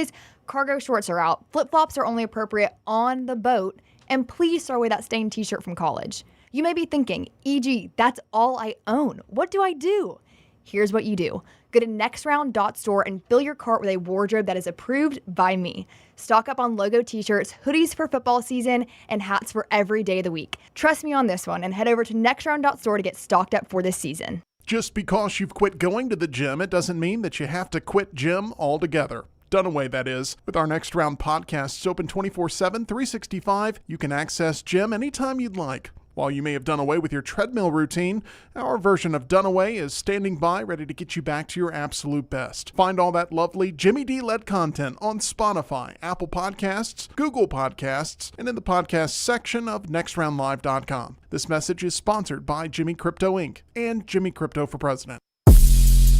Nowadays, cargo shorts are out, flip-flops are only appropriate on the boat, and please throw away that stained t-shirt from college. You may be thinking, e.g., that's all I own. What do I do? Here's what you do. Go to nextround.store and fill your cart with a wardrobe that is approved by me. Stock up on logo t-shirts, hoodies for football season, and hats for every day of the week. Trust me on this one and head over to nextround.store to get stocked up for this season. Just because you've quit going to the gym, it doesn't mean that you have to quit gym altogether. Dunaway, that is. With our Next Round podcasts open 24/7, 365, you can access gym anytime you'd like. While you may have done away with your treadmill routine, our version of Dunaway is standing by ready to get you back to your absolute best. Find all that lovely Jimmy D-led content on Spotify, Apple Podcasts, Google Podcasts, and in the podcast section of nextroundlive.com. This message is sponsored by Jimmy Crypto Inc. and Jimmy Crypto for President.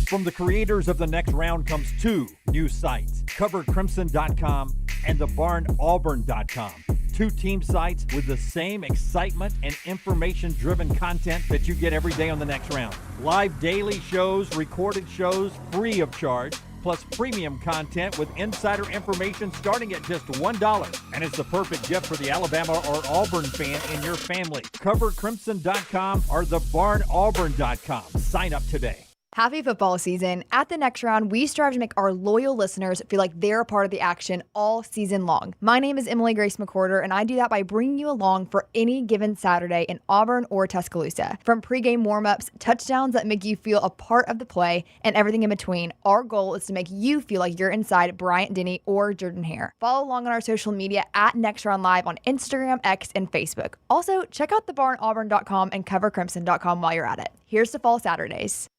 From the creators of The Next Round comes two new sites, covercrimson.com and thebarnauburn.com. Two team sites with the same excitement and information-driven content that you get every day on The Next Round. Live daily shows, recorded shows, free of charge, plus premium content with insider information starting at just $1. And it's the perfect gift for the Alabama or Auburn fan in your family. Covercrimson.com or thebarnauburn.com. Sign up today. Happy football season. At the Next Round, we strive to make our loyal listeners feel like they're a part of the action all season long. My name is Emily Grace McCorder, and I do that by bringing you along for any given Saturday in Auburn or Tuscaloosa. From pregame warm-ups, touchdowns that make you feel a part of the play, and everything in between, our goal is to make you feel like you're inside Bryant Denny or Jordan Hare. Follow along on our social media at Next Round Live on Instagram, X, and Facebook. Also, check out thebarnauburn.com and covercrimson.com while you're at it. Here's to Fall Saturdays.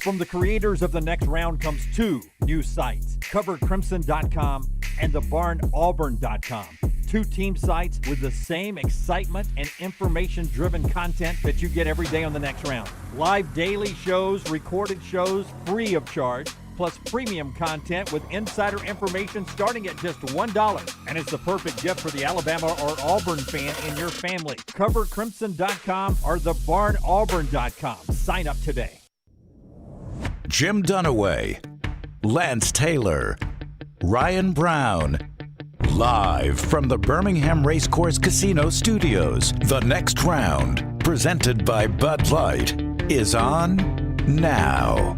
From the creators of The Next Round comes two new sites, covercrimson.com and thebarnauburn.com. Two team sites with the same excitement and information-driven content that you get every day on The Next Round. Live daily shows, recorded shows, free of charge, plus premium content with insider information starting at just $1. And it's the perfect gift for the Alabama or Auburn fan in your family. Covercrimson.com or thebarnauburn.com. Sign up today. Jim Dunaway, Lance Taylor, Ryan Brown, live from the Birmingham Racecourse Casino Studios. The Next Round, presented by Bud Light, is on now.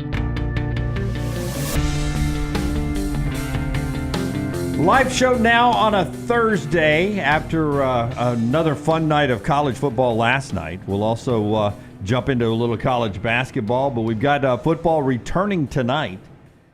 Live show now on a Thursday after another fun night of college football last night. We'll also jump into a little college basketball, but we've got football returning tonight.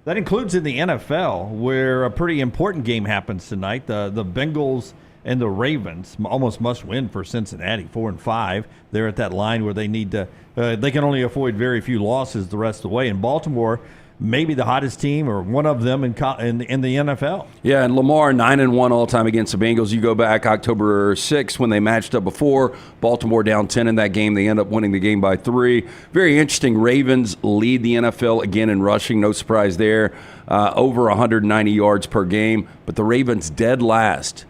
That includes in the NFL, where a pretty important game happens tonight. The Bengals and the Ravens almost must win for Cincinnati, 4-5. They're at that line where they need to. They can only avoid very few losses the rest of the way. And Baltimore, maybe the hottest team or one of them in the NFL. Yeah, and Lamar 9-1 all-time against the Bengals. You go back October 6th when they matched up before. Baltimore down 10 in that game. They end up winning the game by 3. Very interesting. Ravens lead the NFL again in rushing. No surprise there. Over 190 yards per game. But the Ravens dead last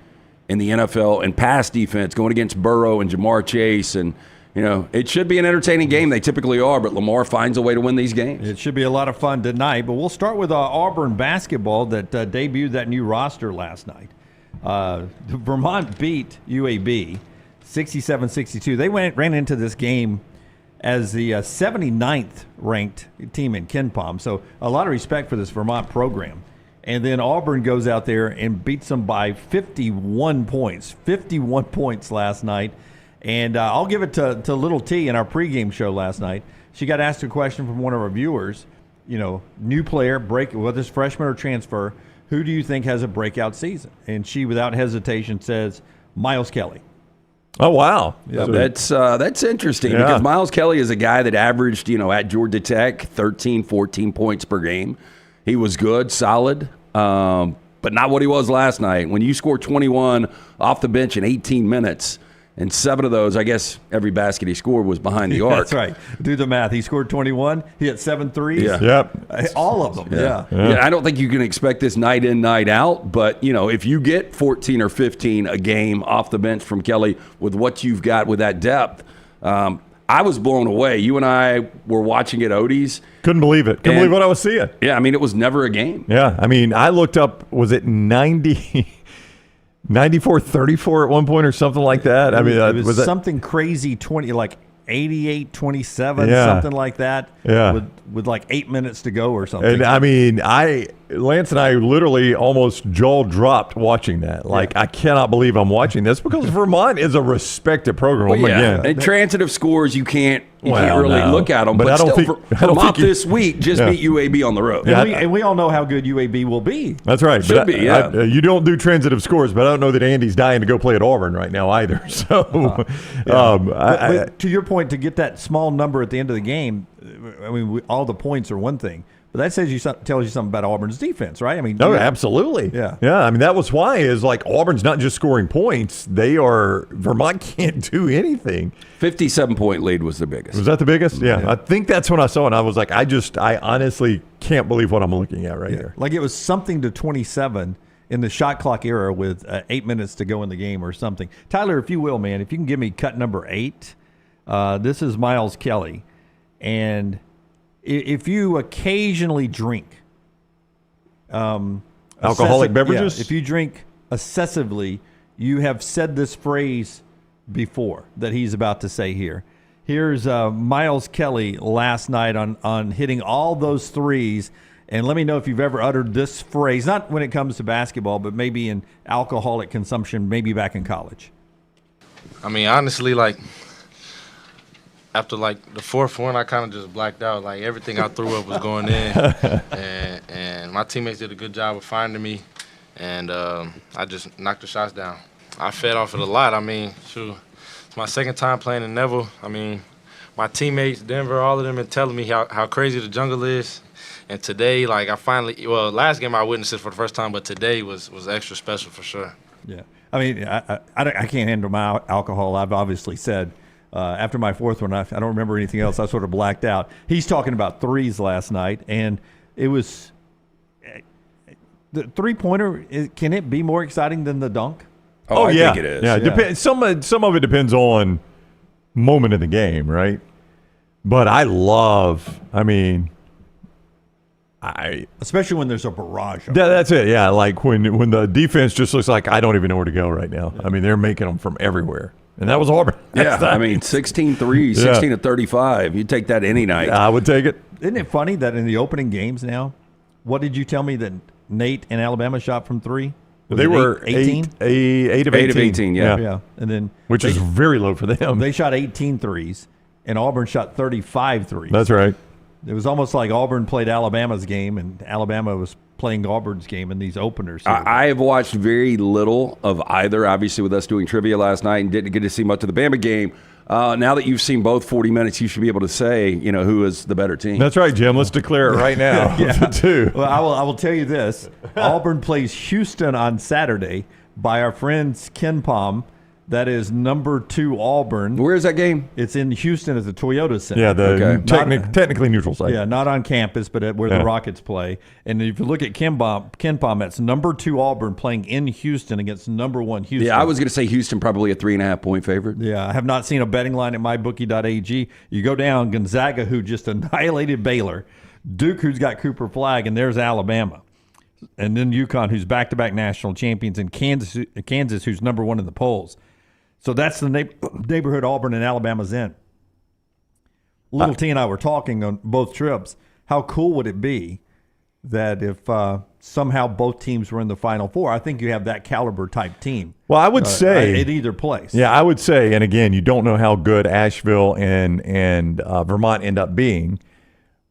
in the NFL in pass defense, going against Burrow and Jamar Chase. And you know, it should be an entertaining game. They typically are, but Lamar finds a way to win these games. It should be a lot of fun tonight, but we'll start with Auburn basketball that debuted that new roster last night. Vermont beat UAB 67-62. They ran into this game as the 79th ranked team in KenPom, so a lot of respect for this Vermont program. And then Auburn goes out there and beats them by 51 points. 51 points last night. And I'll give it to Little T in our pregame show last night. She got asked a question from one of our viewers, new player, whether it's freshman or transfer, who do you think has a breakout season? And she, without hesitation, says Miles Kelly. Oh, wow. Yeah, that's interesting because Miles Kelly is a guy that averaged, at Georgia Tech, 13, 14 points per game. He was good, solid, but not what he was last night. When you score 21 off the bench in 18 minutes, and 7 of those, I guess every basket he scored was behind the arc. That's right. Do the math. He scored 21. He hit 7 threes. Yeah. Yep. All of them. Yeah. I don't think you can expect this night in, night out. But, if you get 14 or 15 a game off the bench from Kelly with what you've got with that depth, I was blown away. You and I were watching at Odie's. Couldn't believe it. Couldn't believe what I was seeing. Yeah, I mean, it was never a game. Yeah, I mean, I looked up, was it 94-34 at one point or something like that? I mean, it was that something crazy, 88-27, Yeah. something like that. Yeah. With like 8 minutes to go or something. And I mean, Lance and I literally almost jaw dropped watching that. Like, I cannot believe I'm watching this because Vermont is a respected program. Well, yeah, Again, and transitive scores you can't really no. look at them. But But I don't still, think- I don't Vermont think you- this week just Yeah. beat UAB on the road. Yeah. And we all know how good UAB will be. that's right. Should be, yeah. You don't do transitive scores, but I don't know that Andy's dying to go play at Auburn right now either. So, But to your point, to get that small number at the end of the game, I mean, all the points are one thing, but that tells you something about Auburn's defense, right? I mean, oh, absolutely. Yeah. Yeah. I mean, that was why is like Auburn's not just scoring points. Vermont can't do anything. 57-point lead was the biggest. Was that the biggest? Yeah. I think that's when I saw it. And I was like, I honestly can't believe what I'm looking at right here. like it was something to 27 in the shot clock era with 8 minutes to go in the game or something. Tyler, if you will, man, if you can give me cut number 8, this is Miles Kelly. And if you occasionally drink Alcoholic beverages? if you drink excessively, you have said this phrase before that he's about to say here. Here's Miles Kelly last night on hitting all those threes. And let me know if you've ever uttered this phrase, not when it comes to basketball, but maybe in alcoholic consumption, maybe back in college. I mean, honestly, like, after, like, the fourth one, I kind of just blacked out. Like, everything I threw up was going in. And my teammates did a good job of finding me. And I just knocked the shots down. I fed off it a lot. I mean, shoot, it's my second time playing in Neville. I mean, my teammates, Denver, all of them, been telling me how crazy the jungle is. And today, like, last game I witnessed it for the first time, but today was extra special for sure. Yeah. I mean, I can't handle my alcohol. I've obviously said after my fourth one, I don't remember anything else. I sort of blacked out. He's talking about threes last night, and it was the three-pointer. Can it be more exciting than the dunk? Oh, I yeah. think it is. Yeah. Some of it depends on moment in the game, right? But Especially when there's a barrage of that's it. Yeah, like when the defense just looks like I don't even know where to go right now. I mean, they're making them from everywhere. And that was Auburn. Yeah, I mean, 16 threes, 16 to 35. You take that any night. I would take it. Isn't it funny that in the opening games now, what did you tell me that Nate and Alabama shot from three? They were 18? 8 of 18. 8 of 18, yeah. Yeah. And then Which is very low for them. they shot 18 threes, and Auburn shot 35 threes. That's right. It was almost like Auburn played Alabama's game, and Alabama was playing Auburn's game in these openers. I have watched very little of either, obviously, with us doing trivia last night and didn't get to see much of the Bama game. Now that you've seen both 40 minutes, you should be able to say, who is the better team. That's right, Jim. Let's declare it right now. Two. Well, I will tell you this. Auburn plays Houston on Saturday by our friends Ken Palm. That is number 2 Auburn. Where is that game? It's in Houston at the Toyota Center. Yeah, the Okay. technically neutral site. Yeah, not on campus, but where the Rockets play. And if you look at Ken Palm, that's number 2 Auburn playing in Houston against number 1 Houston. Yeah, I was going to say Houston probably a 3.5-point favorite. Yeah, I have not seen a betting line at mybookie.ag. You go down, Gonzaga, who just annihilated Baylor, Duke, who's got Cooper Flag, and there's Alabama. And then UConn, who's back-to-back national champions, and Kansas, who's number 1 in the polls. So that's the neighborhood Auburn and Alabama's in. Little T and I were talking on both trips. How cool would it be that if somehow both teams were in the Final Four? I think you have that caliber type team. Well, I would say at either place. Yeah, I would say, and again, you don't know how good Asheville and Vermont end up being,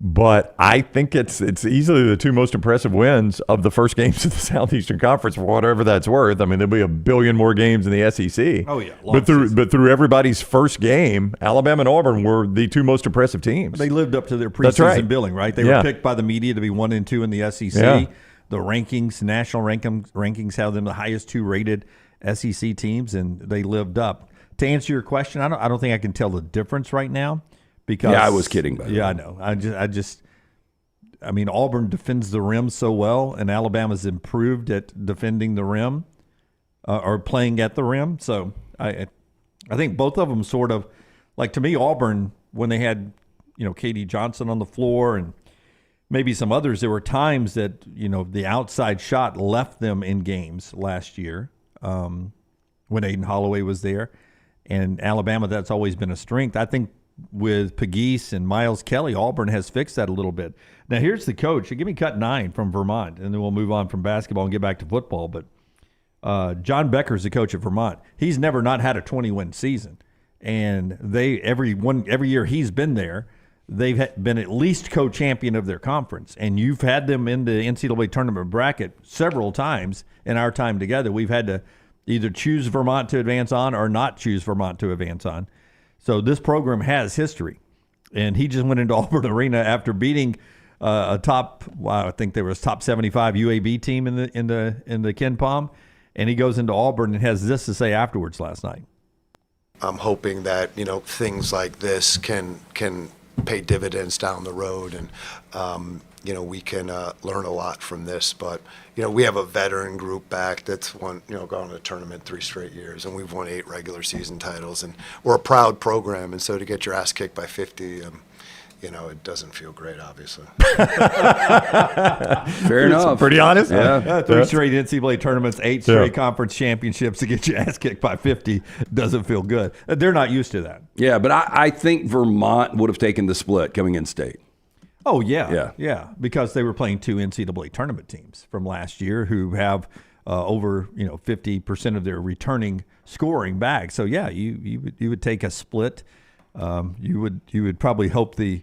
but I think it's easily the 2 most impressive wins of the first games of the Southeastern Conference, for whatever that's worth. I mean, there'll be a billion more games in the SEC. Oh yeah, but through everybody's first game, Alabama and Auburn were the 2 most impressive teams. They lived up to their preseason That's right. billing, right? They were picked by the media to be 1 and 2 in the SEC. Yeah. The rankings, national rankings, have them the highest 2 rated SEC teams, and they lived up. To answer your question, I don't think I can tell the difference right now. Because, Yeah, I was kidding, by the way. Yeah, I know. I mean, Auburn defends the rim so well, and Alabama's improved at defending the rim or playing at the rim. So I think both of them sort of Like, to me, Auburn, when they had, Katie Johnson on the floor and maybe some others, there were times that, the outside shot left them in games last year when Aiden Holloway was there. And Alabama, that's always been a strength. I think with Pegues and Miles Kelly, Auburn has fixed that a little bit. Now, here's the coach. Give me cut 9 from Vermont, and then we'll move on from basketball and get back to football. But John Becker's the coach of Vermont. He's never not had a 20-win season. And every year he's been there, they've been at least co-champion of their conference. And you've had them in the NCAA tournament bracket several times in our time together. We've had to either choose Vermont to advance on or not choose Vermont to advance on. So this program has history, and he just went into Auburn Arena after beating I think there was top 75 UAB team in the Ken Pom, and he goes into Auburn and has this to say afterwards last night. I'm hoping that things like this can pay dividends down the road, and we can learn a lot from this. But we have a veteran group back that's gone to the tournament 3 straight years, and we've won 8 regular season titles, and we're a proud program. And so to get your ass kicked by 50, it doesn't feel great, obviously. Fair enough. Pretty honest. Yeah. 3 straight NCAA tournaments, 8 straight conference championships to get your ass kicked by 50 doesn't feel good. They're not used to that. Yeah, but I think Vermont would have taken the split coming in state. Oh, yeah, because they were playing 2 NCAA tournament teams from last year who have over 50% of their returning scoring back. So yeah, you would take a split. You would probably hope the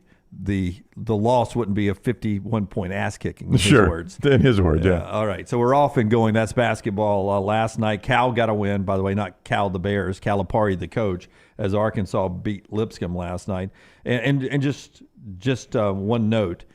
loss wouldn't be a 51-point ass kicking. In his words. In his words, yeah. All right, so we're off and going. That's basketball. Last night, Cal got a win. By the way, not Cal the Bears, Calipari the coach, as Arkansas beat Lipscomb last night. And just one note,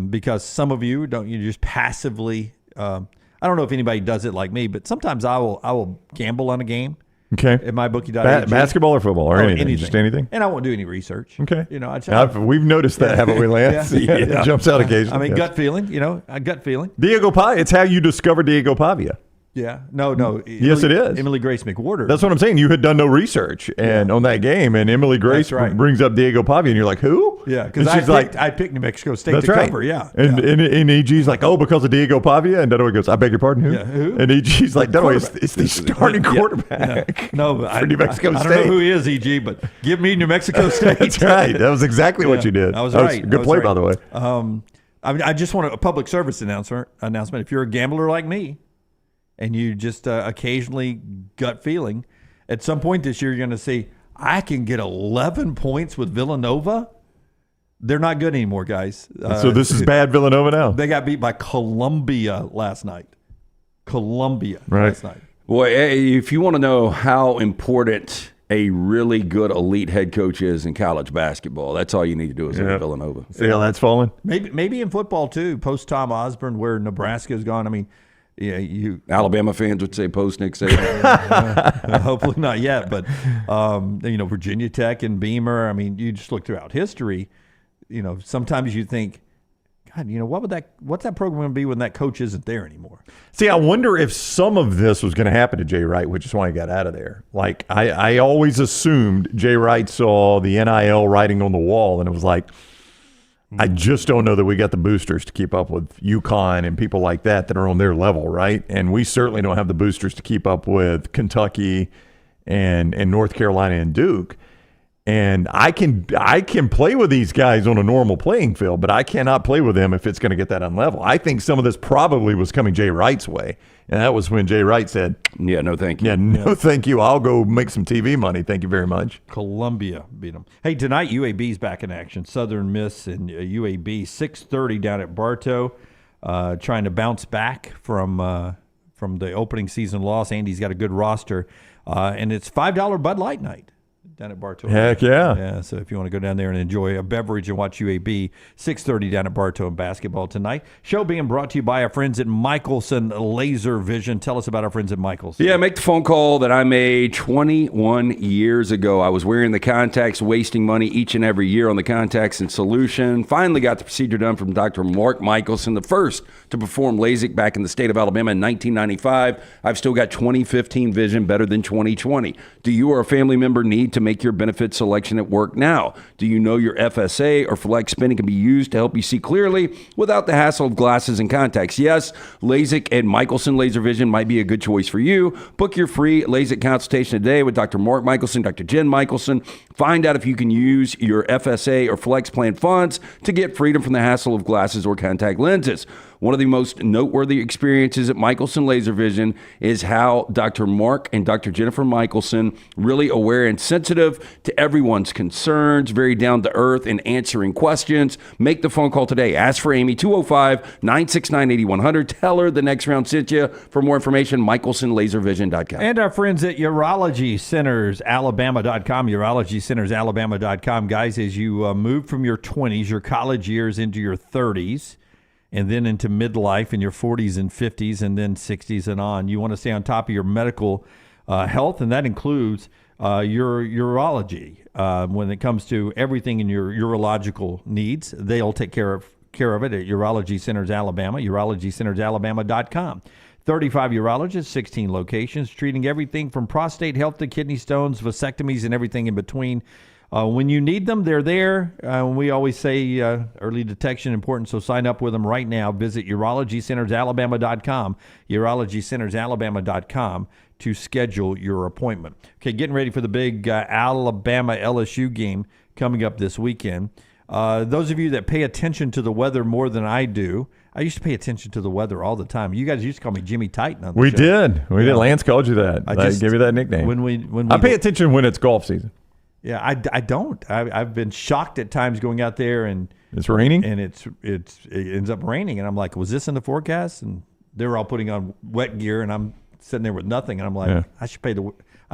because some of you just passively. I don't know if anybody does it like me, but sometimes I will gamble on a game. Okay. At mybookie.ag. Basketball or football or anything? Just anything? And I won't do any research. Okay. We've noticed that, haven't we, Lance? It jumps out occasionally. Gut feeling, a gut feeling. Diego Pavia. It's how you discover Diego Pavia. Yeah. No. Yes, it is. Emily Grace McWhorter. That's what I'm saying. You had done no research on that game, and Emily Grace brings up Diego Pavia, and you're like, who? Yeah, because I picked New Mexico State to cover, yeah. And EG's like, oh, because of Diego Pavia? And Dunaway goes, I beg your pardon, who? Yeah, who? And EG's like, Dunaway, it's the starting quarterback for New Mexico State. I don't know who he is, EG, but give me New Mexico State. That's right. That was exactly what you did. I was right. That was a good play, by the way. I just want a public service announcement. If you're a gambler like me, and you just occasionally gut feeling, at some point this year, you're going to see, I can get 11 points with Villanova. They're not good anymore, guys. So this is bad Villanova now. They got beat by Columbia last night. Last night. Boy, if you want to know how important a really good elite head coach is in college basketball, that's all you need to do is look at Villanova. See how that's falling? Maybe in football, too, post Tom Osborne, where Nebraska's gone. I mean, yeah, Alabama fans would say post Nick Saban. Hopefully not yet, but Virginia Tech and Beamer. I mean, you just look throughout history. Sometimes you think, God, what's that program going to be when that coach isn't there anymore? See, I wonder if some of this was going to happen to Jay Wright, which is why he got out of there. Like I always assumed Jay Wright saw the NIL writing on the wall, and it was like, I just don't know that we got the boosters to keep up with UConn and people like that are on their level, right? And we certainly don't have the boosters to keep up with Kentucky and North Carolina and Duke. And I can play with these guys on a normal playing field, but I cannot play with them if it's going to get that unlevel. I think some of this probably was coming Jay Wright's way. And that was when Jay Wright said, yeah, no thank you. Yeah, no thank you. I'll go make some TV money. Thank you very much. Columbia beat them. Hey, tonight UAB's back in action. Southern Miss and UAB, 6:30 down at Bartow, trying to bounce back from the opening season loss. Andy's got a good roster. And it's $5 Bud Light night down at Bartow. Heck yeah. Yeah, so if you want to go down there and enjoy a beverage and watch UAB, 6:30 down at Bartow in basketball tonight. Show being brought to you by our friends at Michelson Laser Vision. Tell us about our friends at Michelson. Yeah, make the phone call that I made 21 years ago. I was wearing the contacts, wasting money each and every year on the contacts and solution. Finally got the procedure done from Dr. Mark Michelson, the first to perform LASIK back in the state of Alabama in 1995. I've still got 2015 vision, better than 2020. Do you or a family member need to make your benefit selection at work now. Do you know your FSA or flex spending can be used to help you see clearly without the hassle of glasses and contacts? Yes, LASIK and Michelson Laser Vision might be a good choice for you. Book your free LASIK consultation today with Dr. Mark Michelson, Dr. Jen Michelson. Find out if you can use your FSA or flex plan funds to get freedom from the hassle of glasses or contact lenses. One of the most noteworthy experiences at Michelson Laser Vision is how Dr. Mark and Dr. Jennifer Michelson, really aware and sensitive to everyone's concerns, very down to earth in answering questions. Make the phone call today. Ask for Amy, 205-969-8100. Tell her the next round sent you. For more information, michelsonlaservision.com. And our friends at UrologyCentersAlabama.com, UrologyCentersAlabama.com. Guys, as you move from your 20s, your college years, into your 30s, and then into midlife in your 40s and 50s and then 60s and on, you want to stay on top of your medical health, and that includes your urology. When it comes to everything in your urological needs, they'll take care of it at Urology Centers Alabama, UrologyCentersAlabama.com. 35 urologists, 16 locations, treating everything from prostate health to kidney stones, vasectomies, and everything in between. When you need them, they're there. We always say early detection important, so sign up with them right now. Visit UrologyCentersAlabama.com, UrologyCentersAlabama.com to schedule your appointment. Okay, getting ready for the big Alabama-LSU game coming up this weekend. Those of you that pay attention to the weather more than I do, I used to pay attention to the weather all the time. You guys used to call me Jimmy Titan on the show. did. We did. Lance called you that. I gave you that nickname. When we I pay attention when it's golf season. Yeah, I don't. I've been shocked at times going out there and it's raining, and it ends up raining, and I'm like, was this in the forecast? And they were all putting on wet gear, and I'm sitting there with nothing, and I'm like, I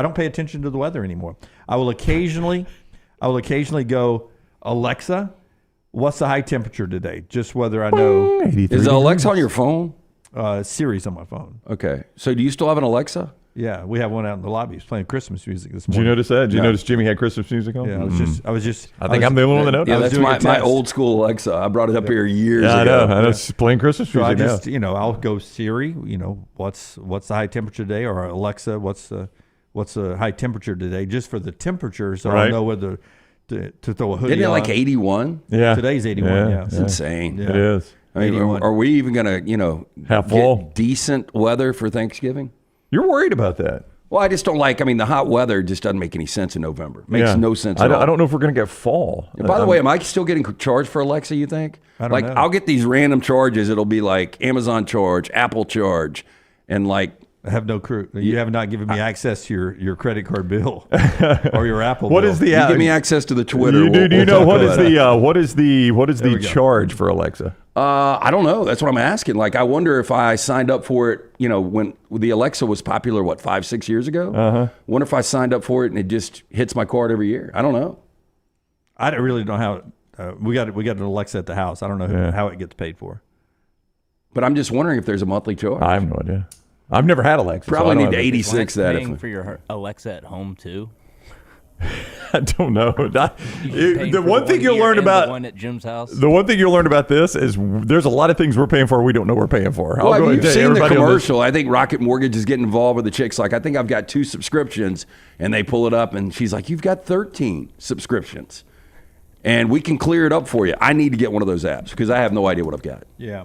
don't pay attention to the weather anymore. I will occasionally go, Alexa, what's the high temperature today? Just whether I know. Is Alexa on your phone? Siri's on my phone. Okay, so do you still have an Alexa? Yeah, we have one out in the lobby. He's playing Christmas music this Did morning. you notice that? Did you notice Jimmy had Christmas music on? Yeah, I was just. I think I'm the only one that noticed. Yeah, that's my old school Alexa. I brought it up here years ago. I know. It's playing Christmas So music now. I'll go Siri. What's the high temperature today? Or Alexa, what's the high temperature today? Just for the temperature, so I know whether to throw a hoodie. Isn't it on. like 81? Yeah, today's 81. Yeah, it's insane. Yeah. It is. I mean, are we even gonna have fall get decent weather for Thanksgiving? You're worried about that? Well, I just don't like. I mean, the hot weather just doesn't make any sense in November. Makes no sense at all. I don't know if we're going to get fall. And by the way, am I still getting charged for Alexa, you think? I don't know. I'll get these random charges. It'll be like Amazon charge, Apple charge, and like. I have no clue. You have not given me access to your credit card bill or your Apple What bill. is the? You give me access to the Twitter. Do you know what is the charge for Alexa? I don't know. That's what I'm asking. Like, I wonder if I signed up for it, when the Alexa was popular, 5-6 years ago? Uh-huh. Wonder if I signed up for it and it just hits my card every year. I don't know. I don't really know how. We got an Alexa at the house. I don't know how it gets paid for. But I'm just wondering if there's a monthly charge. I have no idea. I've never had Alexa. Probably so need to 86 that. Paying for your Alexa at home too. I don't know. The one thing you'll learn about the one at Jim's house. The one thing you'll learn about this is there's a lot of things we're paying for we don't know we're paying for. Well, have you seen the commercial? I think Rocket Mortgage is getting involved with the chicks. Like, I think I've got 2 subscriptions, and they pull it up, and she's like, "You've got 13 subscriptions, and we can clear it up for you." I need to get one of those apps because I have no idea what I've got. Yeah.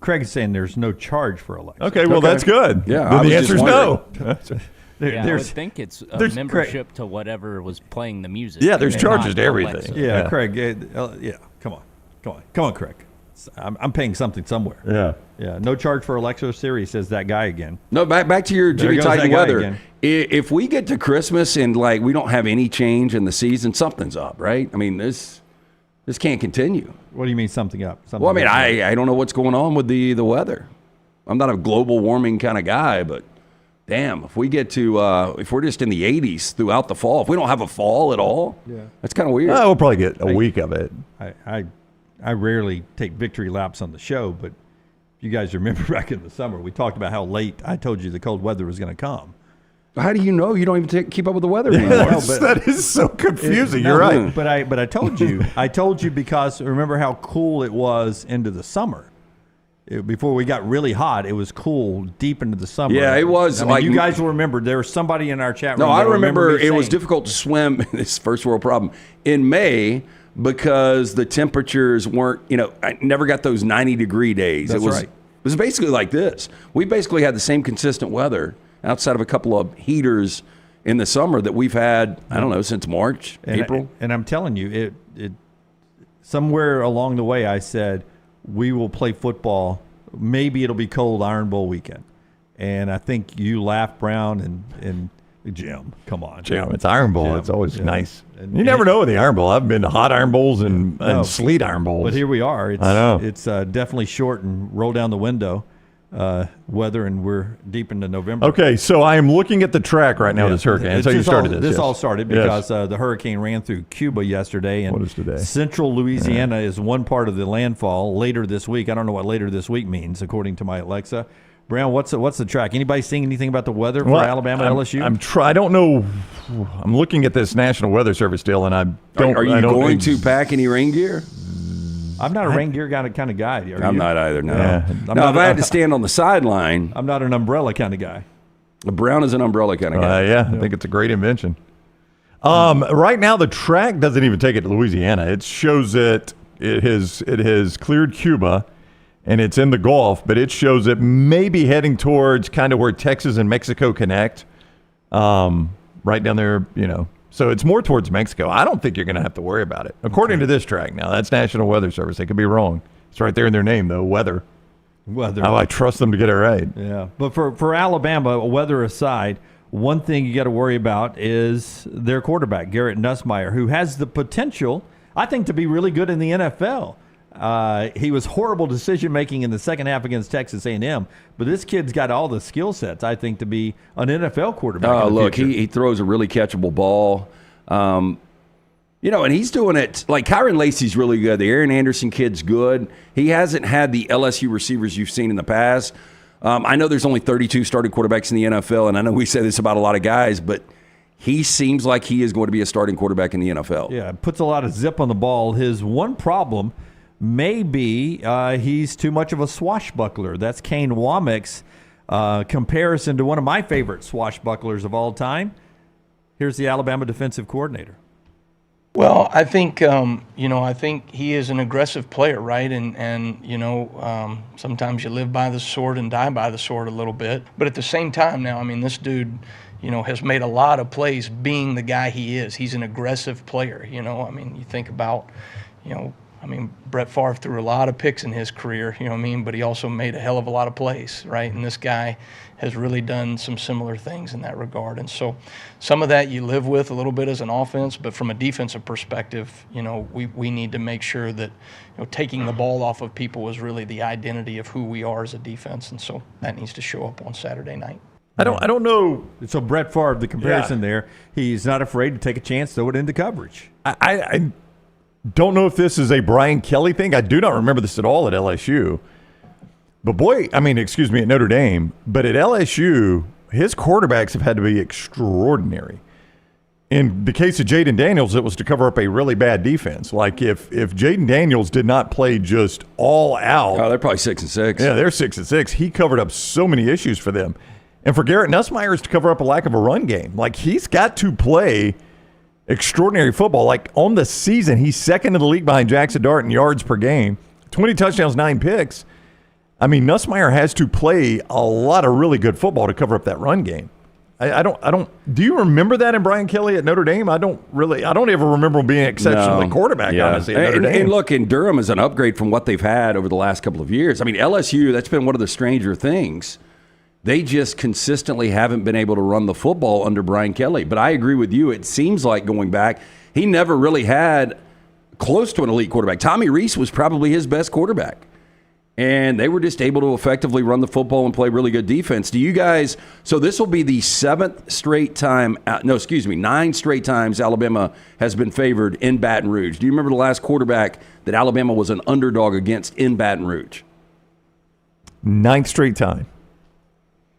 Craig is saying there's no charge for Alexa. Okay, well, that's good. Yeah, then the answer is no. I would think it's a membership to whatever was playing the music. Yeah, there's charges to everything. Yeah, Craig. Come on, Craig. I'm paying something somewhere. Yeah. No charge for Alexa or Siri, says that guy again. No, back to your Jimmy Titan weather. If we get to Christmas and we don't have any change in the season, something's up, right? I mean, this can't continue. What do you mean something up? Well, I mean, I don't know what's going on with the weather. I'm not a global warming kind of guy, but damn, if we get to if we're just in the 80s throughout the fall, if we don't have a fall at all, that's kind of weird. We'll probably get a week of it. I rarely take victory laps on the show, but you guys remember back in the summer, we talked about how late I told you the cold weather was going to come. How do you know? You don't even keep up with the weather anymore. That is so confusing. You're right. But I told you. I told you because remember how cool it was into the summer. before we got really hot, it was cool deep into the summer. Yeah, it was. I mean, you guys will remember. There was somebody in our chat room. No, I remember it saying, was difficult to swim. This first world problem in May because the temperatures weren't. I never got those 90-degree days. That's right. It was basically like this. We basically had the same consistent weather outside of a couple of heaters in the summer that we've had. I don't know, since March, April. And I'm telling you, it somewhere along the way, I said, we will play football. Maybe it'll be cold Iron Bowl weekend. And I think you laughed, Brown, and Jim. Come on. Jim, it's Iron Bowl. Jim. It's always nice. And you never know with the Iron Bowl. I've been to hot Iron Bowls and sleet Iron Bowls. But here we are. I know. It's definitely short and roll down the window weather, and we're deep into November. Okay, so I am looking at the track right now. This hurricane. That's how you started this. This yes. all started because the hurricane ran through Cuba yesterday, and what is today? Central Louisiana is one part of the landfall. Later this week, I don't know what later this week means, according to my Alexa. Brown, what's the track? Anybody seeing anything about the weather for Alabama and LSU? I don't know. I'm looking at this National Weather Service deal, and I don't. Are you going to pack any rain gear? I'm not a rain gear kind of guy. I'm not either. No. Yeah. If I had to stand on the sideline, I'm not an umbrella kind of guy. Brown is an umbrella kind of guy. I think it's a great invention. Right now, the track doesn't even take it to Louisiana. It shows it has cleared Cuba, and it's in the Gulf, but it shows it maybe heading towards kind of where Texas and Mexico connect, right down there, So it's more towards Mexico. I don't think you're going to have to worry about it. According to this track now, that's National Weather Service. They could be wrong. It's right there in their name, though, weather. I trust them to get it right. Yeah, but for Alabama, weather aside, one thing you got to worry about is their quarterback, Garrett Nussmeier, who has the potential, I think, to be really good in the NFL. He was horrible decision-making in the second half against Texas A&M, but this kid's got all the skill sets, I think, to be an NFL quarterback. Oh, look, he throws a really catchable ball. And he's doing it like Kyron Lacey's really good. The Aaron Anderson kid's good. He hasn't had the LSU receivers you've seen in the past. I know there's only 32 starting quarterbacks in the NFL, and I know we say this about a lot of guys, but he seems like he is going to be a starting quarterback in the NFL. Yeah, puts a lot of zip on the ball. His one problem maybe he's too much of a swashbuckler. That's Kane Womack's comparison to one of my favorite swashbucklers of all time. Here's the Alabama defensive coordinator. Well, I think I think he is an aggressive player, right? And sometimes you live by the sword and die by the sword a little bit. But at the same time, now, I mean, this dude, has made a lot of plays being the guy he is. He's an aggressive player. I mean, you think about, Brett Favre threw a lot of picks in his career, but he also made a hell of a lot of plays, right? And this guy has really done some similar things in that regard. And so some of that you live with a little bit as an offense, but from a defensive perspective, we need to make sure that taking the ball off of people is really the identity of who we are as a defense. And so that needs to show up on Saturday night. I don't know. So Brett Favre, the comparison there, he's not afraid to take a chance, throw it into coverage. I don't know if this is a Brian Kelly thing. I do not remember this at all at LSU. But at Notre Dame. But at LSU, his quarterbacks have had to be extraordinary. In the case of Jaden Daniels, it was to cover up a really bad defense. Like if Jaden Daniels did not play just all out. Oh, they're probably 6-6. Yeah, they're 6-6. He covered up so many issues for them. And for Garrett Nussmeier is to cover up a lack of a run game. Like he's got to play extraordinary football. Like on the season, he's second in the league behind Jackson Dart in yards per game, 20 touchdowns, 9 picks. I mean, Nussmeier has to play a lot of really good football to cover up that run game. I don't. Do you remember that in Brian Kelly at Notre Dame? I don't ever remember him being exceptionally quarterback. Yeah. Honestly, at Notre Dame. And look, in Durham is an upgrade from what they've had over the last couple of years. I mean, LSU, that's been one of the stranger things. They just consistently haven't been able to run the football under Brian Kelly. But I agree with you. It seems like going back, he never really had close to an elite quarterback. Tommy Rees was probably his best quarterback. And they were just able to effectively run the football and play really good defense. Do you guys – so this will be the 9 straight times Alabama has been favored in Baton Rouge. Do you remember the last quarterback that Alabama was an underdog against in Baton Rouge? 9th straight time.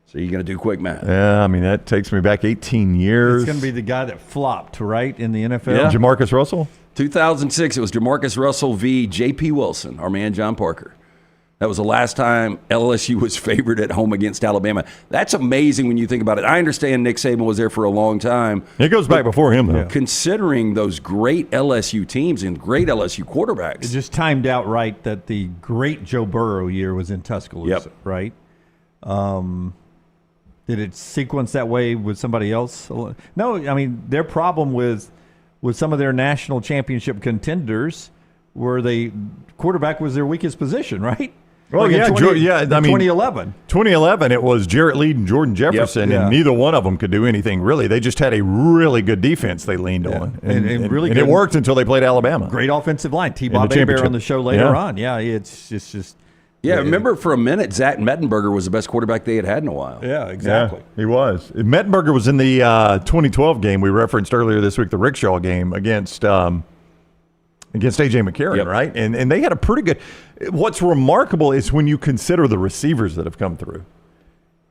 So you're going to do quick math. Yeah, I mean, that takes me back 18 years. It's going to be the guy that flopped, right, in the NFL? Yeah. Jamarcus Russell? 2006, it was Jamarcus Russell v. J.P. Wilson, our man John Parker. That was the last time LSU was favored at home against Alabama. That's amazing when you think about it. I understand Nick Saban was there for a long time. It goes back before him, though. Considering those great LSU teams and great LSU quarterbacks. It just timed out right that the great Joe Burrow year was in Tuscaloosa, right? Did it sequence that way with somebody else? No, I mean, their problem with some of their national championship contenders were quarterback was their weakest position, right? Well, like yeah, 2011. 2011, it was Jarrett Lead and Jordan Jefferson, and neither one of them could do anything really. They just had a really good defense they leaned on, and it worked until they played Alabama. Great offensive line. Bob Hebert on the show later on. Yeah, it's just. Yeah, remember for a minute, Zach Mettenberger was the best quarterback they had in a while. Yeah, exactly. Yeah, he was. Mettenberger was in the 2012 game we referenced earlier this week, the Rickshaw game against A.J. McCarron, right? And they had a pretty good – what's remarkable is when you consider the receivers that have come through.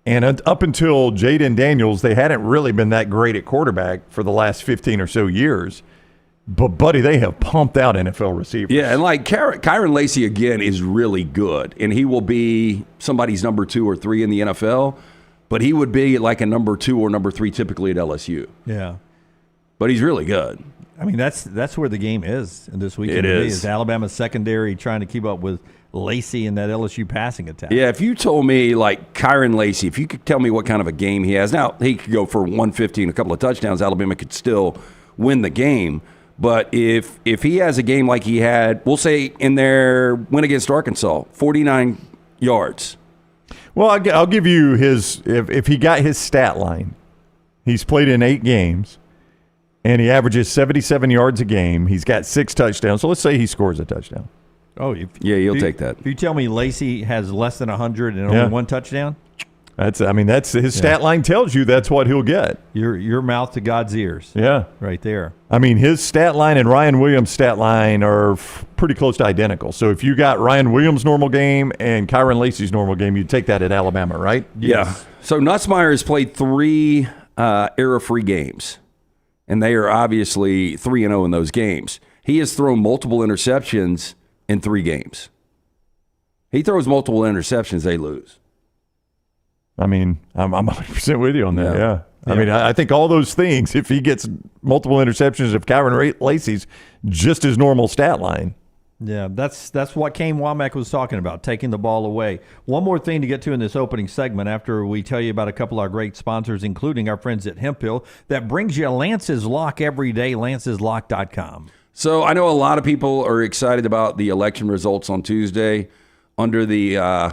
And up until Jaden Daniels, they hadn't really been that great at quarterback for the last 15 or so years. But, buddy, they have pumped out NFL receivers. Yeah, and like Kyron Lacy, again, is really good. And he will be somebody's number 2 or 3 in the NFL. But he would be like a number 2 or number 3 typically at LSU. Yeah. But he's really good. I mean, that's where the game is this weekend. It is. Alabama's secondary trying to keep up with Lacy and that LSU passing attack. Yeah, if you told me, like, Kyron Lacy, if you could tell me what kind of a game he has. Now, he could go for 150 and a couple of touchdowns. Alabama could still win the game. But if he has a game like he had, we'll say in their win against Arkansas, 49 yards. Well, I'll give you his – if he got his stat line, he's played in 8 games. And he averages 77 yards a game. He's got 6 touchdowns. So let's say he scores a touchdown. Oh, you'll take that. If you tell me Lacy has less than 100 and only 1 touchdown, that's his stat line tells you that's what he'll get. Your mouth to God's ears. Yeah, right there. I mean, his stat line and Ryan Williams' stat line are pretty close to identical. So if you got Ryan Williams' normal game and Kyron Lacy's normal game, you'd take that at Alabama, right? Yeah. So Nussmeier has played 3 error-free games. And they are obviously 3-0 in those games. He has thrown multiple interceptions in 3 games. He throws multiple interceptions, they lose. I mean, I'm 100% with you on that, yeah. I mean, I think all those things, if he gets multiple interceptions of Kyron Lacy's, just his normal stat line. Yeah, that's what Kane Womack was talking about, taking the ball away. One more thing to get to in this opening segment after we tell you about a couple of our great sponsors, including our friends at Hemphill, that brings you Lance's Lock every day, lanceslock.com. So I know a lot of people are excited about the election results on Tuesday under the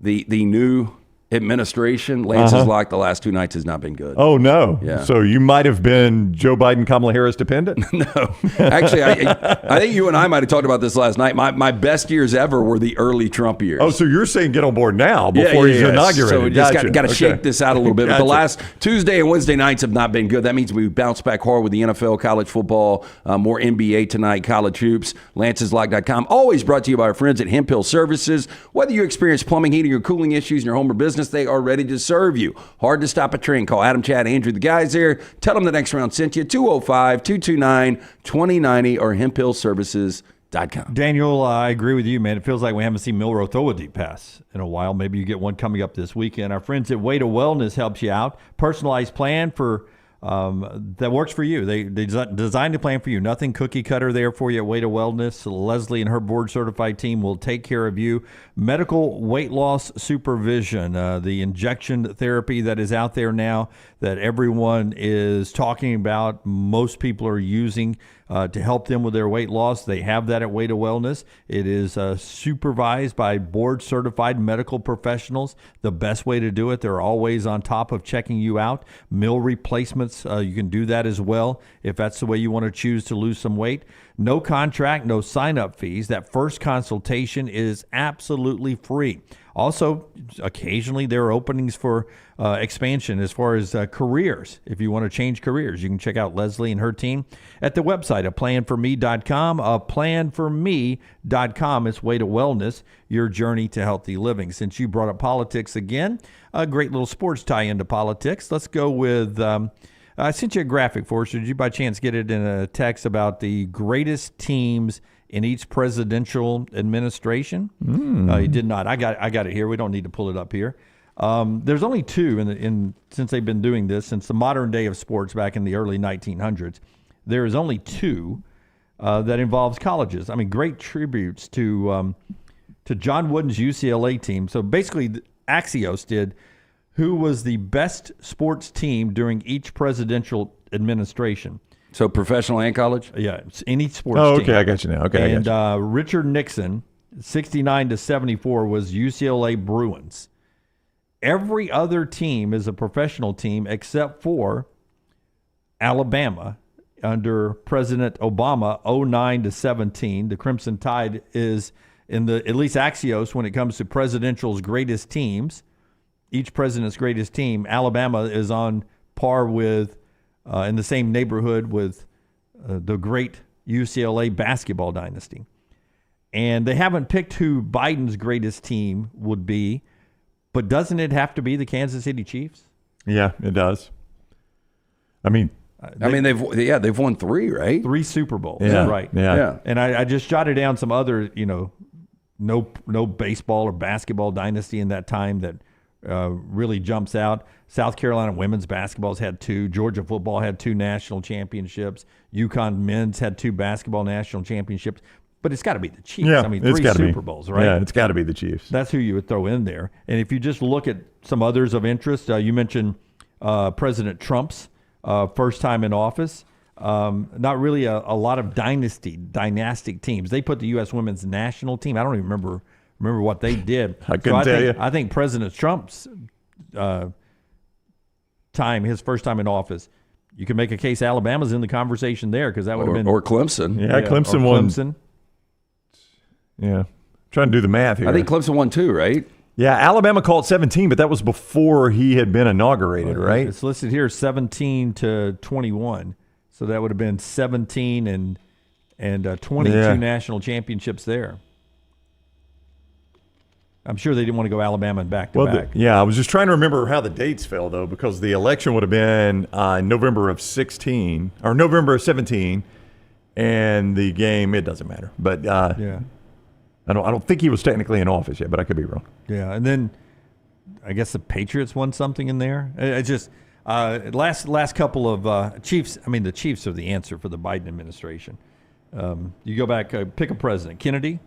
new administration. Lance's Lock the last 2 nights has not been good. Oh, no. Yeah. So you might have been Joe Biden, Kamala Harris dependent? No. Actually, I think you and I might have talked about this last night. My best years ever were the early Trump years. Oh, so you're saying get on board now before he's inaugurated. So we just got to shake this out a little bit. But the last Tuesday and Wednesday nights have not been good. That means we bounce back hard with the NFL, college football, more NBA tonight, college hoops, lanceslock.com. Always brought to you by our friends at Hemphill Services. Whether you experience plumbing, heating, or cooling issues in your home or business, they are ready to serve you. Hard to stop a trend. Call Adam, Chad, Andrew, the guys there. Tell them the next round sent you. 205-229-2090 or hemphillservices.com. Daniel, I agree with you, man. It feels like we haven't seen Milroe throw a deep pass in a while. Maybe you get one coming up this weekend. Our friends at Way to Wellness helps you out. Personalized plan for that works for you. They designed a plan for you. Nothing cookie cutter there for you at Way to Wellness. Leslie and her board certified team will take care of you. Medical weight loss supervision, the injection therapy that is out there now that everyone is talking about. Most people are using to help them with their weight loss. They have that at Way to Wellness. It is supervised by board certified medical professionals. The best way to do it. They're always on top of checking you out. Meal replacements, you can do that as well if that's the way you want to choose to lose some weight. No contract, no sign-up fees. That first consultation is absolutely free. Also, occasionally there are openings for expansion as far as careers. If you want to change careers, you can check out Leslie and her team at the website, aplanforme.com. Aplanforme.com. It's Way to Wellness, your journey to healthy living. Since you brought up politics again, a great little sports tie into politics. Let's go with... I sent you a graphic, Forrester. Did you by chance get it in a text about the greatest teams in each presidential administration. He did not. I got it here. We don't need to pull it up here. There's only two since they've been doing this since the modern day of sports back in the early 1900s. There is only two that involves colleges. I mean, great tributes to John Wooden's UCLA team. So basically, Axios did who was the best sports team during each presidential administration. So professional and college? Yeah, any sports team. Okay, I got you now. Okay, and Richard Nixon, 69 to 74, was UCLA Bruins. Every other team is a professional team except for Alabama under President Obama, 09 to 17. The Crimson Tide is in at least Axios when it comes to presidential's greatest teams. Each president's greatest team, Alabama is on par with, in the same neighborhood with the great UCLA basketball dynasty. And they haven't picked who Biden's greatest team would be, but doesn't it have to be the Kansas City Chiefs? Yeah, it does. I mean, they've won 3, right? 3 Super Bowls, yeah, right? Yeah. And I just jotted down some other, no baseball or basketball dynasty in that time that really jumps out. South Carolina women's basketball's had 2. Georgia football had 2 national championships. UConn men's had 2 basketball national championships. But it's got to be the Chiefs. Yeah, I mean, it's 3 Super Bowls, right? Yeah, it's got to be the Chiefs. That's who you would throw in there. And if you just look at some others of interest, you mentioned President Trump's first time in office. Not really a lot of dynastic teams. They put the U.S. women's national team. I don't even remember what they did. I couldn't tell you. I think President Trump's his first time in office, you can make a case Alabama's in the conversation there because that would have been or Clemson. Yeah, Clemson won. Clemson. Yeah, trying to do the math here. I think Clemson won 2, right? Yeah, Alabama called 17, but that was before he had been inaugurated, right? It's listed here 17 to 21, so that would have been 17 and 22 national championships there. I'm sure they didn't want to go Alabama and back to back. I was just trying to remember how the dates fell, though, because the election would have been November of 17, and the game, it doesn't matter. But I don't think he was technically in office yet, but I could be wrong. Yeah, and then I guess the Patriots won something in there. It's just last couple of Chiefs. I mean, the Chiefs are the answer for the Biden administration. You go back, pick a president. Kennedy,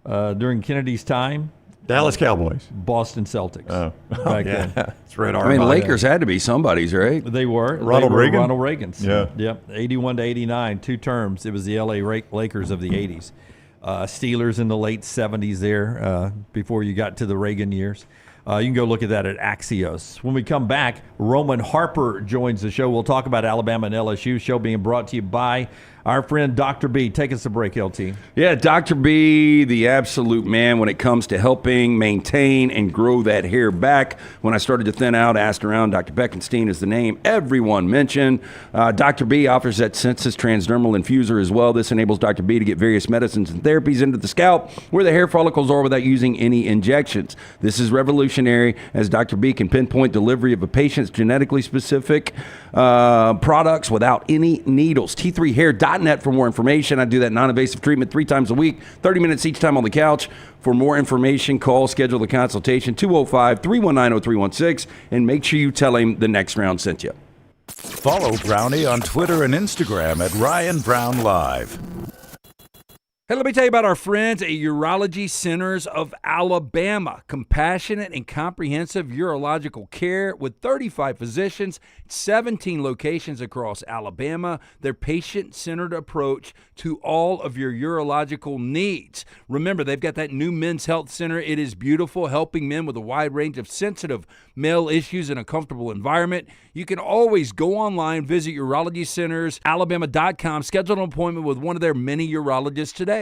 during Kennedy's time. Dallas Cowboys. Boston Celtics. Oh then. That's right. I mean, Lakers had to be somebody's, right? They were. Ronald Reagan? Ronald Reagan's. Yeah. Yep. 81 to 89, 2 terms. It was the L.A. Lakers of the 80s. Steelers in the late 70s there before you got to the Reagan years. You can go look at that at Axios. When we come back, Roman Harper joins the show. We'll talk about Alabama and LSU. Show being brought to you by our friend Dr. B. Take us a break, LT. Yeah, Dr. B, the absolute man when it comes to helping maintain and grow that hair back. When I started to thin out, asked around, Dr. Beckenstein is the name everyone mentioned. Dr. B offers that Sensus transdermal infuser as well. This enables Dr. B to get various medicines and therapies into the scalp where the hair follicles are without using any injections. This is revolutionary as Dr. B can pinpoint delivery of a patient's genetically specific products without any needles. T3hair.net for more information. I do that non-invasive treatment 3 times a week, 30 minutes each time on the couch. For more information, call, schedule the consultation, 205-319-0316, and make sure you tell him the next round sent you. Follow Brownie on Twitter and Instagram at ryanbrownlive. Hey, let me tell you about our friends at Urology Centers of Alabama. Compassionate and comprehensive urological care with 35 physicians, 17 locations across Alabama. Their patient-centered approach to all of your urological needs. Remember, they've got that new men's health center. It is beautiful, helping men with a wide range of sensitive male issues in a comfortable environment. You can always go online, visit urologycentersalabama.com, schedule an appointment with one of their many urologists today.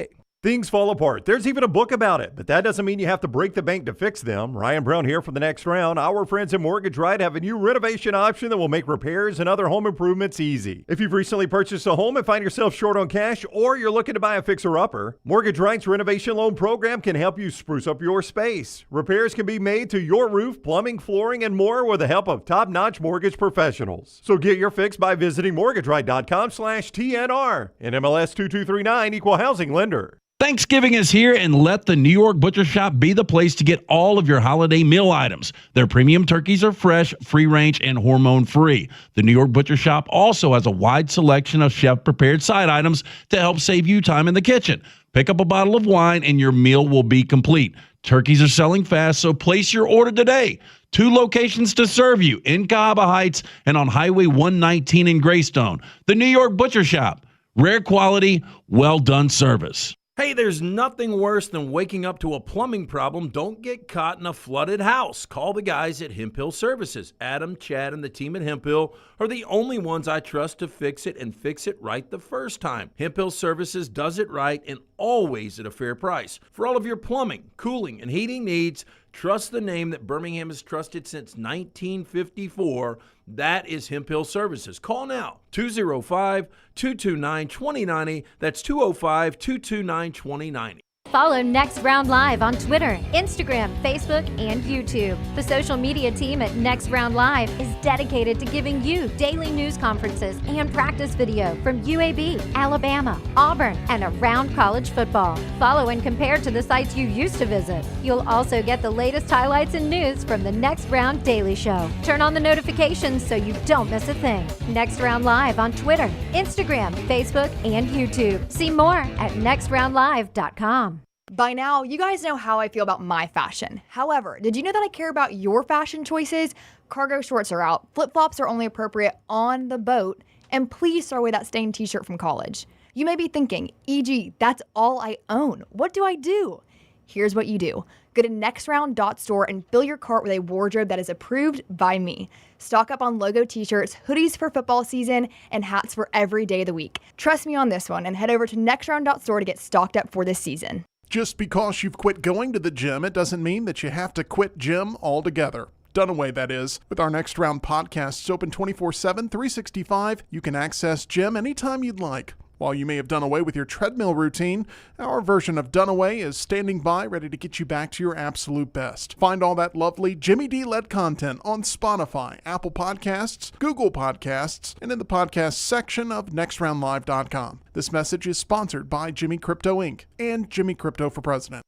things fall apart. There's even a book about it, but that doesn't mean you have to break the bank to fix them. Ryan Brown here for the Next Round. Our friends at Mortgage Right have a new renovation option that will make repairs and other home improvements easy. If you've recently purchased a home and find yourself short on cash, or you're looking to buy a fixer-upper, Mortgage Right's renovation loan program can help you spruce up your space. Repairs can be made to your roof, plumbing, flooring, and more with the help of top-notch mortgage professionals. So get your fix by visiting mortgageright.com/TNR. And MLS 2239, Equal Housing Lender. Thanksgiving is here, and let the New York Butcher Shop be the place to get all of your holiday meal items. Their premium turkeys are fresh, free-range, and hormone-free. The New York Butcher Shop also has a wide selection of chef-prepared side items to help save you time in the kitchen. Pick up a bottle of wine, and your meal will be complete. Turkeys are selling fast, so place your order today. 2 locations to serve you, in Cahaba Heights and on Highway 119 in Greystone. The New York Butcher Shop. Rare quality, well-done service. Hey, there's nothing worse than waking up to a plumbing problem. Don't get caught in a flooded house. Call the guys at Hemp Hill Services. Adam, Chad, and the team at Hemp Hill are the only ones I trust to fix it and fix it right the first time. Hemp Hill Services does it right and always at a fair price. For all of your plumbing, cooling, and heating needs, trust the name that Birmingham has trusted since 1954. That is Hemp Hill Services. Call now, 205-229-2090. That's 205-229-2090. Follow Next Round Live on Twitter, Instagram, Facebook, and YouTube. The social media team at Next Round Live is dedicated to giving you daily news conferences and practice video from UAB, Alabama, Auburn, and around college football. Follow and compare to the sites you used to visit. You'll also get the latest highlights and news from the Next Round Daily Show. Turn on the notifications so you don't miss a thing. Next Round Live on Twitter, Instagram, Facebook, and YouTube. See more at nextroundlive.com. By now, you guys know how I feel about my fashion. However, did you know that I care about your fashion choices? Cargo shorts are out, flip-flops are only appropriate on the boat, and please throw away that stained t-shirt from college. You may be thinking, EG, that's all I own. What do I do? Here's what you do. Go to nextround.store and fill your cart with a wardrobe that is approved by me. Stock up on logo t-shirts, hoodies for football season, and hats for every day of the week. Trust me on this one and head over to nextround.store to get stocked up for this season. Just because you've quit going to the gym, it doesn't mean that you have to quit gym altogether. Dunaway, that is. With our Next Round podcasts open 24/7, 365, you can access gym anytime you'd like. While you may have done away with your treadmill routine, our version of Dunaway is standing by ready to get you back to your absolute best. Find all that lovely Jimmy D-led content on Spotify, Apple Podcasts, Google Podcasts, and in the podcast section of nextroundlive.com. This message is sponsored by Jimmy Crypto Inc. and Jimmy Crypto for President.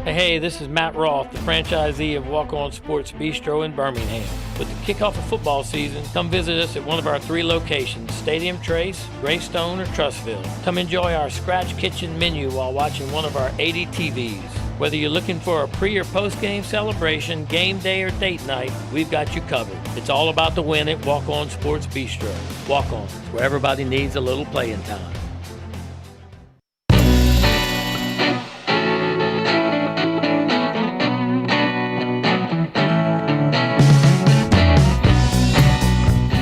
Hey, this is Matt Roth, the franchisee of Walk On Sports Bistro in Birmingham. With the kickoff of football season, come visit us at one of our 3 locations, Stadium Trace, Greystone, or Trussville. Come enjoy our scratch kitchen menu while watching one of our 80 TVs. Whether you're looking for a pre- or post-game celebration, game day, or date night, we've got you covered. It's all about the win at Walk On Sports Bistro. Walk On, where everybody needs a little playing time.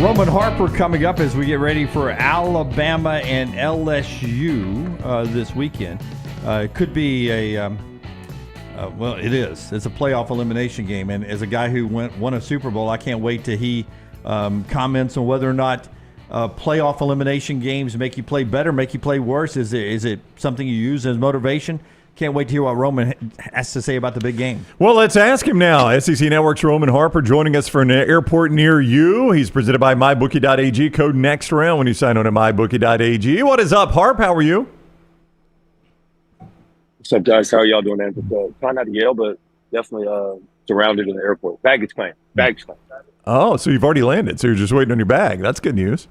Roman Harper coming up as we get ready for Alabama and LSU this weekend. It could be well, it is. It's a playoff elimination game. And as a guy who won a Super Bowl, I can't wait till he comments on whether or not playoff elimination games make you play better, make you play worse. Is it something you use as motivation? Can't wait to hear what Roman has to say about the big game. Well, let's ask him now. SEC Network's Roman Harper joining us for an airport near you. He's presented by MyBookie.ag. Code Next Round when you sign on at MyBookie.ag. What is up, Harp? How are you? What's up, guys? How are y'all doing, man? Trying not to yell, but definitely surrounded in the airport. Baggage claim. Oh, so you've already landed. So you're just waiting on your bag. That's good news.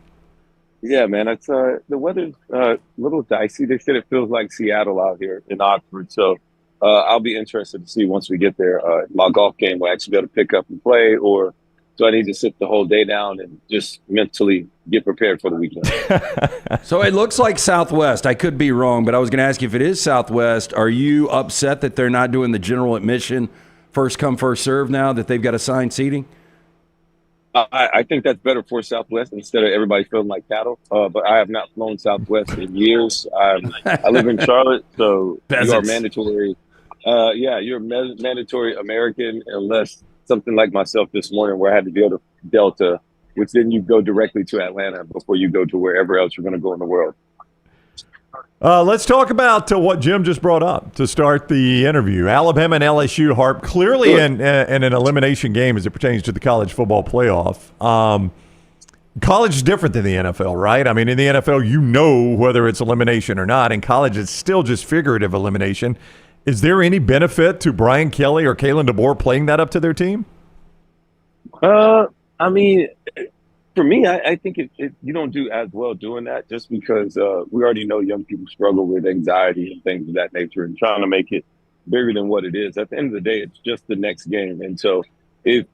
Yeah, man. It's the weather's a little dicey. They said it feels like Seattle out here in Oxford. So I'll be interested to see once we get there. My golf game will actually be able to pick up and play, or do I need to sit the whole day down and just mentally get prepared for the weekend? So it looks like Southwest. I could be wrong, but I was going to ask you, if it is Southwest, are you upset that they're not doing the general admission first come, first serve now that they've got assigned seating? I think that's better for Southwest instead of everybody feeling like cattle. But I have not flown Southwest in years. I live in Charlotte, so you are mandatory. You're mandatory American unless something like myself this morning where I had to go to Delta, which then you go directly to Atlanta before you go to wherever else you're going to go in the world. Let's talk about what Jim just brought up to start the interview. Alabama and LSU, Harp, clearly in an elimination game as it pertains to the college football playoff. College is different than the NFL, right? I mean, in the NFL, you know whether it's elimination or not. In college, it's still just figurative elimination. Is there any benefit to Brian Kelly or Kalen DeBoer playing that up to their team? I mean, for me, I think you don't do as well doing that just because we already know young people struggle with anxiety and things of that nature and trying to make it bigger than what it is. At the end of the day, it's just the next game. And so if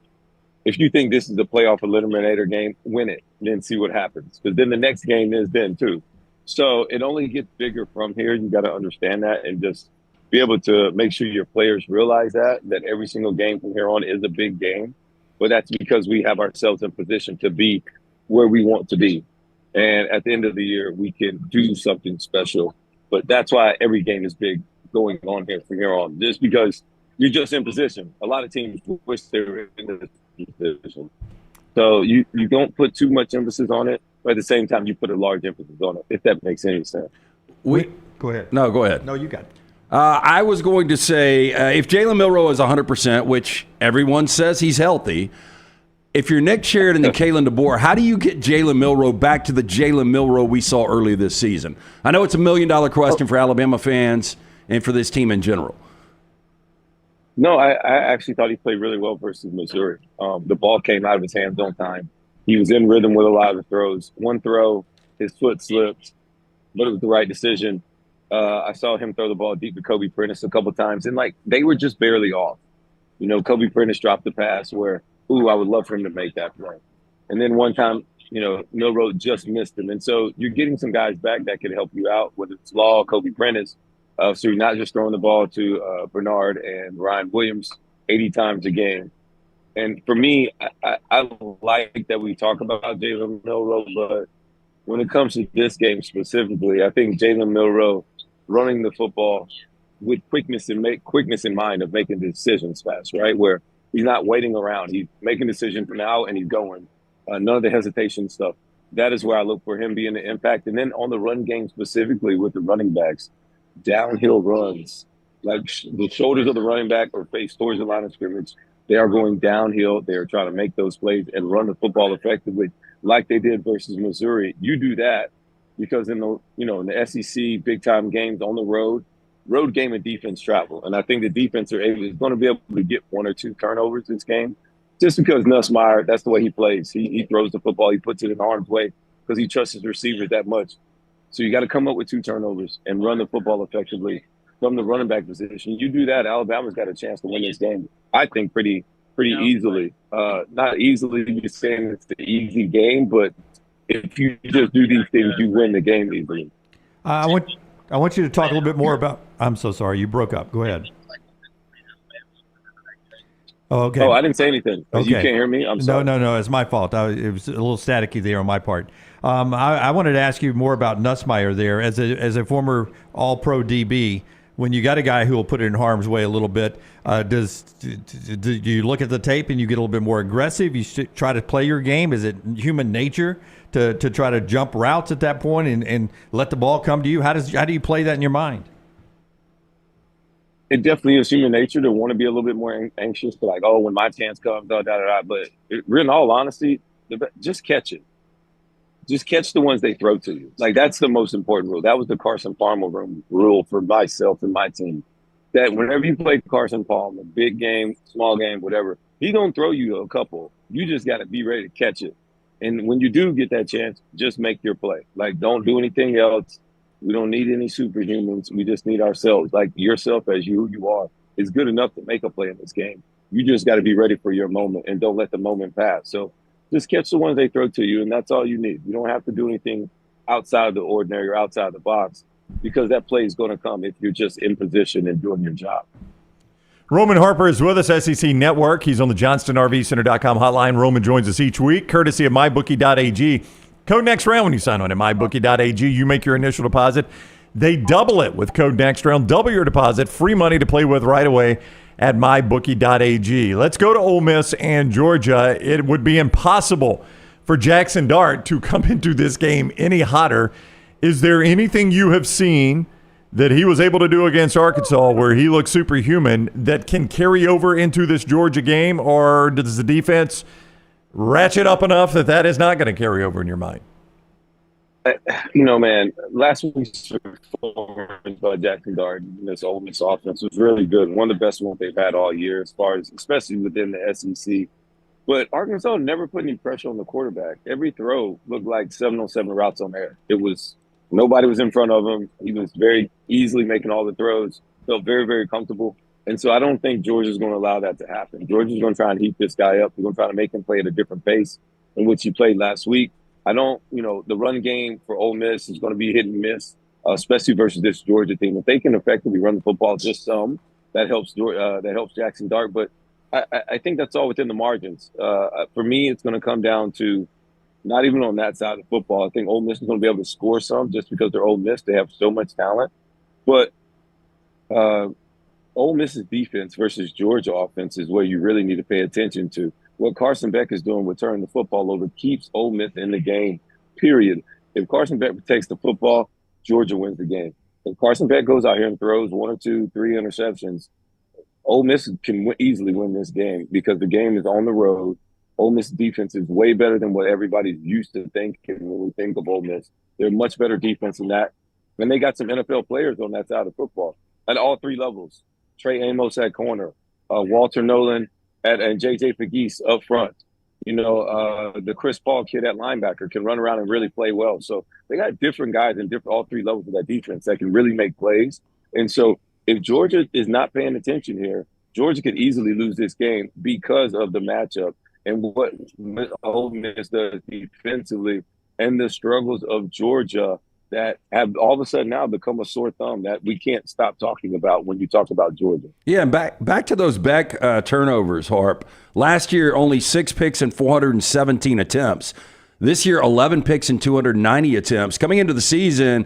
you think this is the playoff eliminator game, win it, and then see what happens. Because then the next game is then too. So it only gets bigger from here. You got to understand that and just be able to make sure your players realize that every single game from here on is a big game. But that's because we have ourselves in position to be where we want to be. And at the end of the year, we can do something special. But that's why every game is big going on here from here on, just because you're just in position. A lot of teams wish they were in this position. So you don't put too much emphasis on it, but at the same time, you put a large emphasis on it, if that makes any sense. Go ahead. No, go ahead. No, you got it. I was going to say, if Jalen Milroe is 100%, which everyone says he's healthy, if you're Nick Sheridan and Kalen DeBoer, how do you get Jalen Milroe back to the Jalen Milroe we saw earlier this season? I know it's $1 million question for Alabama fans and for this team in general. No, I actually thought he played really well versus Missouri. The ball came out of his hands on time. He was in rhythm with a lot of the throws. One throw, his foot slipped, but it was the right decision. I saw him throw the ball deep to Kobe Prentice a couple times, and they were just barely off. You know, Kobe Prentice dropped the pass where, I would love for him to make that play. And then one time, Milroe just missed him. And so you're getting some guys back that could help you out, whether it's Law, Kobe Prentice. So you're not just throwing the ball to Bernard and Ryan Williams 80 times a game. And for me, I like that we talk about Jalen Milroe, but when it comes to this game specifically, I think Jalen Milroe running the football with quickness in mind of making decisions fast, right? Where he's not waiting around. He's making decisions now and he's going. None of the hesitation stuff. That is where I look for him being the impact. And then on the run game specifically with the running backs, downhill runs, like the shoulders of the running back are faced towards the line of scrimmage. They are going downhill. They are trying to make those plays and run the football effectively like they did versus Missouri. You do that because in the SEC big time games on the road game and defense travel. And I think the defense is going to be able to get one or two turnovers this game just because Nussmeier, that's the way he plays. He throws the football, he puts it in harm's way because he trusts his receivers that much. So you got to come up with two turnovers and run the football effectively from the running back position. You do that, Alabama's got a chance to win this game, I think, pretty easily. Not easily, you're saying it's the easy game, but if you just do these things, you win the game easily. I want you to talk a little bit more about. I'm so sorry, you broke up. Go ahead. Oh, okay. Oh, I didn't say anything. Okay. You can't hear me? I'm sorry. No. It's my fault. It was a little staticky there on my part. I wanted to ask you more about Nussmeier there as a former All-Pro DB. When you got a guy who will put it in harm's way a little bit, do you look at the tape and you get a little bit more aggressive? You try to play your game? Is it human nature to try to jump routes at that point and let the ball come to you? How do you play that in your mind? It definitely is human nature to want to be a little bit more anxious, to when my chance comes, But in all honesty, just catch it. Just catch the ones they throw to you. That's the most important rule. That was the Carson Palmer rule for myself and my team. That whenever you play Carson Palmer, big game, small game, whatever, he's going to throw you a couple. You just got to be ready to catch it. And when you do get that chance, just make your play. Don't do anything else. We don't need any superhumans. We just need ourselves. Yourself as you are is good enough to make a play in this game. You just got to be ready for your moment and don't let the moment pass. So just catch the ones they throw to you, and that's all you need. You don't have to do anything outside the ordinary or outside the box because that play is going to come if you're just in position and doing your job. Roman Harper is with us, SEC Network. He's on the JohnstonRVCenter.com hotline. Roman joins us each week, courtesy of MyBookie.ag. Code next round when you sign on at MyBookie.ag. You make your initial deposit. They double it with code next round. Double your deposit. Free money to play with right away at MyBookie.ag. Let's go to Ole Miss and Georgia. It would be impossible for Jackson Dart to come into this game any hotter. Is there anything you have seen that he was able to do against Arkansas where he looks superhuman that can carry over into this Georgia game, or does the defense ratchet up enough that is not going to carry over in your mind? Man, last week's performance by Jackson Dart in this Ole Miss offense was really good. One of the best ones they've had all year, as far as especially within the SEC. But Arkansas never put any pressure on the quarterback. Every throw looked like 7-on-7 routes on air. Nobody was in front of him. He was very easily making all the throws. Felt very, very comfortable. And so I don't think Georgia's going to allow that to happen. Georgia's going to try and heat this guy up. They're going to try to make him play at a different pace in which he played last week. The run game for Ole Miss is going to be hit and miss, especially versus this Georgia team. If they can effectively run the football just some, that helps Jackson Dart. But I think that's all within the margins. For me, it's going to come down to not even on that side of football. I think Ole Miss is going to be able to score some just because they're Ole Miss. They have so much talent. But Ole Miss's defense versus Georgia offense is where you really need to pay attention to. What Carson Beck is doing with turning the football over keeps Ole Miss in the game, period. If Carson Beck takes the football, Georgia wins the game. If Carson Beck goes out here and throws 1 or 2, 3 interceptions, Ole Miss can easily win this game because the game is on the road. Ole Miss defense is way better than what everybody's used to thinking when we think of Ole Miss. They're much better defense than that. And they got some NFL players on that side of football at all three levels. Trey Amos at corner, Walter Nolan and J.J. Pegues up front. The Chris Paul kid at linebacker can run around and really play well. So they got different guys in all three levels of that defense that can really make plays. And so if Georgia is not paying attention here, Georgia could easily lose this game because of the matchup and what Ole Miss does defensively and the struggles of Georgia that have all of a sudden now become a sore thumb that we can't stop talking about when you talk about Georgia. Yeah, and back to those Beck turnovers, Harp. Last year, only 6 picks and 417 attempts. This year, 11 picks and 290 attempts. Coming into the season,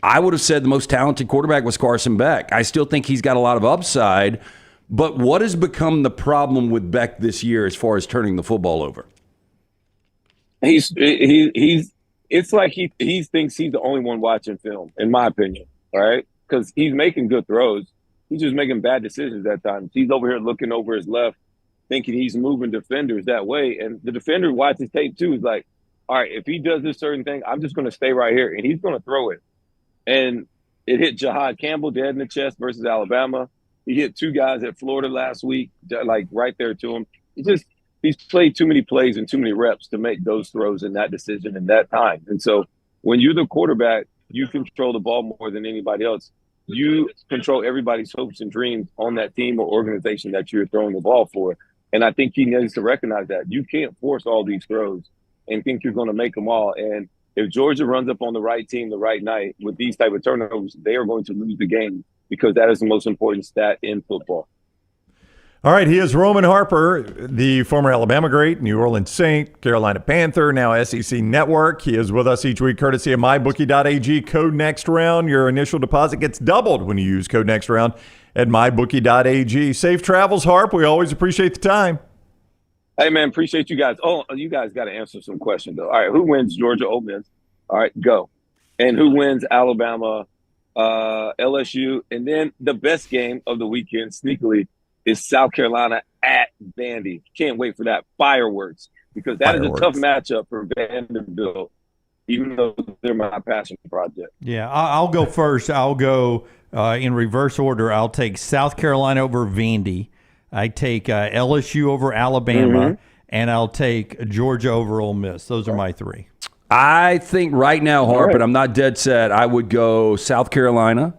I would have said the most talented quarterback was Carson Beck. I still think he's got a lot of upside. But what has become the problem with Beck this year as far as turning the football over? It's like he thinks he's the only one watching film, in my opinion, right? Because he's making good throws. He's just making bad decisions at times. He's over here looking over his left, thinking he's moving defenders that way. And the defender watches tape too. Is like, all right, if he does this certain thing, I'm just going to stay right here. And he's going to throw it. And it hit Jahad Campbell dead in the chest versus Alabama. He hit 2 guys at Florida last week, like right there to him. He's played too many plays and too many reps to make those throws in that decision in that time. And so when you're the quarterback, you control the ball more than anybody else. You control everybody's hopes and dreams on that team or organization that you're throwing the ball for. And I think he needs to recognize that. You can't force all these throws and think you're going to make them all. And if Georgia runs up on the right team the right night with these type of turnovers, they are going to lose the game because that is the most important stat in football. All right, he is Roman Harper, the former Alabama great, New Orleans Saint, Carolina Panther, now SEC Network. He is with us each week courtesy of MyBookie.ag. Code next round. Your initial deposit gets doubled when you use code next round at MyBookie.ag. Safe travels, Harp. We always appreciate the time. Hey, man, appreciate you guys. Oh, you guys got to answer some questions, though. All right, who wins Georgia Ole Miss? All right, go. And who wins Alabama, LSU? And then the best game of the weekend, sneakily, is South Carolina at Vandy. Can't wait for that. Fireworks. Because that is a tough matchup for Vanderbilt, even though they're my passion project. Yeah, I'll go first. I'll go in reverse order. I'll take South Carolina over Vandy. I take LSU over Alabama. And I'll take Georgia over Ole Miss. Those are my 3. I think right now, Harp, but I'm not dead set, I would go South Carolina.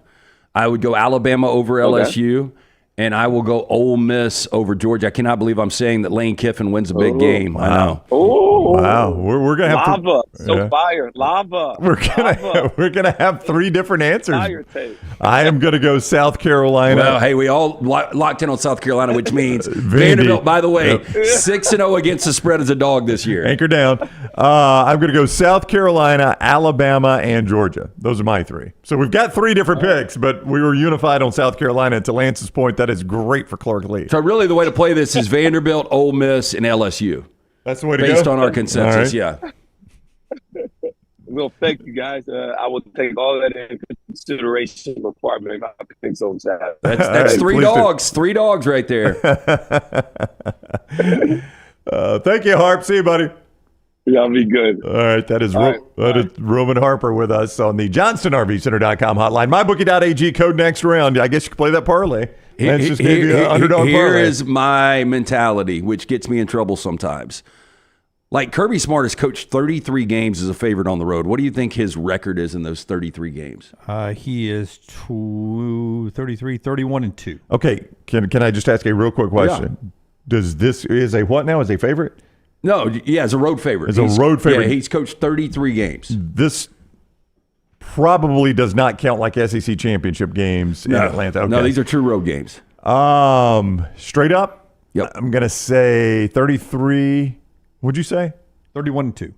I would go Alabama over LSU. And I will go Ole Miss over Georgia. I cannot believe I'm saying that Lane Kiffin wins a big game. I know. Wow, we're gonna have lava. Fire, lava. We're gonna have three different answers. Fire tape. I am gonna go South Carolina. Well, hey, we all locked in on South Carolina, which means Vanderbilt, by the way, 6-0 against the spread as a dog this year. Anchor down. I'm gonna go South Carolina, Alabama, and Georgia. Those are my three. So we've got three different picks, but we were unified on South Carolina. And to Lance's point, that is great for Clark Lee. So really, the way to play this is Vanderbilt, Ole Miss, and LSU. That's the way to go. Based on our consensus, yeah. Well, thank you guys. I will take all that into consideration before I make my picks on Saturday. That's three dogs. 3 dogs right there. Thank you, Harp. See you, buddy. Y'all be good. All right, that is Roman Harper with us on the JohnstonRVCenter.com hotline. MyBookie.ag code next round. I guess you could play that parlay. Lance just gave you an underdog Here parlay. is my mentality, which gets me in trouble sometimes. Like Kirby Smart has coached 33 games as a favorite on the road. What do you think his record is in those 33 games? He is 33, 31-2. Okay, can I just ask a real quick question? Yeah. Does this is a what now? Is a favorite? No, yeah, as a road favorite. As a road favorite. Yeah, he's coached 33 games. This probably does not count like SEC championship games in Atlanta. Okay. No, these are true road games. Straight up, yep. I'm going to say 33. What'd you say? 31-2. I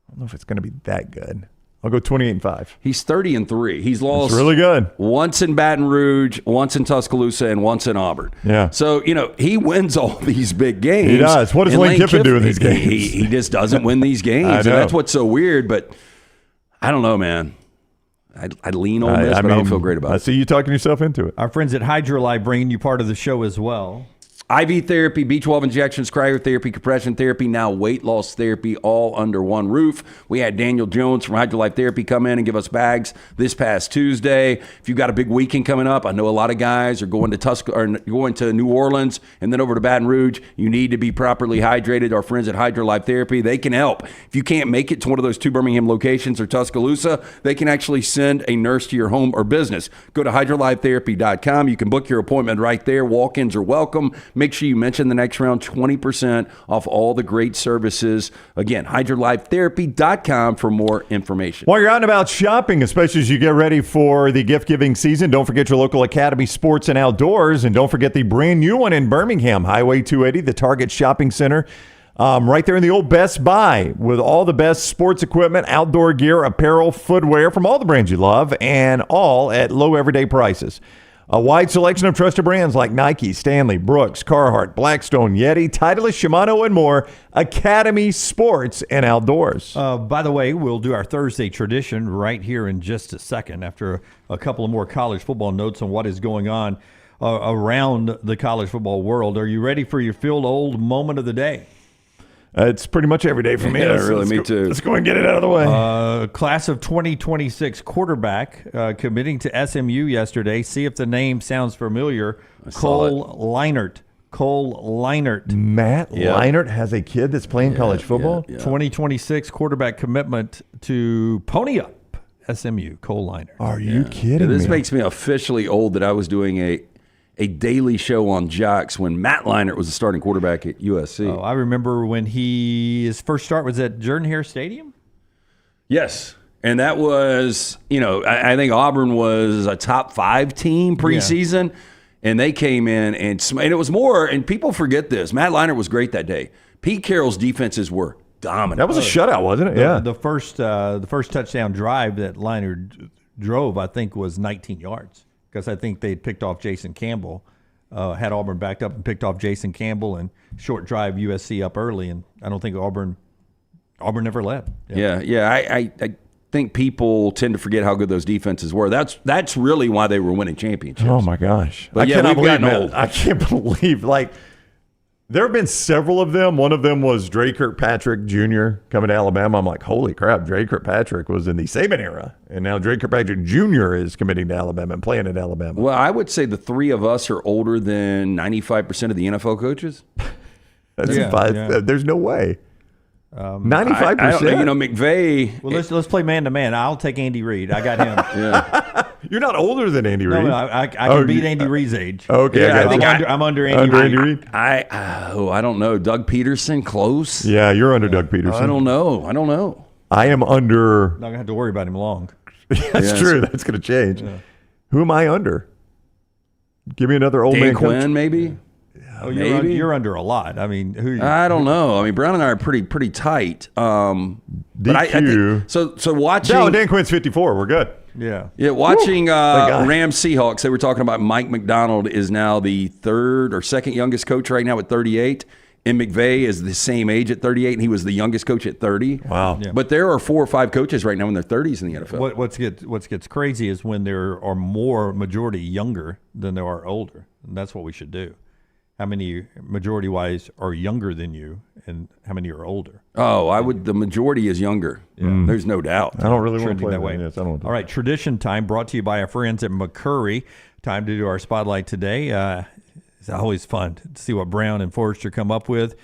don't know if it's going to be that good. I'll go 28-5. He's 30-3. He's lost really good. Once in Baton Rouge, once in Tuscaloosa, and once in Auburn. Yeah. So, he wins all these big games. He does. What does Lane Kiffin do in these games? He just doesn't win these games. And that's what's so weird. But I don't know, man. I'd lean on this, but I don't feel great about it. I see you talking yourself into it. Our friends at HydroLife bringing you part of the show as well. IV therapy, B12 injections, cryotherapy, compression therapy, now weight loss therapy, all under one roof. We had Daniel Jones from HydroLife Therapy come in and give us bags this past Tuesday. If you've got a big weekend coming up, I know a lot of guys are going to New Orleans and then over to Baton Rouge. You need to be properly hydrated. Our friends at HydroLife Therapy, they can help. If you can't make it to one of those 2 Birmingham locations or Tuscaloosa, they can actually send a nurse to your home or business. Go to hydrolifetherapy.com. You can book your appointment right there. Walk-ins are welcome. Make sure you mention the next round, 20% off all the great services. Again, hydrolifetherapy.com for more information. While you're out and about shopping, especially as you get ready for the gift-giving season, don't forget your local Academy Sports and Outdoors, and don't forget the brand new one in Birmingham, Highway 280, the Target Shopping Center. Right there in the old Best Buy with all the best sports equipment, outdoor gear, apparel, footwear from all the brands you love, and all at low everyday prices. A wide selection of trusted brands like Nike, Stanley, Brooks, Carhartt, Blackstone, Yeti, Titleist, Shimano, and more. Academy Sports and Outdoors. By the way, we'll do our Thursday tradition right here in just a second after a couple of more college football notes on what is going on around the college football world. Are you ready for your field old moment of the day? It's pretty much every day for me. Yeah, really, me too. Let's go and get it out of the way. Class of 2026 quarterback committing to SMU yesterday. See if the name sounds familiar. Cole Leinert. Matt Leinert has a kid that's playing college football? Yeah. 2026 quarterback commitment to Pony Up SMU. Cole Leinert. Are you kidding me? This makes me officially old that I was doing a daily show on Jocks when Matt Leinert was the starting quarterback at USC. Oh, I remember when his first start was at Jordan-Hare Stadium? Yes. And that was, I think Auburn was a top 5 team preseason, and they came in and it was more, and people forget this, Matt Leinert was great that day. Pete Carroll's defenses were dominant. That was a shutout, wasn't it? The first touchdown drive that Leinert drove, I think, was 19 yards. Because I think they picked off Jason Campbell, had Auburn backed up and picked off Jason Campbell, and short drive USC up early, and I don't think Auburn never led. I think people tend to forget how good those defenses were. That's really why they were winning championships. Oh my gosh! But I can't believe there have been several of them. One of them was Dre Kirkpatrick Jr. coming to Alabama. I'm like, holy crap, Dre Kirkpatrick was in the Saban era. And now Dre Kirkpatrick Jr. is committing to Alabama and playing at Alabama. Well, I would say the 3 of us are older than 95% of the NFL coaches. That's There's no way. 95%. McVay. Well, let's play man to man. I'll take Andy Reid. I got him. You're not older than Andy Reid. No, I can beat Andy Reid's age. Okay, yeah, I'm under Andy Reid. I don't know. Doug Peterson, close. Yeah, you're under Doug Peterson. I don't know. I am under. Not gonna have to worry about him long. That's true. That's gonna change. Yeah. Who am I under? Give me another old Dan man Quinn, coach. maybe. Oh, you're under a lot. I mean, I don't know. I mean, Brown and I are pretty tight. But I think, so watching. No, Dan Quinn's 54. We're good. Yeah. Watching Rams Seahawks, they were talking about Mike McDonald is now the third or second youngest coach right now at 38. And McVay is the same age at 38, and he was the youngest coach at 30. Wow. Yeah. But there are 4 or 5 coaches right now in their 30s in the NFL. What gets crazy is when there are more majority younger than there are older. And that's what we should do. How many majority-wise are younger than you, and how many are older? Oh, the majority is younger. Yeah. There's no doubt. I don't really want to play that way. Yes, I don't want to. All right, tradition time brought to you by our friends at McCurry. Time to do our spotlight today. It's always fun to see what Brown and Forrester come up with.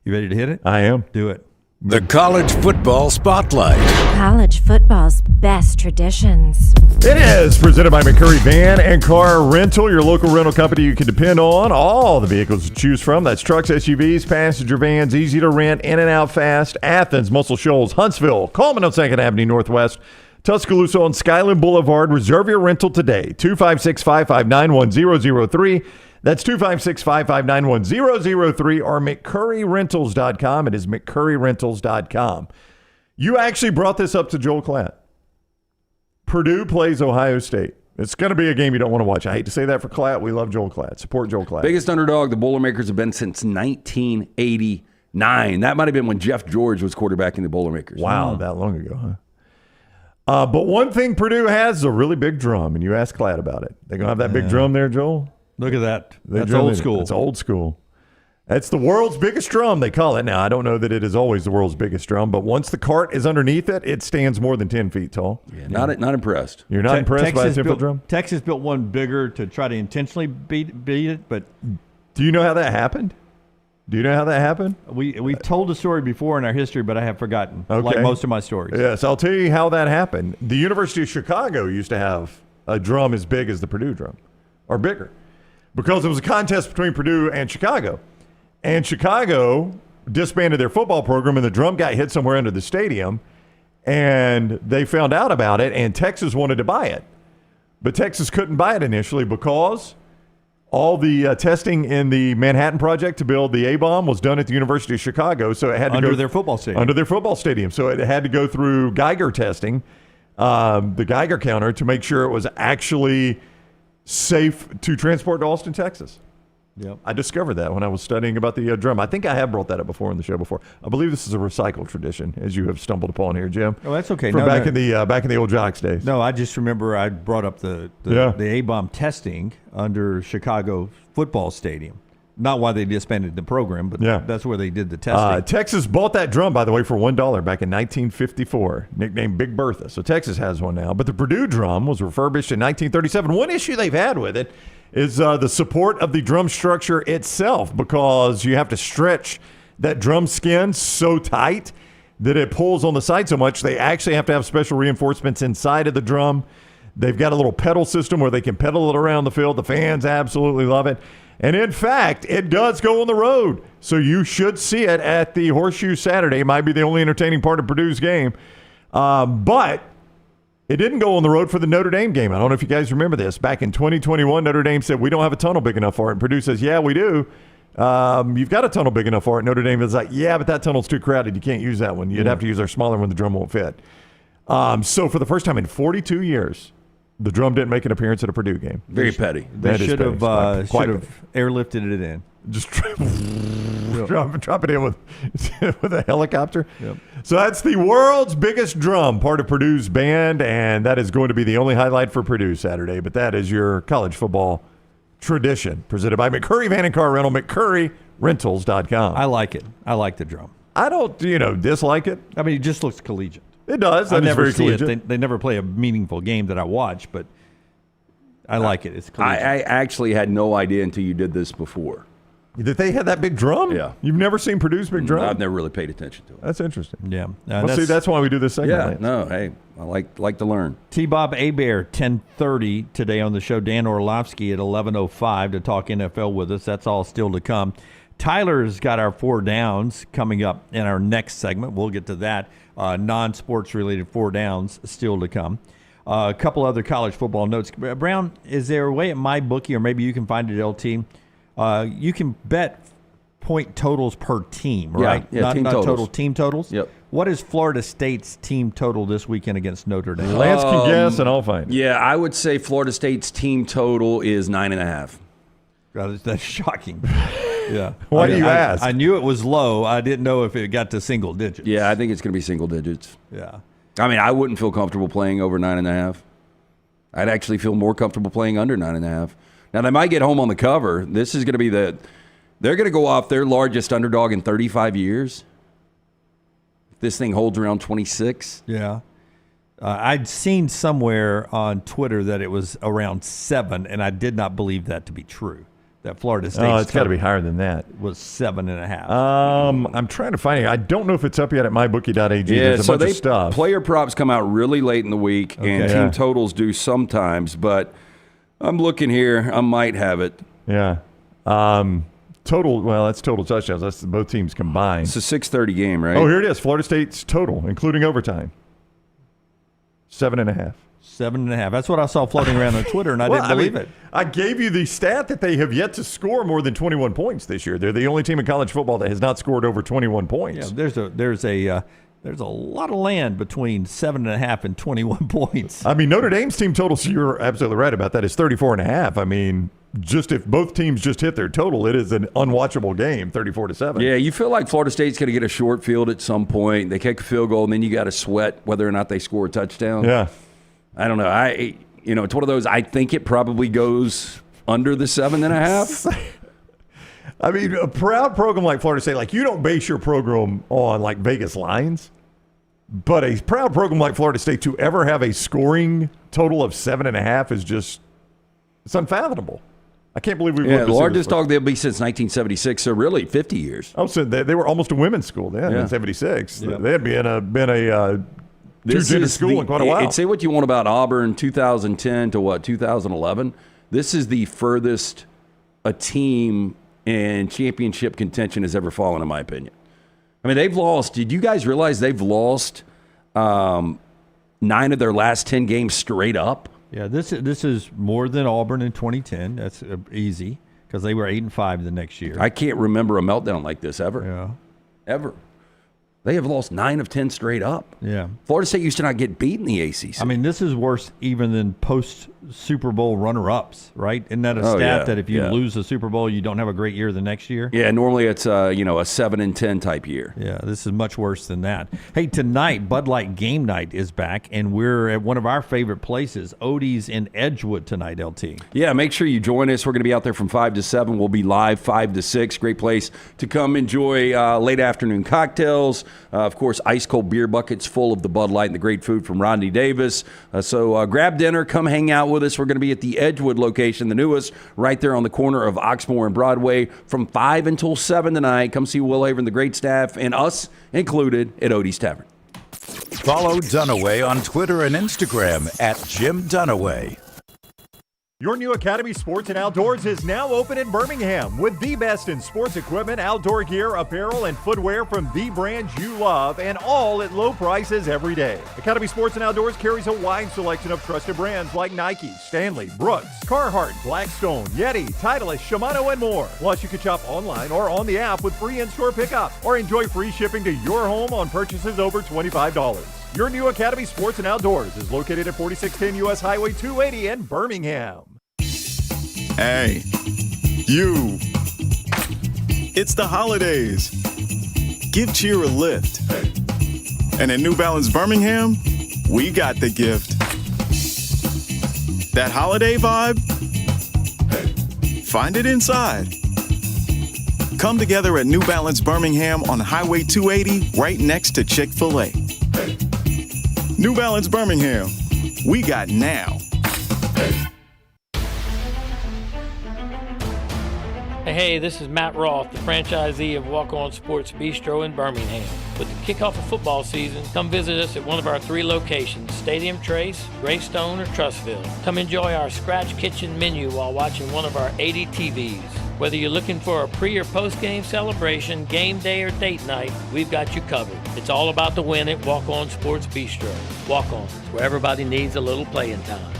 You ready to hit it? I am. Do it. The College Football Spotlight. College football's best traditions. It is presented by McCurry Van and Car Rental, your local rental company you can depend on. All the vehicles to choose from. That's trucks, SUVs, passenger vans, easy to rent, in and out fast. Athens, Muscle Shoals, Huntsville, Coleman on 2nd Avenue Northwest, Tuscaloosa on Skyland Boulevard. Reserve your rental today. 256-559-1003. That's 256-559-1003 or McCurryRentals.com. It is McCurryRentals.com. You actually brought this up to Joel Klatt. Purdue plays Ohio State. It's going to be a game you don't want to watch. I hate to say that for Klatt. We love Joel Klatt. Support Joel Klatt. Biggest underdog the Boilermakers have been since 1989. That might have been when Jeff George was quarterback in the Boilermakers. Wow, that long ago, huh? But one thing Purdue has is a really big drum, and you asked Klatt about it. They're going to have that big drum there, Joel? Look at that. That's old school. It's old school. That's the world's biggest drum, they call it. Now, I don't know that it is always the world's biggest drum, but once the cart is underneath it, it stands more than 10 feet tall. Yeah, not impressed. You're not impressed by a 10-foot drum? Texas built one bigger to try to intentionally beat it, but... Do you know how that happened? We've told the story before in our history, but I have forgotten, like most of my stories. Yes, I'll tell you how that happened. The University of Chicago used to have a drum as big as the Purdue drum, or bigger, because it was a contest between Purdue and Chicago. And Chicago disbanded their football program, and the drum got hit somewhere under the stadium, and they found out about it, and Texas wanted to buy it. But Texas couldn't buy it initially because all the testing in the Manhattan Project to build the A-bomb was done at the University of Chicago, so it had to under go their football stadium. Under their football stadium. So it had to go through Geiger testing, the Geiger counter, to make sure it was actually safe to transport to Austin, Texas. Yep. I discovered that when I was studying about the drum. I think I have brought that up before in the show before. I believe this is a recycled tradition, as you have stumbled upon here, Jim. Oh, that's okay. From back in the old Jocks days. No, I just remember I brought up the A-bomb testing under Chicago football stadium. Not why they disbanded the program, but that's where they did the testing. Texas bought that drum, by the way, for $1 back in 1954, nicknamed Big Bertha. So Texas has one now. But the Purdue drum was refurbished in 1937. One issue they've had with it is the support of the drum structure itself, because you have to stretch that drum skin so tight that it pulls on the side so much. They actually have to have special reinforcements inside of the drum. They've got a little pedal system where they can pedal it around the field. The fans absolutely love it. And in fact, it does go on the road. So you should see it at the Horseshoe Saturday. It might be the only entertaining part of Purdue's game. But it didn't go on the road for the Notre Dame game. I don't know if you guys remember this. Back in 2021, Notre Dame said, we don't have a tunnel big enough for it. And Purdue says, yeah, we do. You've got a tunnel big enough for it. Notre Dame is like, yeah, but that tunnel's too crowded. You can't use that one. You'd have to use our smaller one. The drum won't fit. So for the first time in 42 years, the drum didn't make an appearance at a Purdue game. Very petty. They should have airlifted it in. Just drop it in with a helicopter. Yep. So that's the world's biggest drum, part of Purdue's band, and that is going to be the only highlight for Purdue Saturday. But that is your college football tradition, presented by McCurry Van and Car Rental, McCurryRentals.com. I like it. I like the drum. I don't, dislike it. I mean, it just looks collegiate. It does. I never very see collegiate. it. They never play a meaningful game that I watch, but I like it. It's collegiate. I actually had no idea until you did this before. That they had that big drum? Yeah. You've never seen Purdue's big drum? I've never really paid attention to it. That's interesting. Yeah. See, that's why we do this segment. Yeah, Lance. no, hey, I like to learn. Bob Hebert, 10:30 today on the show. Dan Orlovsky at 11:05 to talk NFL with us. That's all still to come. Tyler's got our 4 downs coming up in our next segment. We'll get to that. Non-sports related 4 downs still to come. A couple other college football notes. Brown, is there a way at MyBookie, or maybe you can find it at LT, you can bet point totals per team, right? Yeah, team totals. Total team totals? Yep. What is Florida State's team total this weekend against Notre Dame? Lance can guess, and I'll find it. Yeah, I would say Florida State's team total is 9.5. God, that's shocking. Yeah. Why do you ask? I knew it was low. I didn't know if it got to single digits. Yeah, I think it's going to be single digits. Yeah. I mean, I wouldn't feel comfortable playing over 9.5. I'd actually feel more comfortable playing under 9.5. Now, they might get home on the cover. This is going to be they're going to go off their largest underdog in 35 years. This thing holds around 26. Yeah. I'd seen somewhere on Twitter that it was around 7, and I did not believe that to be true. That Florida State. Oh, it's got to be higher than that. Was 7.5. I'm trying to find it. I don't know if it's up yet at mybookie.ag. Yeah, There's a bunch of stuff. Player props come out really late in the week, and team totals do sometimes. But I'm looking here. I might have it. Yeah. Total. Well, that's total touchdowns. That's both teams combined. It's a 6:30 game, right? Oh, here it is. Florida State's total, including overtime. 7.5. 7.5. That's what I saw floating around on Twitter, and I didn't believe it. I gave you the stat that they have yet to score more than 21 points this year. They're the only team in college football that has not scored over 21 points. Yeah, there's a lot of land between 7.5 and 21 points. I mean, Notre Dame's team total, so you're absolutely right about that, is 34.5. I mean, just if both teams just hit their total, it is an unwatchable game, 34-7. Yeah, you feel like Florida State's going to get a short field at some point. They kick a field goal, and then you got to sweat whether or not they score a touchdown. Yeah. I don't know. It's one of those. I think it probably goes under the 7.5. I mean, a proud program like Florida State, like you don't base your program on like Vegas lines, but a proud program like Florida State to ever have a scoring total of 7.5 is just, it's unfathomable. I can't believe we've the largest dog they'll be since 1976, so really 50 years. Oh, so they were almost a women's school then in 76. Yeah. They had been a two-gender school in quite a while. Say what you want about Auburn, 2010 to 2011. This is the furthest a team in championship contention has ever fallen, in my opinion. I mean, they've lost. Did you guys realize they've lost 9 of their last 10 games straight up? Yeah, this is more than Auburn in 2010. That's easy because they were 8-5 the next year. I can't remember a meltdown like this ever. Yeah, ever. They have lost 9 of 10 straight up. Yeah. Florida State used to not get beat in the ACC. I mean, this is worse even than post-Super Bowl runner-ups, right? Isn't that a stat that if you lose the Super Bowl, you don't have a great year the next year? Yeah, normally it's a 7-10 type year. Yeah, this is much worse than that. Hey, tonight, Bud Light Game Night is back, and we're at one of our favorite places, Odie's in Edgewood tonight, LT. Yeah, make sure you join us. We're going to be out there from 5 to 7. We'll be live 5 to 6. Great place to come enjoy late afternoon cocktails. Of course, ice-cold beer buckets full of the Bud Light and the great food from Rodney Davis. So grab dinner, come hang out with us. We're going to be at the Edgewood location, the newest, right there on the corner of Oxmoor and Broadway from 5 until 7 tonight. Come see Will Haver and the great staff, and us included, at Odie's Tavern. Follow Dunaway on Twitter and Instagram at jimdunaway. Your new Academy Sports and Outdoors is now open in Birmingham with the best in sports equipment, outdoor gear, apparel, and footwear from the brands you love, and all at low prices every day. Academy Sports and Outdoors carries a wide selection of trusted brands like Nike, Stanley, Brooks, Carhartt, Blackstone, Yeti, Titleist, Shimano, and more. Plus, you can shop online or on the app with free in-store pickup or enjoy free shipping to your home on purchases over $25. Your new Academy Sports and Outdoors is located at 4610 U.S. Highway 280 in Birmingham. Hey, you. It's the holidays. Give cheer a lift. And at New Balance Birmingham, we got the gift. That holiday vibe? Find it inside. Come together at New Balance Birmingham on Highway 280, right next to Chick-fil-A. New Balance Birmingham, we got now. Hey, this is Matt Roth, the franchisee of Walk On Sports Bistro in Birmingham. With the kickoff of football season, come visit us at one of our 3 locations, Stadium Trace, Greystone, or Trussville. Come enjoy our scratch kitchen menu while watching one of our 80 TVs. Whether you're looking for a pre- or post-game celebration, game day, or date night, we've got you covered. It's all about the win at Walk On Sports Bistro. Walk On, it's where everybody needs a little playing time.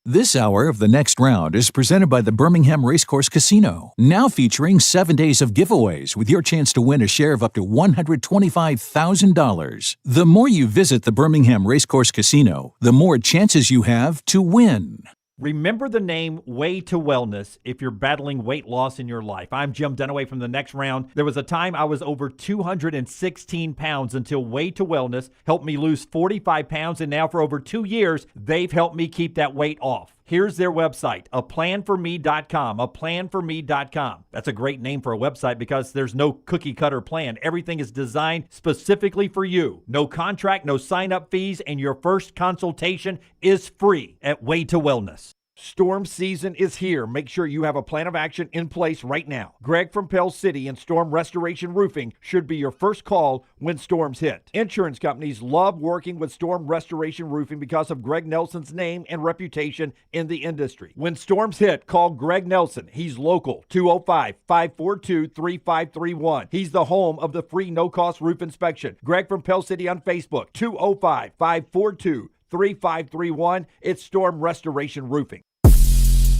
This hour of The Next Round is presented by the Birmingham Racecourse Casino, now featuring 7 days of giveaways with your chance to win a share of up to $125,000. The more you visit the Birmingham Racecourse Casino, the more chances you have to win. Remember the name Way to Wellness if you're battling weight loss in your life. I'm Jim Dunaway from The Next Round. There was a time I was over 216 pounds until Way to Wellness helped me lose 45 pounds, and now for over 2 years, they've helped me keep that weight off. Here's their website, aplanforme.com, aplanforme.com. That's a great name for a website because there's no cookie-cutter plan. Everything is designed specifically for you. No contract, no sign-up fees, and your first consultation is free at Way to Wellness. Storm season is here. Make sure you have a plan of action in place right now. Greg from Pell City and Storm Restoration Roofing should be your first call when storms hit. Insurance companies love working with Storm Restoration Roofing because of Greg Nelson's name and reputation in the industry. When storms hit, call Greg Nelson. He's local, 205-542-3531. He's the home of the free no-cost roof inspection. Greg from Pell City on Facebook, 205-542-3531. It's Storm Restoration Roofing.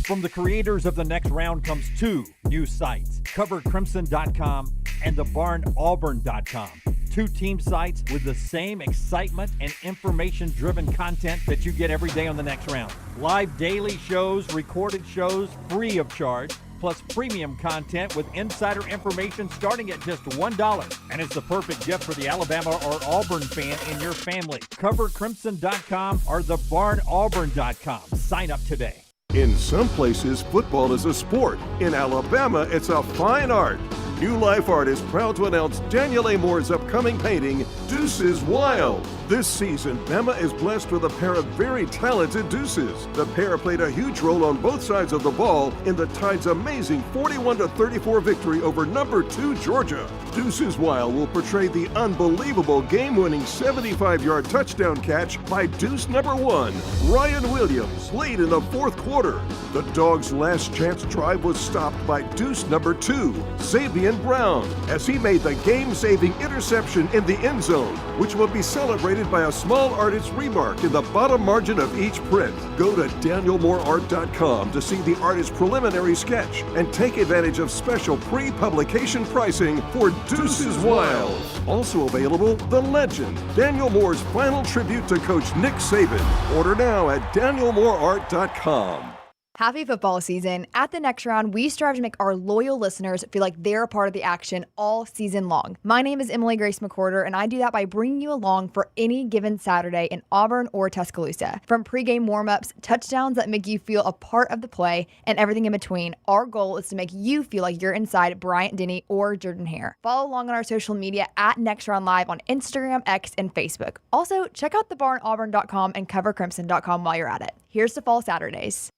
From the creators of The Next Round comes 2 new sites, covercrimson.com and thebarnauburn.com. 2 team sites with the same excitement and information-driven content that you get every day on The Next Round. Live daily shows, recorded shows, free of charge, plus premium content with insider information starting at just $1. And it's the perfect gift for the Alabama or Auburn fan in your family. Covercrimson.com or thebarnauburn.com. Sign up today. In some places, football is a sport. In Alabama, it's a fine art. New Life Art is proud to announce Daniel A. Moore's upcoming painting, Deuces Wild. This season, Bama is blessed with a pair of very talented deuces. The pair played a huge role on both sides of the ball in the Tide's amazing 41-34 victory over number 2 Georgia. Deuces Wild will portray the unbelievable game-winning 75-yard touchdown catch by deuce number 1, Ryan Williams, late in the 4th quarter. The Dogs' last chance drive was stopped by deuce number 2, Xavier Brown, as he made the game-saving interception in the end zone, which will be celebrated by a small artist's remark in the bottom margin of each print. Go to danielmooreart.com to see the artist's preliminary sketch and take advantage of special pre-publication pricing for Deuces Wild. Also available, The Legend, Daniel Moore's final tribute to Coach Nick Saban. Order now at danielmooreart.com. Happy football season. At The Next Round, we strive to make our loyal listeners feel like they're a part of the action all season long. My name is Emily Grace McCorder, and I do that by bringing you along for any given Saturday in Auburn or Tuscaloosa. From pregame warm-ups, touchdowns that make you feel a part of the play, and everything in between, our goal is to make you feel like you're inside Bryant-Denny or Jordan-Hare. Follow along on our social media at Next Round Live on Instagram, X, and Facebook. Also, check out thebarnauburn.com and covercrimson.com while you're at it. Here's to fall Saturdays.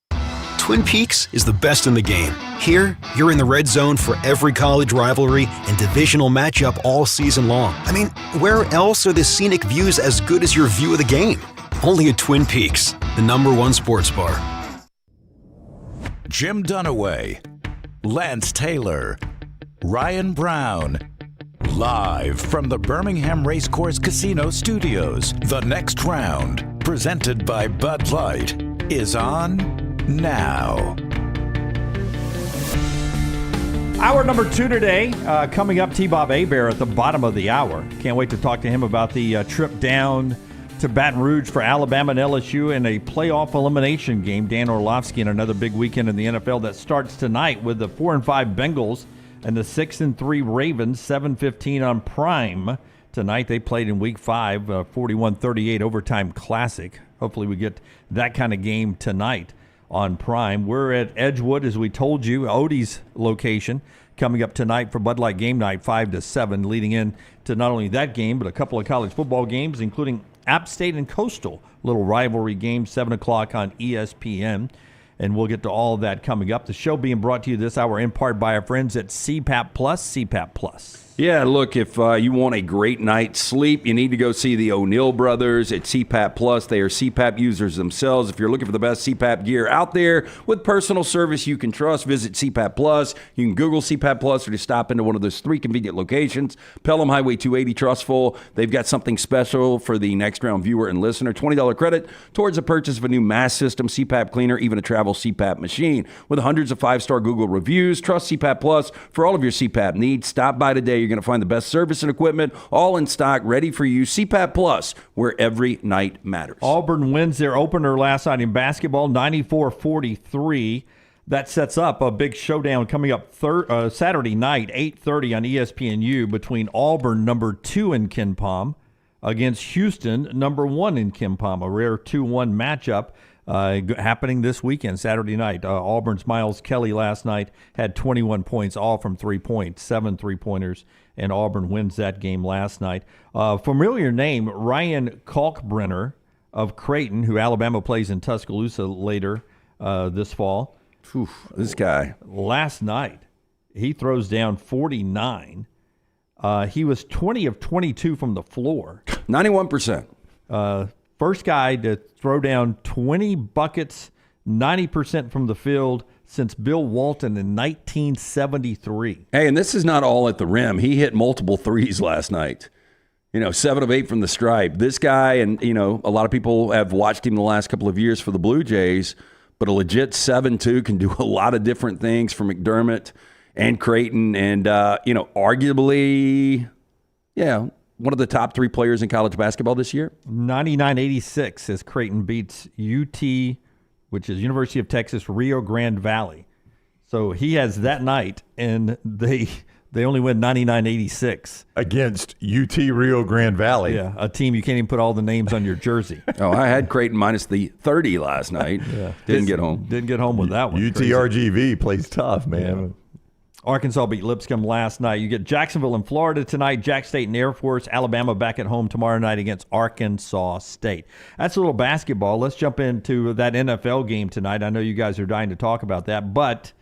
Twin Peaks is the best in the game. Here, you're in the red zone for every college rivalry and divisional matchup all season long. I mean, where else are the scenic views as good as your view of the game? Only at Twin Peaks, the #1 sports bar. Jim Dunaway, Lance Taylor, Ryan Brown. Live from the Birmingham Racecourse Casino Studios, The Next Round, presented by Bud Light, is on now. Hour number 2 today, coming up, Bob Hebert at the bottom of the hour. Can't wait to talk to him about the trip down to Baton Rouge for Alabama and LSU in a playoff elimination game. Dan Orlovsky and another big weekend in the NFL that starts tonight with the 4-5 Bengals and the 6-3 Ravens, 7:15 on Prime. Tonight they played in Week 5, 41-38 overtime classic. Hopefully we get that kind of game tonight on Prime. We're at Edgewood, as we told you, Odie's location, coming up tonight for Bud Light Game Night, 5 to 7, leading in to not only that game, but a couple of college football games, including App State and Coastal, little rivalry game, 7 o'clock on ESPN. and we'll get to all of that coming up. The show being brought to you this hour in part by our friends at CPAP Plus. CPAP Plus. Yeah, look, if you want a great night's sleep, you need to go see the O'Neill brothers at CPAP Plus. They are CPAP users themselves. If you're looking for the best CPAP gear out there with personal service you can trust, visit CPAP Plus. You can Google CPAP Plus or just stop into one of those 3 convenient locations. Pelham Highway 280, Trustful. They've got something special for the next round viewer and listener. $20 credit towards the purchase of a new mask system, CPAP cleaner, even a travel CPAP machine. With hundreds of 5-star Google reviews, trust CPAP Plus for all of your CPAP needs. Stop by today. You're going to find the best service and equipment, all in stock, ready for you. CPAP Plus, where every night matters. Auburn wins their opener last night in basketball, 94-43. That sets up a big showdown coming up Saturday night, 8:30 on ESPNU, between Auburn, number 2 in KenPom, against Houston, number 1 in KenPom. A rare 2-1 matchup. Happening this weekend, Saturday night. Auburn's Miles Kelly last night had 21 points, all from 3-point, 7 3-pointers, and Auburn wins that game last night. Familiar name, Ryan Kalkbrenner of Creighton, who Alabama plays in Tuscaloosa later this fall. This guy. Last night, he throws down 49. He was 20 of 22 from the floor. 91%. First guy to throw down 20 buckets, 90% from the field since Bill Walton in 1973. Hey, and this is not all at the rim. He hit multiple threes last night. 7 of 8 from the stripe. This guy, and, a lot of people have watched him the last couple of years for the Blue Jays, but a legit 7-2 can do a lot of different things for McDermott and Creighton. And, arguably, one of the top 3 players in college basketball this year. 99-86 as Creighton beats UT, which is University of Texas, Rio Grande Valley. So he has that night, and they only win 99-86. Against UT Rio Grande Valley. Yeah, a team you can't even put all the names on your jersey. I had Creighton minus the 30 last night. Didn't get home. Didn't get home with that one. UTRGV plays tough, man. Yeah. Arkansas beat Lipscomb last night. You get Jacksonville and Florida tonight, Jack State and Air Force, Alabama back at home tomorrow night against Arkansas State. That's a little basketball. Let's jump into that NFL game tonight. I know you guys are dying to talk about that, but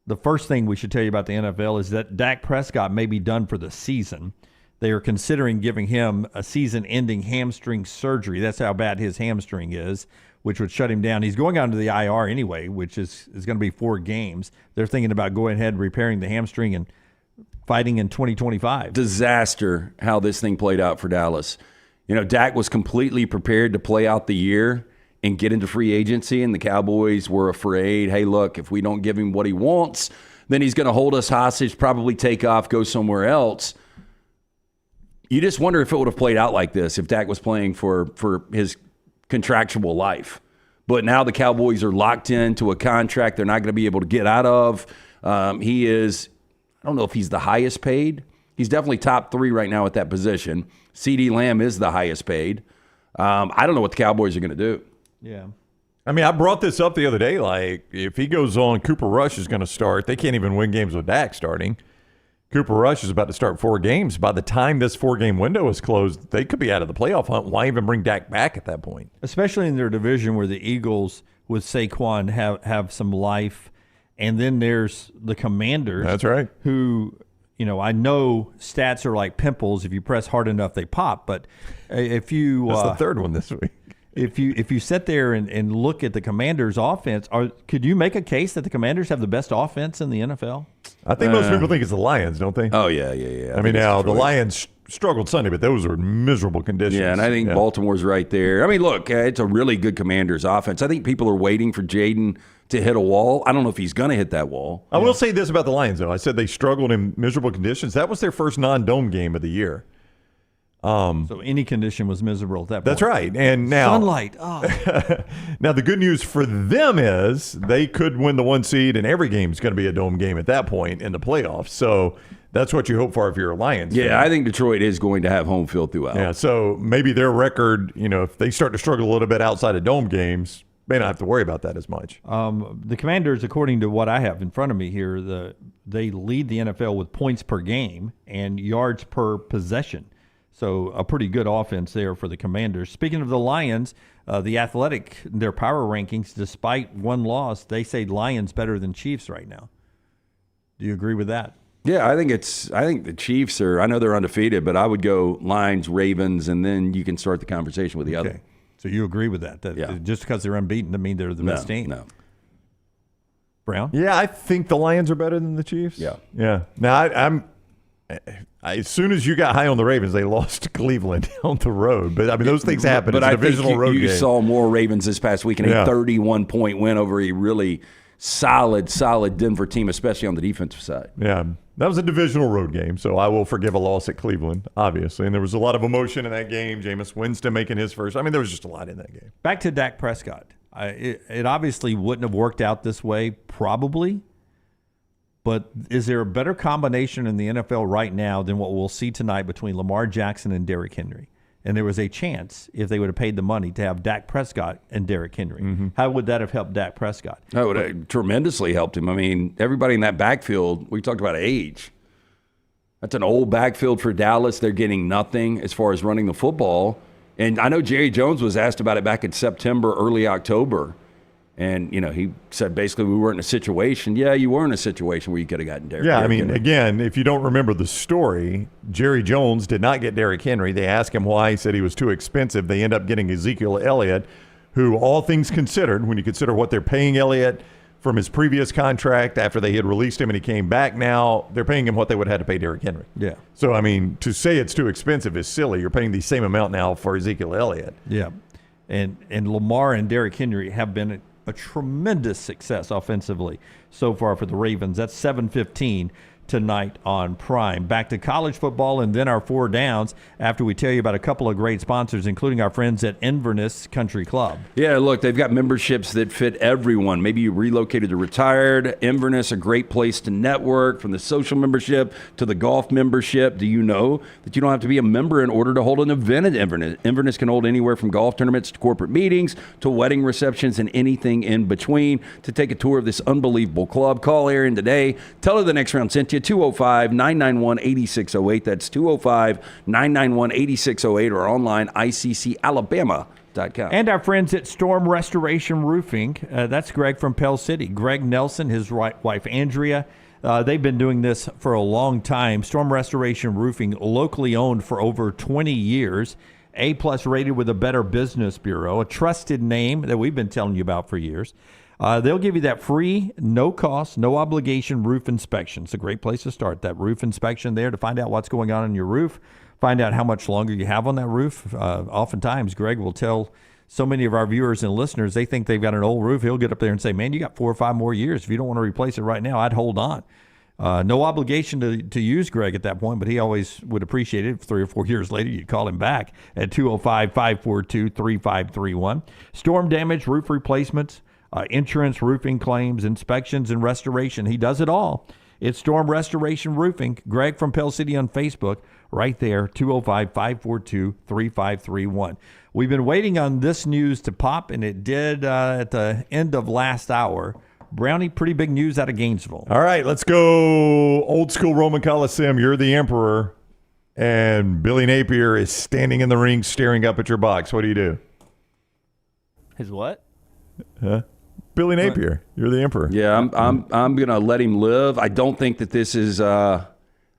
the first thing we should tell you about the NFL is that Dak Prescott may be done for the season. They are considering giving him a season-ending hamstring surgery. That's how bad his hamstring is, which would shut him down. He's going on to the IR anyway, which is going to be 4 games. They're thinking about going ahead and repairing the hamstring and fighting in 2025. Disaster how this thing played out for Dallas. Dak was completely prepared to play out the year and get into free agency, and the Cowboys were afraid, hey, look, if we don't give him what he wants, then he's going to hold us hostage, probably take off, go somewhere else. You just wonder if it would have played out like this if Dak was playing for his contractual life. But now the Cowboys are locked into a contract they're not going to be able to get out of. He is, I don't know if he's the highest paid. He's definitely top 3 right now at that position. CeeDee Lamb is the highest paid. I don't know what the Cowboys are going to do. Yeah. I mean, I brought this up the other day. Like, if he goes on, Cooper Rush is going to start. They can't even win games with Dak starting. Cooper Rush is about to start 4 games. By the time this 4-game window is closed, they could be out of the playoff hunt. Why even bring Dak back at that point? Especially in their division where the Eagles with Saquon have some life. And then there's the Commanders. That's right. Who, I know stats are like pimples. If you press hard enough, they pop. But if you... That's the third one this week. If you sit there and look at the Commanders' offense, could you make a case that the Commanders have the best offense in the NFL? I think most people think it's the Lions, don't they? Oh, yeah. I mean, now, the Lions struggled Sunday, but those were miserable conditions. Yeah, and I think Baltimore's right there. I mean, look, it's a really good Commanders offense. I think people are waiting for Jaden to hit a wall. I don't know if he's going to hit that wall. I will say this about the Lions, though. I said they struggled in miserable conditions. That was their first non-dome game of the year. So any condition was miserable at that point. That's right. And now sunlight. Now the good news for them is they could win the 1 seed, and every game is going to be a dome game at that point in the playoffs. So that's what you hope for if you're a Lions fan. Yeah, I think Detroit is going to have home field throughout. Yeah, so maybe their record, if they start to struggle a little bit outside of dome games, may not have to worry about that as much. The Commanders, according to what I have in front of me here, they lead the NFL with points per game and yards per possession. So a pretty good offense there for the Commanders. Speaking of the Lions, the Athletic, their power rankings, despite one loss, they say Lions better than Chiefs right now. Do you agree with that? Yeah, I think the Chiefs are, I know they're undefeated, but I would go Lions, Ravens, and then you can start the conversation with the other. So you agree with that? Just because they're unbeaten doesn't mean they're the best team? No. Brown? Yeah, I think the Lions are better than the Chiefs. Yeah. Now, I'm as soon as you got high on the Ravens, they lost to Cleveland on the road. But, I mean, those things happen. But it's a I think divisional road you game. saw more Ravens this past week in a 31-point win over a really solid Denver team, especially on the defensive side. Yeah, that was a divisional road game, so I will forgive a loss at Cleveland, obviously. And there was a lot of emotion in that game. Jameis Winston making his first. I mean, there was just a lot in that game. Back to Dak Prescott. It obviously wouldn't have worked out this way, probably. But is there a better combination in the NFL right now than what we'll see tonight between Lamar Jackson and Derrick Henry? And there was a chance, if they would have paid the money, to have Dak Prescott and Derrick Henry. How would that have helped Dak Prescott? That would have tremendously helped him. I mean, everybody in that backfield, we talked about age. That's an old backfield for Dallas. They're getting nothing as far as running the football. And I know Jerry Jones was asked about it back in September, early October. And, he said basically we weren't in a situation. Yeah, you were in a situation where you could have gotten Derrick Henry. Yeah, I mean, again, if you don't remember the story, Jerry Jones did not get Derrick Henry. They asked him why. He said he was too expensive. They end up getting Ezekiel Elliott, who, all things considered, when you consider what they're paying Elliott from his previous contract after they had released him and he came back, now they're paying him what they would have had to pay Derrick Henry. Yeah. So, I mean, to say it's too expensive is silly. You're paying the same amount now for Ezekiel Elliott. Yeah. And Lamar and Derrick Henry have been a tremendous success offensively so far for the Ravens. That's 7:15 tonight on Prime. Back to college football and then our four downs after we tell you about a couple of great sponsors, including our friends at Inverness Country Club. Yeah, look, they've got memberships that fit everyone. Maybe you relocated to retired. Inverness, a great place to network, from the social membership to the golf membership. Do you know that you don't have to be a member in order to hold an event at Inverness? Inverness can hold anywhere from golf tournaments to corporate meetings to wedding receptions and anything in between. To take a tour of this unbelievable club, call Erin today. Tell her the next round sent you. 205-991-8608. That's 205-991-8608 or online iccalabama.com. And our friends at Storm Restoration Roofing. That's Greg from Pell City. Greg Nelson, his wife Andrea. They've been doing this for a long time. Storm Restoration Roofing, locally owned for over 20 years. A+ rated with a Better Business Bureau, a trusted name that we've been telling you about for years. They'll give you that free, no cost, no obligation roof inspection. It's a great place to start, that roof inspection there, to find out what's going on in your roof, find out how much longer you have on that roof. Oftentimes, Greg will tell so many of our viewers and listeners, they think they've got an old roof. He'll get up there and say, man, you got 4 or 5 more years. If you don't want to replace it right now, I'd hold on. No obligation to use Greg at that point, but he always would appreciate it. If 3 or 4 years later, you'd call him back at 205-542-3531. Storm damage, roof replacements, insurance, roofing claims, inspections, and restoration. He does it all. It's Storm Restoration Roofing. Greg from Pell City on Facebook, right there, 205-542-3531. We've been waiting on this news to pop, and it did at the end of last hour. Brownie, pretty big news out of Gainesville. All right, let's go old school Roman Coliseum. You're the emperor, and Billy Napier is standing in the ring staring up at your box. What do you do? His what? Billy Napier, you're the emperor. Yeah, I'm gonna let him live. I don't think that this is.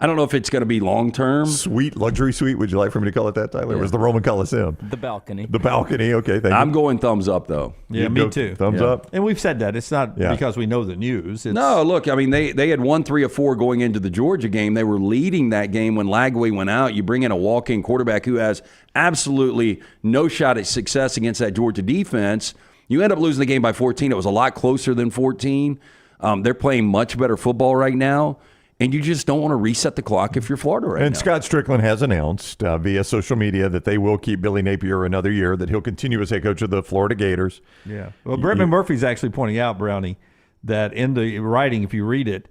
I don't know if it's going to be long term. Suite, luxury suite. Would you like for me to call it that, Tyler? Yeah. It was the Roman Coliseum. The balcony. The balcony. Okay, thank you. I'm going thumbs up though. Yeah, me too. Thumbs up. And we've said that. It's not because we know the news. No, look, I mean, they had won 3 of 4 going into the Georgia game. They were leading that game when Lagway went out. You bring in a walk-in quarterback who has absolutely no shot at success against that Georgia defense. You end up losing the game by 14. It was a lot closer than 14. They're playing much better football right now. And you just don't want to reset the clock if you're Florida right now. And Scott Strickland has announced via social media that they will keep Billy Napier another year, that he'll continue as head coach of the Florida Gators. Yeah. Well, Brett McMurphy's actually pointing out, Brownie, that in the writing, if you read it,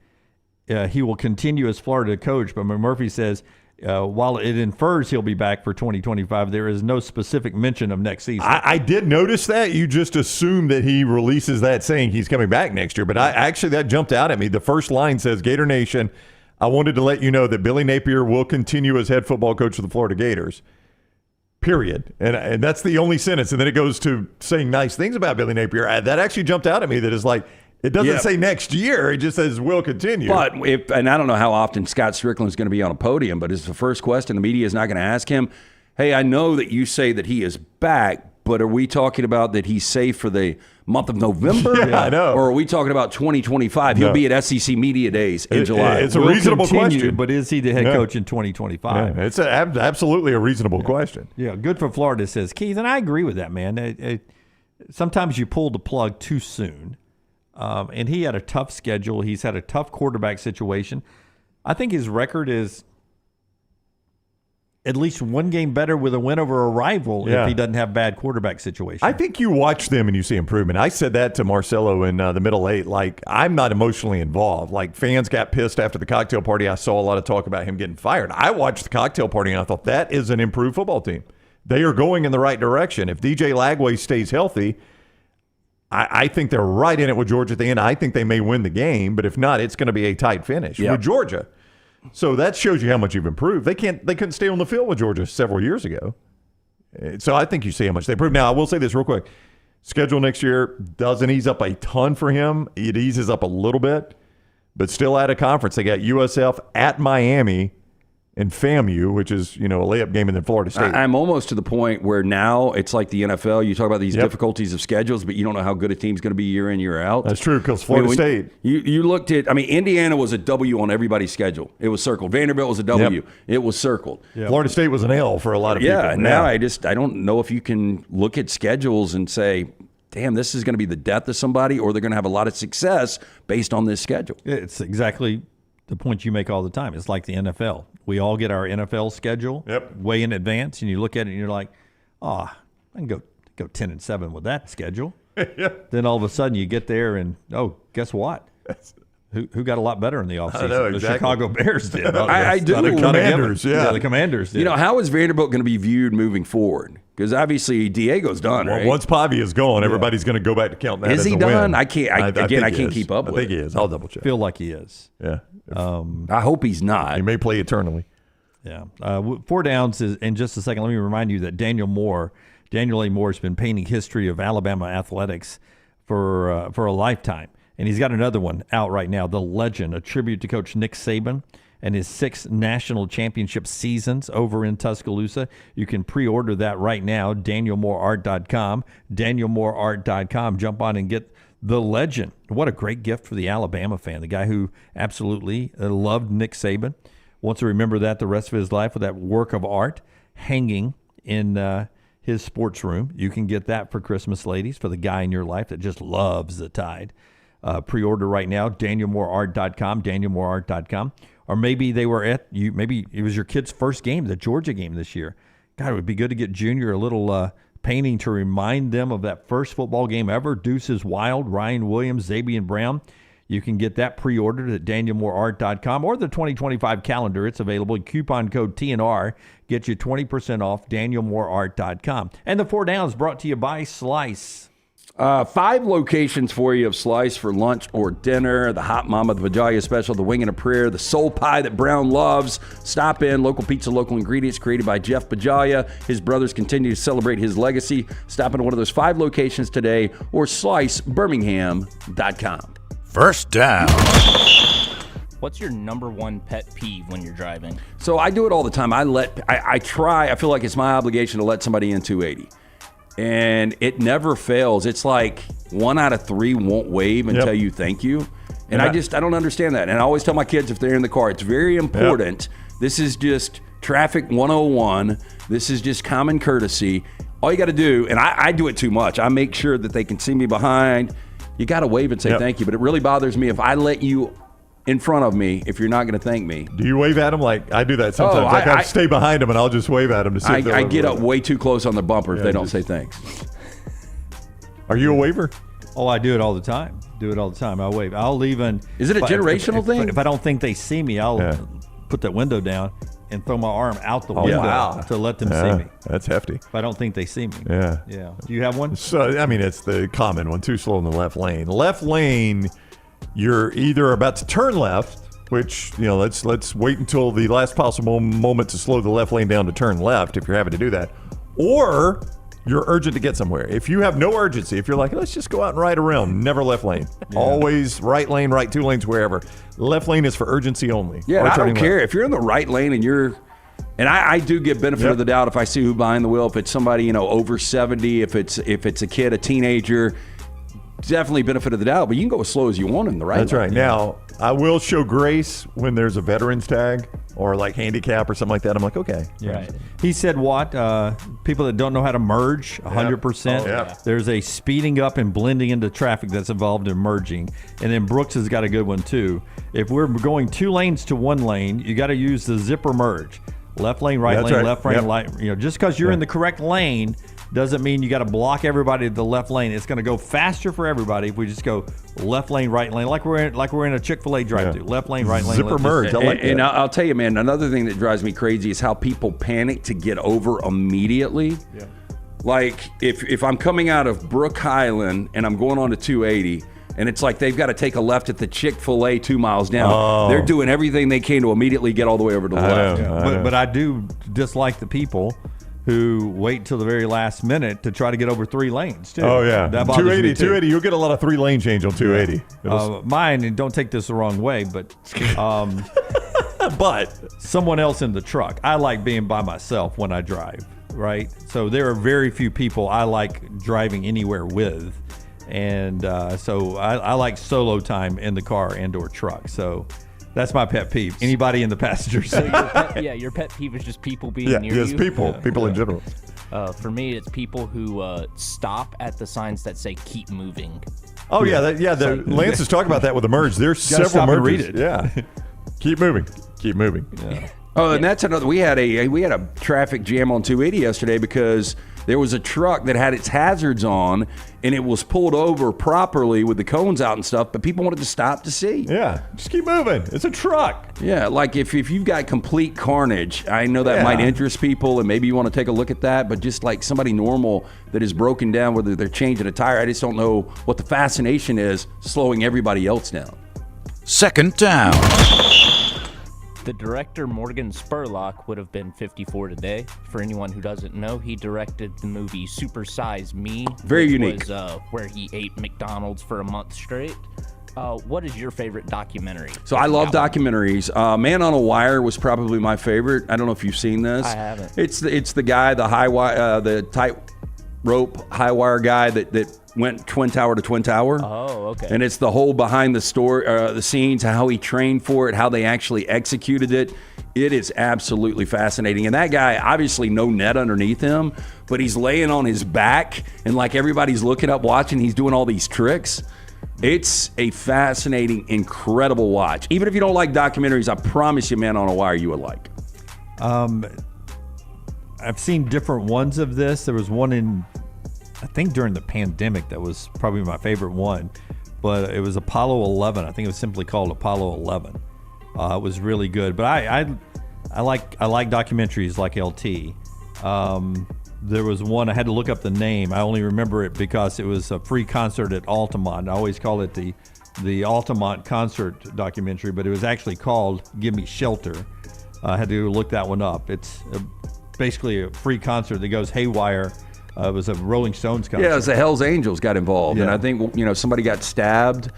he will continue as Florida coach. But McMurphy says, while it infers he'll be back for 2025, there is no specific mention of next season. I did notice that. You just assume that he releases that saying he's coming back next year. But actually, that jumped out at me. The first line says, Gator Nation, I wanted to let you know that Billy Napier will continue as head football coach of the Florida Gators. Period. And that's the only sentence. And then it goes to saying nice things about Billy Napier. That actually jumped out at me, that is like, it doesn't say next year. It just says will continue. But and I don't know how often Scott Strickland's going to be on a podium, but it's the first question the media is not going to ask him. Hey, I know that you say that he is back, but are we talking about that he's safe for the month of November? Yeah, I know. Or are we talking about 2025? He'll be at SEC Media Days in July. It's a reasonable question. But is he the head coach in 2025? Yeah, it's absolutely a reasonable question. Yeah, good for Florida, says Keith. And I agree with that, man. Sometimes you pull the plug too soon. And he had a tough schedule. He's had a tough quarterback situation. I think his record is at least one game better with a win over a rival if he doesn't have bad quarterback situation. I think you watch them and you see improvement. I said that to Marcelo in the middle eight. Like, I'm not emotionally involved. Like, fans got pissed after the cocktail party. I saw a lot of talk about him getting fired. I watched the cocktail party and I thought that is an improved football team. They are going in the right direction. If DJ Lagway stays healthy, I think they're right in it with Georgia at the end. I think they may win the game, but if not, it's going to be a tight finish with Georgia. So that shows you how much you've improved. They couldn't stay on the field with Georgia several years ago. So I think you see how much they improved. Now, I will say this real quick. Schedule next year doesn't ease up a ton for him. It eases up a little bit, but still at a conference. They got USF at Miami and FAMU, which is, a layup game, and then Florida State. I'm almost to the point where now it's like the NFL. You talk about these difficulties of schedules, but you don't know how good a team's going to be year in, year out. That's true, because Florida State. You looked at, Indiana was a W on everybody's schedule. It was circled. Vanderbilt was a W. Yep. It was circled. Yep. Florida State was an L for a lot of people. Yeah, now I don't know if you can look at schedules and say, damn, this is going to be the death of somebody, or they're going to have a lot of success based on this schedule. It's exactly the point you make all the time. It's like the NFL. We all get our NFL schedule way in advance, and you look at it and you're like, I can go 10-7 with that schedule. Then all of a sudden you get there and, guess what? Who got a lot better in the offseason? I know, exactly. The Chicago Bears did. I do. The Commanders, the Commanders did. How is Vanderbilt going to be viewed moving forward? Because obviously Diego's done, right? Once Pavia is gone, everybody's going to go back to counting that as a win. Is he done? I can't. I can't keep up with it. I think he is. I'll double check. Feel like he is. Yeah. I hope he's not. He may play eternally. Yeah. 4 downs is in just a second. Let me remind you that Daniel A. Moore has been painting history of Alabama athletics for a lifetime. And he's got another one out right now, The Legend, a tribute to Coach Nick Saban and his 6 national championship seasons over in Tuscaloosa. You can pre-order that right now, danielmooreart.com, danielmooreart.com. Jump on and get The Legend. What a great gift for the Alabama fan, the guy who absolutely loved Nick Saban, wants to remember that the rest of his life with that work of art hanging in his sports room. You can get that for Christmas, ladies, for the guy in your life that just loves the Tide. Pre-order right now, danielmooreart.com, danielmooreart.com. Or maybe they were maybe it was your kid's first game, the Georgia game this year. God, it would be good to get Junior a little painting to remind them of that first football game ever. Deuces Wild, Ryan Williams, Zabian Brown. You can get that pre-ordered at danielmooreart.com or the 2025 calendar. It's available. Coupon code TNR gets you 20% off, danielmooreart.com. And the 4 downs brought to you by Slice. 5 locations for you of Slice for lunch or dinner. The Hot Mama, the Vidalia Special, the Wing and a Prayer, the Soul Pie that Brown loves. Stop in. Local pizza, local ingredients created by Jeff Bajalia. His brothers continue to celebrate his legacy. Stop into one of those 5 locations today or slicebirmingham.com. First down. What's your number one pet peeve when you're driving? So I do it all the time. I try. I feel like it's my obligation to let somebody in 280. And it never fails. It's like 1 out of 3 won't wave and tell you thank you. And I don't understand that. And I always tell my kids if they're in the car, it's very important. This is just traffic 101. This is just common courtesy. All you got to do, and I do it too much, I make sure that they can see me behind. You got to wave and say thank you. But it really bothers me if I let you in front of me if you're not going to thank me. Do you wave at them? Like, I do that sometimes. I stay behind them and I'll just wave at them to see if I get up way too close on the bumper if they don't say thanks. Are you a waver? Oh, I do it all the time. I wave. I'll even... Is it a generational thing? If I don't think they see me, I'll put that window down and throw my arm out the window to let them see me. That's hefty. If I don't think they see me. Yeah. Do you have one? So, it's the common one. Too slow in the left lane. Left lane... You're either about to turn left, which, let's wait until the last possible moment to slow the left lane down to turn left if you're having to do that. Or you're urgent to get somewhere. If you have no urgency, if you're like, let's just go out and ride around, never left lane. Yeah. Always right lane, right 2 lanes, wherever. Left lane is for urgency only. Yeah, I don't care. If you're in the right lane and I do get benefit of the doubt if I see who behind the wheel, if it's somebody, over 70, if it's a kid, a teenager, definitely benefit of the doubt, but you can go as slow as you want in the right That's lane. Right. Now, I will show grace when there's a veterans tag or like handicap or something like that. I'm like, okay. Yeah. Right. He said what? People that don't know how to merge, 100%. Yeah. There's a speeding up and blending into traffic that's involved in merging. And then Brooks has got a good one too. If we're going 2 lanes to 1 lane, you got to use the zipper merge. Left lane, right lane, right. left lane, right. Just because you're in the correct lane doesn't mean you got to block everybody to the left lane. It's going to go faster for everybody if we just go left lane, right lane, like we're in a Chick-fil-A drive-thru. Left lane, right lane. Zipper merge. I like that. And I'll tell you, man, another thing that drives me crazy is how people panic to get over immediately. Yeah. Like if I'm coming out of Brook Highland and I'm going on to 280, and it's like they've got to take a left at the Chick-fil-A 2 miles down. Oh. They're doing everything they can to immediately get all the way over to the left. But I do dislike the people who wait till the very last minute to try to get over 3 lanes too. Oh yeah, 280. You'll get a lot of 3 lane change on 280. Mine, and don't take this the wrong way, but but someone else in the truck. I like being by myself when I drive. Right, so there are very few people I like driving anywhere with, and so I like solo time in the car and/or truck. So. That's my pet peeve. Anybody in the passenger seat. Your pet peeve is just people being near you. Yes, people in general. For me, it's people who stop at the signs that say "keep moving." Oh yeah, Lance is talking about that with the merge. There's several merges. Read it. Yeah, keep moving. Yeah. Oh, and that's another. We had a traffic jam on 280 yesterday because there was a truck that had its hazards on, and it was pulled over properly with the cones out and stuff, but people wanted to stop to see. Yeah, just keep moving. It's a truck. Yeah, like if you've got complete carnage, I know that might interest people, and maybe you want to take a look at that, but just like somebody normal that is broken down, whether they're changing a tire, I just don't know what the fascination is slowing everybody else down. Second down. The director, Morgan Spurlock, would have been 54 today. For anyone who doesn't know, he directed the movie Super Size Me. Very unique. Was, where he ate McDonald's for a month straight. What is your favorite documentary? So I love documentaries. Man on a Wire was probably my favorite. I don't know if you've seen this. I haven't. It's the guy, the tight rope high wire guy that went twin tower to twin tower. Oh, okay. And it's the whole behind the story, the scenes, how he trained for it, how they actually executed it. It is absolutely fascinating. And that guy, obviously no net underneath him, but he's laying on his back and like everybody's looking up watching, he's doing all these tricks. It's a fascinating, incredible watch. Even if you don't like documentaries, I promise you, Man on a Wire, you would like. I've seen different ones of this. There was one I think during the pandemic that was probably my favorite one, but it was Apollo 11. I think it was simply called Apollo 11. It was really good, but I like documentaries like LT. There was one, I had to look up the name. I only remember it because it was a free concert at Altamont. I always call it the Altamont concert documentary, but it was actually called Give Me Shelter. I had to look that one up. It's basically a free concert that goes haywire. It was a Rolling Stones concert. Yeah, it was the Hells Angels got involved, and I think somebody got stabbed.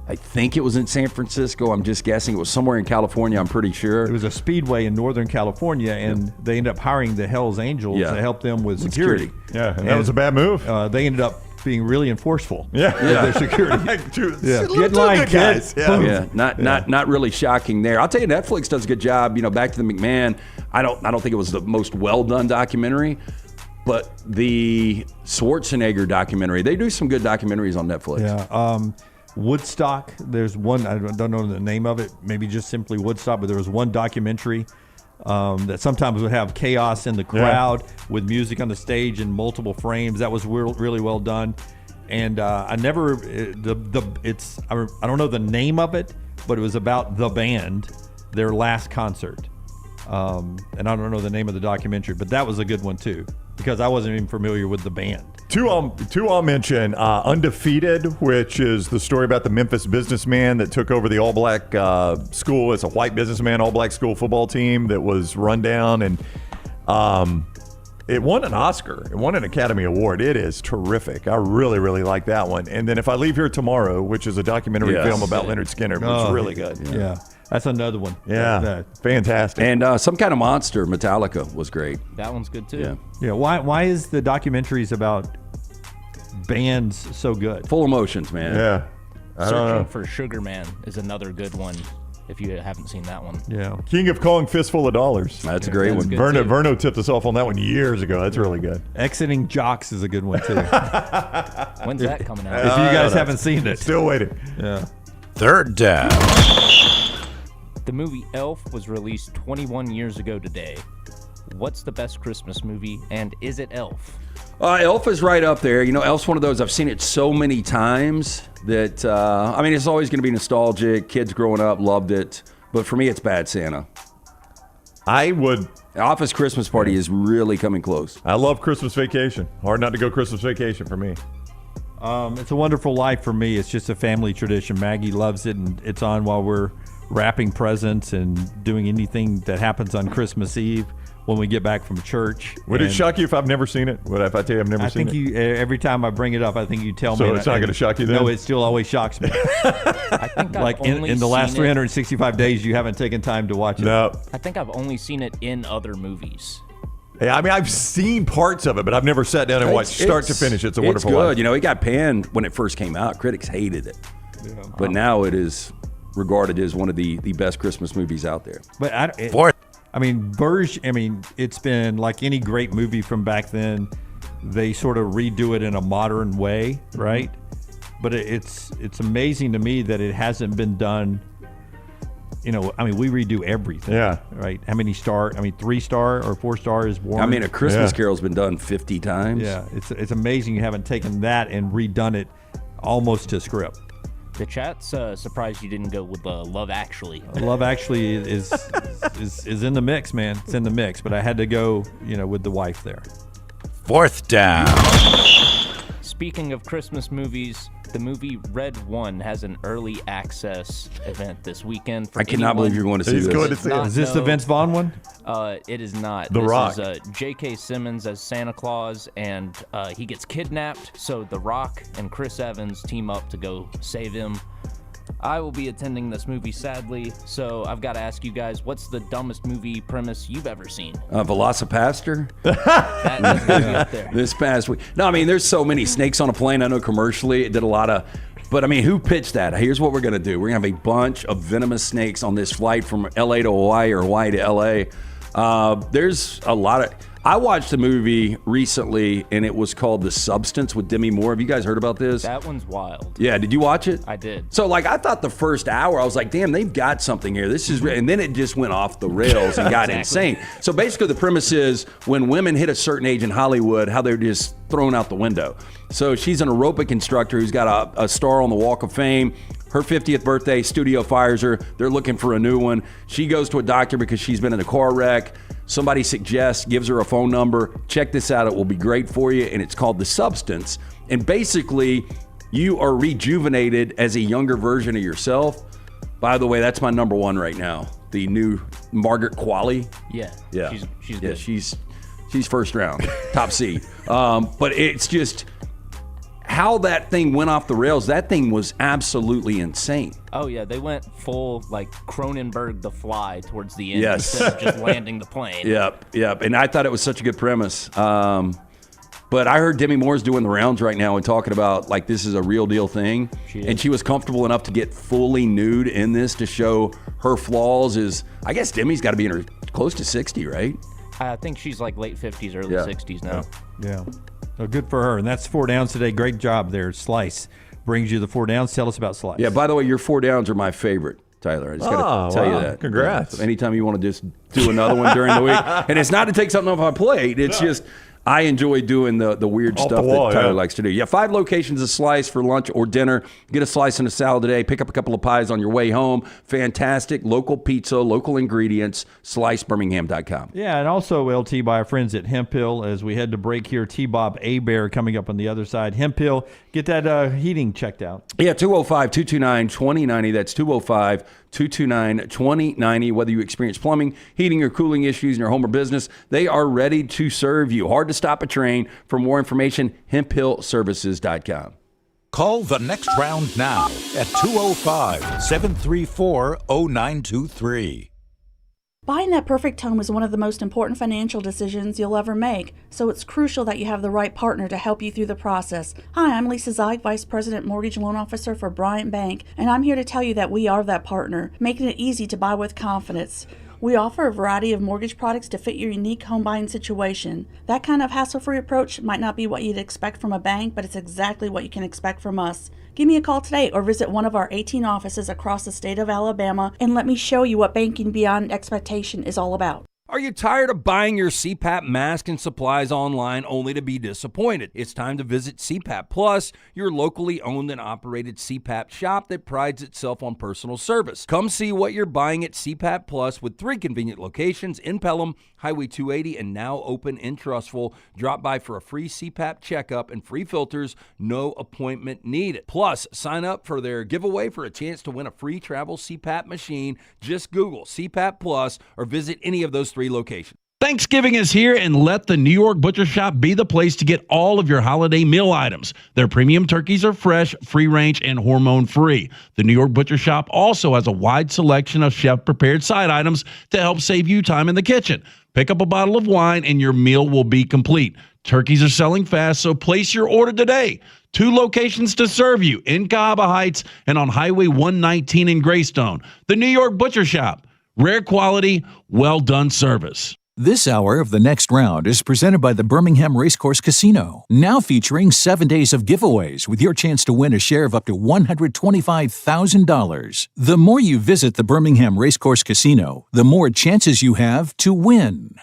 I think it was in San Francisco. I'm just guessing. It was somewhere in California, I'm pretty sure. It was a speedway in Northern California, and they ended up hiring the Hells Angels to help them with security. Yeah, and that was a bad move. They ended up being really enforceful with Yeah. their security. Get in line, kids. Not really shocking there. I'll tell you, Netflix does a good job. Back to the McMahon. I don't think it was the most well done documentary, but the Schwarzenegger documentary. They do some good documentaries on Netflix. Yeah. Woodstock. There's one, I don't know the name of it, maybe just simply Woodstock, but there was one documentary that sometimes would have chaos in the crowd with music on the stage in multiple frames. That was really well done. And I don't know the name of it, but it was about the band, their last concert. And I don't know the name of the documentary, but that was a good one too. because I wasn't even familiar with the band. Two I'll mention. Undefeated, which is the story about the Memphis businessman that took over the all-black school. It's a white businessman, all-black school football team that was run down, and it won an Oscar. It won an Academy Award. It is terrific. I really, really like that one. And then If I Leave Here Tomorrow, which is a documentary film about Leonard Skinner, was really good. Yeah. That's another one. Yeah, fantastic. And Some Kind of Monster, Metallica, was great. That one's good too. Yeah. Yeah. Why is the documentaries about bands so good? Full emotions, man. Yeah. I don't know. Searching for Sugar Man is another good one. If you haven't seen that one. Yeah. King of Kong, Fistful of Dollars. That's a great one. Verno tipped us off on that one years ago. That's really good. Exiting Jocks is a good one too. When's that coming out? If you guys haven't seen it. Still waiting. Yeah. Third down. The movie Elf was released 21 years ago today. What's the best Christmas movie, and is it Elf? Elf is right up there. You know, Elf's one of those, I've seen it so many times that, it's always going to be nostalgic. Kids growing up loved it. But for me, it's Bad Santa. Office Christmas Party is really coming close. I love Christmas Vacation. Hard not to go Christmas Vacation for me. It's a Wonderful Life for me. It's just a family tradition. Maggie loves it, and it's on while we're wrapping presents and doing anything that happens on Christmas Eve when we get back from church. Would it shock you if I've never seen it? What if I tell you I've never seen it? I think every time I bring it up, I think you tell me. So it's not going to shock you then? No, it still always shocks me. I think like in the last 365 days, you haven't taken time to watch it. No. I think I've only seen it in other movies. Yeah, I mean, I've seen parts of it, but I've never sat down and watched start to finish. It's a Wonderful Life. It's good. Life. You know, it got panned when it first came out. Critics hated it. Yeah. But now it is regarded as one of the best Christmas movies out there. But it's been like any great movie from back then. They sort of redo it in a modern way, right? But it's amazing to me that it hasn't been done. You know, I mean, we redo everything. Yeah. Right. How many 3-star or 4-star is Warren? I mean, A Christmas Carol's been done 50 times. Yeah. It's amazing you haven't taken that and redone it almost to script. The chat's surprised you didn't go with Love Actually. Love Actually is in the mix, man. It's in the mix, but I had to go, with the wife there. Fourth down. Speaking of Christmas movies, the movie Red One has an early access event this weekend. I cannot believe you're going to see this. Is this the Vince Vaughn one? It is not. The Rock. This is J.K. Simmons as Santa Claus, and he gets kidnapped, so The Rock and Chris Evans team up to go save him. I will be attending this movie, sadly, so I've got to ask you guys, what's the dumbest movie premise you've ever seen? Velocipaster? That's gonna be up there. This past week. No, I mean, there's so many snakes on a plane. I know commercially it did a lot of, but I mean, who pitched that? Here's what we're going to do. We're going to have a bunch of venomous snakes on this flight from LA to Hawaii or Hawaii to LA. There's a lot of, I watched a movie recently and it was called The Substance with Demi Moore. Have you guys heard about this? That one's wild. Yeah, did you watch it? I did. So I thought the first hour, I was like, damn, they've got something here. This is, and then it just went off the rails and got insane. So basically the premise is when women hit a certain age in Hollywood, how they're just thrown out the window. So she's an aerobic instructor who's got a star on the Walk of Fame. Her 50th birthday, studio fires her. They're looking for a new one. She goes to a doctor because she's been in a car wreck. Somebody suggests, gives her a phone number. Check this out. It will be great for you. And it's called The Substance. And basically, you are rejuvenated as a younger version of yourself. By the way, that's my number one right now. The new Margaret Qualley. Yeah. She's good. She's first round, top seed. But it's just how that thing went off the rails. That thing was absolutely insane. Oh yeah, they went full Cronenberg The Fly towards the end Yes. instead of just landing the plane. Yep. And I thought it was such a good premise. But I heard Demi Moore's doing the rounds right now and talking about this is a real deal thing. And she was comfortable enough to get fully nude in this to show her flaws. I guess Demi's got to be in her close to 60, right? I think she's late 50s, early 60s now. Yeah. So good for her. And that's 4 downs today. Great job there. Slice brings you the 4 downs. Tell us about Slice. Yeah, by the way, your 4 downs are my favorite, Tyler. I just got to tell you that. Congrats. Yeah. So anytime you want to just do another one during the week. And it's not to take something off my plate. It's just I enjoy doing the weird Off the stuff wall, that Tyler yeah. likes to do. Yeah, 5 locations a slice for lunch or dinner. Get a slice and a salad today. Pick up a couple of pies on your way home. Fantastic. Local pizza, local ingredients. SliceBirmingham.com. Yeah, and also LT by our friends at Hemp Hill. As we head to break here, Bob Hebert coming up on the other side. Hemp Hill, get that heating checked out. Yeah, 205-229-2090. That's 205-229-2090. Whether you experience plumbing, heating, or cooling issues in your home or business, they are ready to serve you. Hard to stop a train. For more information, hemphillservices.com. Call the next round now at 205-734-0923. Buying that perfect home is one of the most important financial decisions you'll ever make, so it's crucial that you have the right partner to help you through the process. Hi, I'm Lisa Zeig, Vice President Mortgage Loan Officer for Bryant Bank, and I'm here to tell you that we are that partner, making it easy to buy with confidence. We offer a variety of mortgage products to fit your unique home buying situation. That kind of hassle-free approach might not be what you'd expect from a bank, but it's exactly what you can expect from us. Give me a call today or visit one of our 18 offices across the state of Alabama and let me show you what banking beyond expectation is all about. Are you tired of buying your CPAP mask and supplies online only to be disappointed? It's time to visit CPAP Plus, your locally owned and operated CPAP shop that prides itself on personal service. Come see what you're buying at CPAP Plus with 3 convenient locations in Pelham, Highway 280, and now open in Trustful. Drop by for a free CPAP checkup and free filters, no appointment needed. Plus, sign up for their giveaway for a chance to win a free travel CPAP machine. Just Google CPAP Plus or visit any of those 3 locations. Thanksgiving is here, and let the New York Butcher Shop be the place to get all of your holiday meal items. Their premium turkeys are fresh, free-range, and hormone-free. The New York Butcher Shop also has a wide selection of chef-prepared side items to help save you time in the kitchen. Pick up a bottle of wine, and your meal will be complete. Turkeys are selling fast, so place your order today. 2 locations to serve you, in Cahaba Heights and on Highway 119 in Greystone. The New York Butcher Shop. Rare quality, well-done service. This hour of The Next Round is presented by the Birmingham Racecourse Casino, now featuring 7 days of giveaways with your chance to win a share of up to $125,000. The more you visit the Birmingham Racecourse Casino, the more chances you have to win.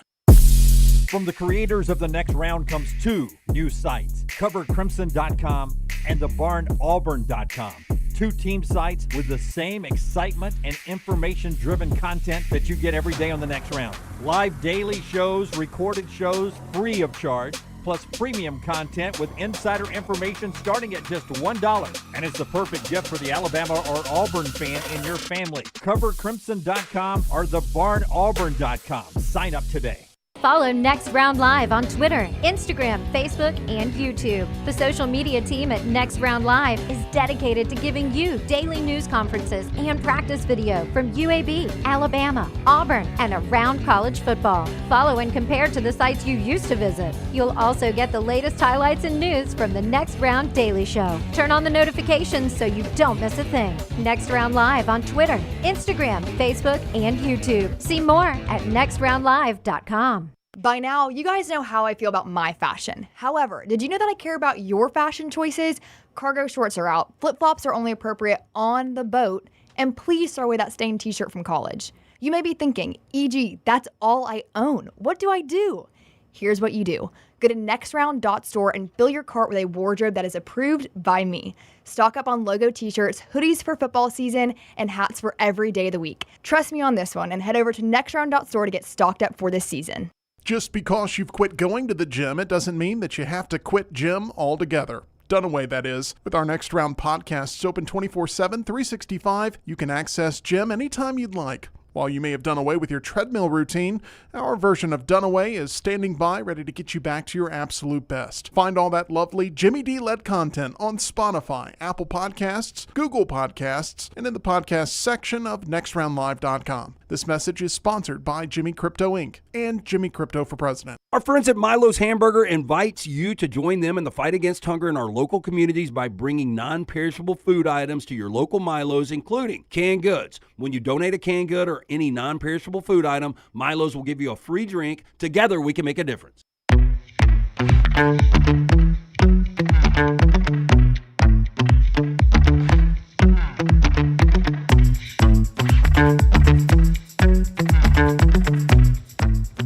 From the creators of The Next Round comes 2 new sites, covercrimson.com and thebarnauburn.com. 2 team sites with the same excitement and information-driven content that you get every day on The Next Round. Live daily shows, recorded shows, free of charge, plus premium content with insider information starting at just $1. And it's the perfect gift for the Alabama or Auburn fan in your family. Covercrimson.com or thebarnauburn.com. Sign up today. Follow Next Round Live on Twitter, Instagram, Facebook, and YouTube. The social media team at Next Round Live is dedicated to giving you daily news conferences and practice video from UAB, Alabama, Auburn, and around college football. Follow and compare to the sites you used to visit. You'll also get the latest highlights and news from the Next Round Daily Show. Turn on the notifications so you don't miss a thing. Next Round Live on Twitter, Instagram, Facebook, and YouTube. See more at nextroundlive.com. By now, you guys know how I feel about my fashion. However, did you know that I care about your fashion choices? Cargo shorts are out, flip-flops are only appropriate on the boat, and please throw away that stained t-shirt from college. You may be thinking, EG, that's all I own. What do I do? Here's what you do. Go to nextround.store and fill your cart with a wardrobe that is approved by me. Stock up on logo t-shirts, hoodies for football season, and hats for every day of the week. Trust me on this one and head over to nextround.store to get stocked up for this season. Just because you've quit going to the gym, it doesn't mean that you have to quit gym altogether. Dunaway, that is. With our Next Round podcasts open 24/7, 365, you can access gym anytime you'd like. While you may have done away with your treadmill routine, our version of Dunaway is standing by ready to get you back to your absolute best. Find all that lovely Jimmy D-led content on Spotify, Apple Podcasts, Google Podcasts, and in the podcast section of nextroundlive.com. This message is sponsored by Jimmy Crypto Inc. and Jimmy Crypto for President. Our friends at Milo's Hamburger invites you to join them in the fight against hunger in our local communities by bringing non-perishable food items to your local Milo's, including canned goods. When you donate a canned good or any non-perishable food item, Milo's will give you a free drink. Together, we can make a difference.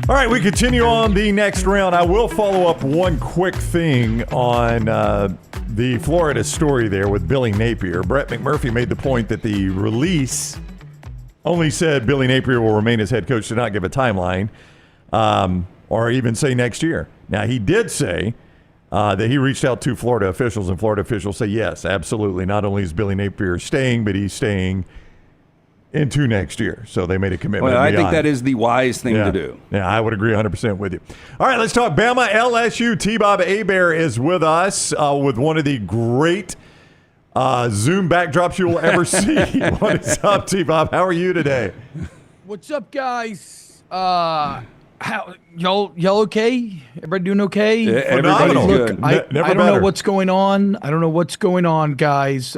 All right, we continue on the next round. I will follow up one quick thing on the Florida story there with Billy Napier. Brett McMurphy made the point that the release only said Billy Napier will remain as head coach, to not give a timeline or even say next year. Now, he did say that he reached out to Florida officials, and Florida officials say, yes, absolutely. Not only is Billy Napier staying, but he's staying into next year. So they made a commitment. Well, I think that is the wise thing to do. Yeah, I would agree 100% with you. All right, let's talk Bama LSU. T-Bob Hebert is with us with one of the great Zoom backdrops you will ever see. What is up, T-Bob? How are you today? What's up, guys? How y'all okay? Everybody doing okay? Yeah, everybody's good. I don't know what's going on. I don't know what's going on, guys.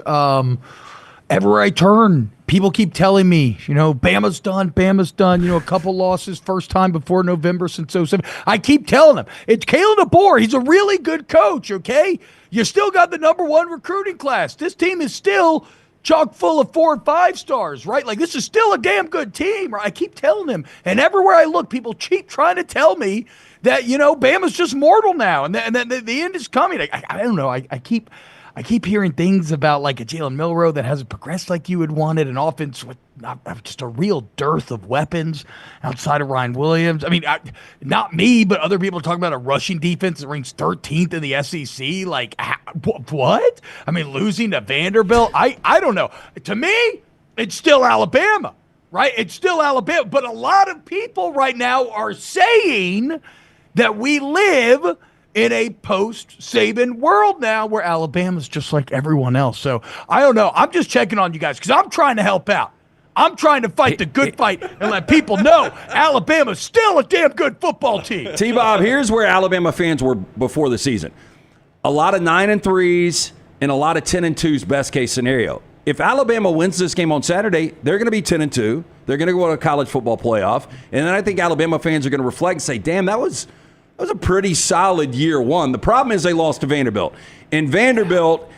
Everywhere I turn, people keep telling me, Bama's done, Bama's done. A couple losses, first time before November since 2007. I keep telling them, it's Kalen DeBoer. He's a really good coach, okay? You still got the #1 recruiting class. This team is still chock full of 4 and 5 stars, right? Like, this is still a damn good team, right? I keep telling them. And everywhere I look, people keep trying to tell me that, Bama's just mortal now. And then the end is coming. I don't know. I keep hearing things about like a Jalen Milroe that hasn't progressed like you had wanted, an offense with just a real dearth of weapons outside of Ryan Williams. I mean, not me, but other people are talking about a rushing defense that ranks 13th in the SEC. Like, what? I mean, losing to Vanderbilt? I don't know. To me, it's still Alabama, right? It's still Alabama. But a lot of people right now are saying that we live in a post-Saban world now where Alabama's just like everyone else. So, I don't know. I'm just checking on you guys because I'm trying to help out. I'm trying to fight the good fight and let people know Alabama's still a damn good football team. T-Bob, here's where Alabama fans were before the season. A lot of 9-3s and a lot of 10-2s best case scenario. If Alabama wins this game on Saturday, they're going to be 10-2. They're going to go to a college football playoff. And then I think Alabama fans are going to reflect and say, damn, that was a pretty solid year one. The problem is they lost to Vanderbilt. And Vanderbilt,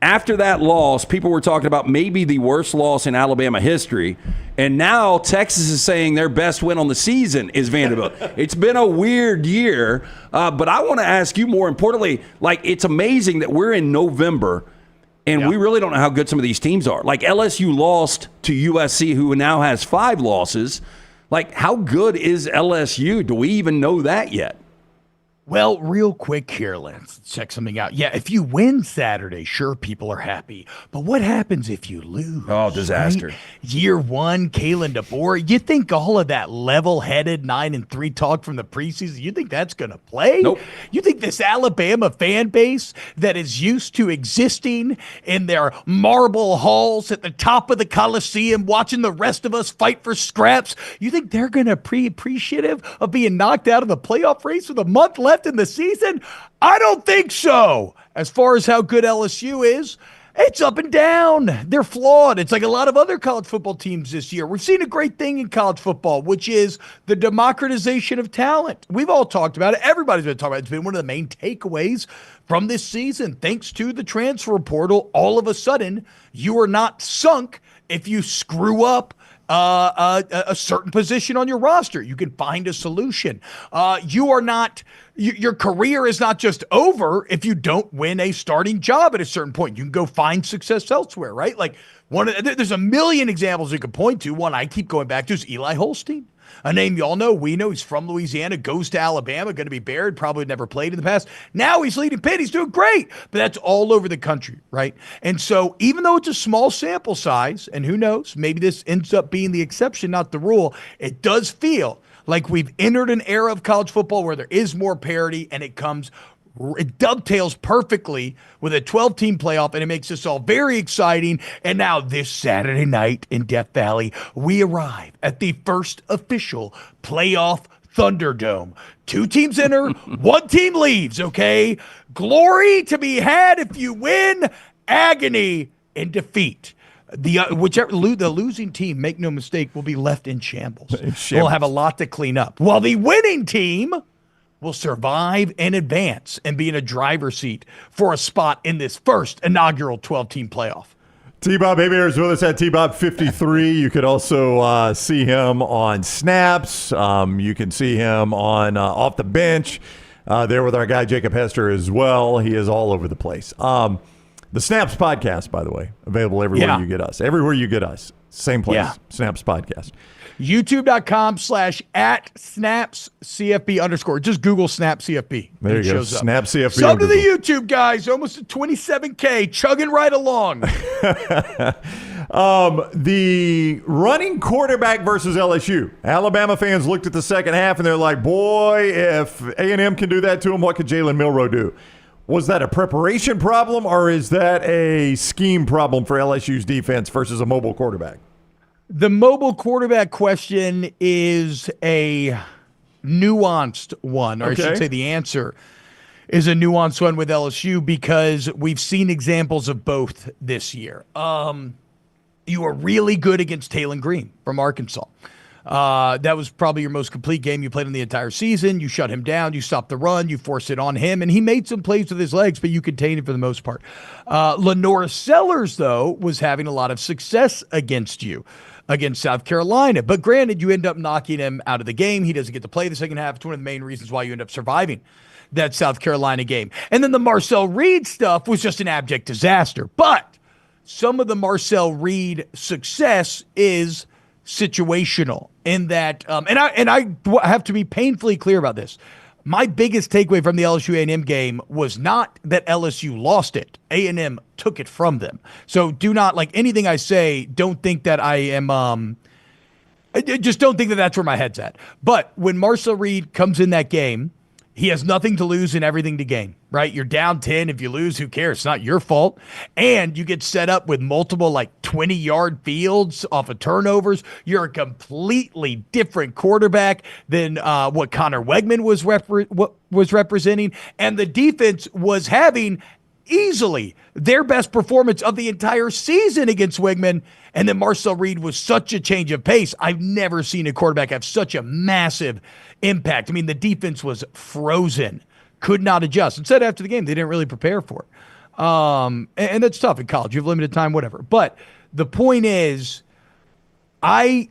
after that loss, people were talking about maybe the worst loss in Alabama history. And now Texas is saying their best win on the season is Vanderbilt. It's been a weird year. But I want to ask you more importantly, like, it's amazing that we're in November and we really don't know how good some of these teams are. Like, LSU lost to USC, who now has 5 losses. Like, how good is LSU? Do we even know that yet? Well, real quick here, let's check something out. Yeah, if you win Saturday, sure, people are happy. But what happens if you lose? Oh, disaster. Right? Year one, Kalen DeBoer. You think all of that level-headed 9-3 talk from the preseason, you think that's going to play? Nope. You think this Alabama fan base that is used to existing in their marble halls at the top of the Coliseum, watching the rest of us fight for scraps, you think they're going to be appreciative of being knocked out of the playoff race with a month left in the season? I don't think so. As far as how good LSU is, it's up and down. They're flawed. It's like a lot of other college football teams this year. We've seen a great thing in college football, which is the democratization of talent. We've all talked about it. Everybody's been talking about it. It's been one of the main takeaways from this season. Thanks to the transfer portal, all of a sudden, you are not sunk if you screw up a certain position on your roster. You can find a solution. Your career is not just over if you don't win a starting job at a certain point. You can go find success elsewhere, right? Like there's a million examples you could point to. One I keep going back to is Eli Holstein. A name y'all know. We know he's from Louisiana, goes to Alabama, going to be buried, probably never played in the past. Now he's leading Pitt. He's doing great. But that's all over the country, right? And so even though it's a small sample size, and who knows, maybe this ends up being the exception, not the rule, it does feel like we've entered an era of college football where there is more parity, and it dovetails perfectly with a 12-team playoff, and it makes this all very exciting. And now this Saturday night in Death Valley, we arrive at the first official playoff Thunderdome. 2 teams enter, 1 team leaves, okay? Glory to be had if you win, agony in defeat. The losing team, make no mistake, will be left in shambles. We'll have a lot to clean up. While the winning team will survive and advance and be in a driver's seat for a spot in this first inaugural 12-team playoff. T-Bob Hebert is with us at T-Bob53. You could also see him on snaps. You can see him on off the bench there with our guy Jacob Hester as well. He is all over the place. The Snaps podcast, by the way, available everywhere you get us. Everywhere you get us. Same place. Yeah. Snaps podcast. YouTube.com/@SnapsCFB_. Just Google Snap CFB. There you go. Shows up. Snap CFB. Sub to the YouTube, guys. Almost at 27K. Chugging right along. The running quarterback versus LSU. Alabama fans looked at the second half and they're like, boy, if A&M can do that to him, what could Jalen Milroe do? Was that a preparation problem or is that a scheme problem for LSU's defense versus a mobile quarterback? The mobile quarterback question is a nuanced one, or I should say the answer is a nuanced one with LSU because we've seen examples of both this year. You were really good against Taylon Green from Arkansas. That was probably your most complete game you played in the entire season. You shut him down. You stopped the run. You forced it on him. And he made some plays with his legs, but you contained him for the most part. Lenora Sellers, though, was having a lot of success against you, against South Carolina. But granted, you end up knocking him out of the game. He doesn't get to play the second half. It's one of the main reasons why you end up surviving that South Carolina game. And then the Marcel Reed stuff was just an abject disaster. But some of the Marcel Reed success is situational in that, and I have to be painfully clear about this. My biggest takeaway from the LSU A&M game was not that LSU lost it. A&M took it from them. So do not, like anything I say, don't think that I am, just don't think that that's where my head's at. But when Marcel Reed comes in that game, he has nothing to lose and everything to gain, right? You're down 10. If you lose, who cares? It's not your fault. And you get set up with multiple 20-yard fields off of turnovers. You're a completely different quarterback than what Connor Wegman was representing. And the defense was having easily their best performance of the entire season against Wegman. And then Marcel Reed was such a change of pace. I've never seen a quarterback have such a massive impact. I mean, the defense was frozen, could not adjust. And said after the game, they didn't really prepare for it. And that's tough in college. You have limited time, whatever. But the point is, I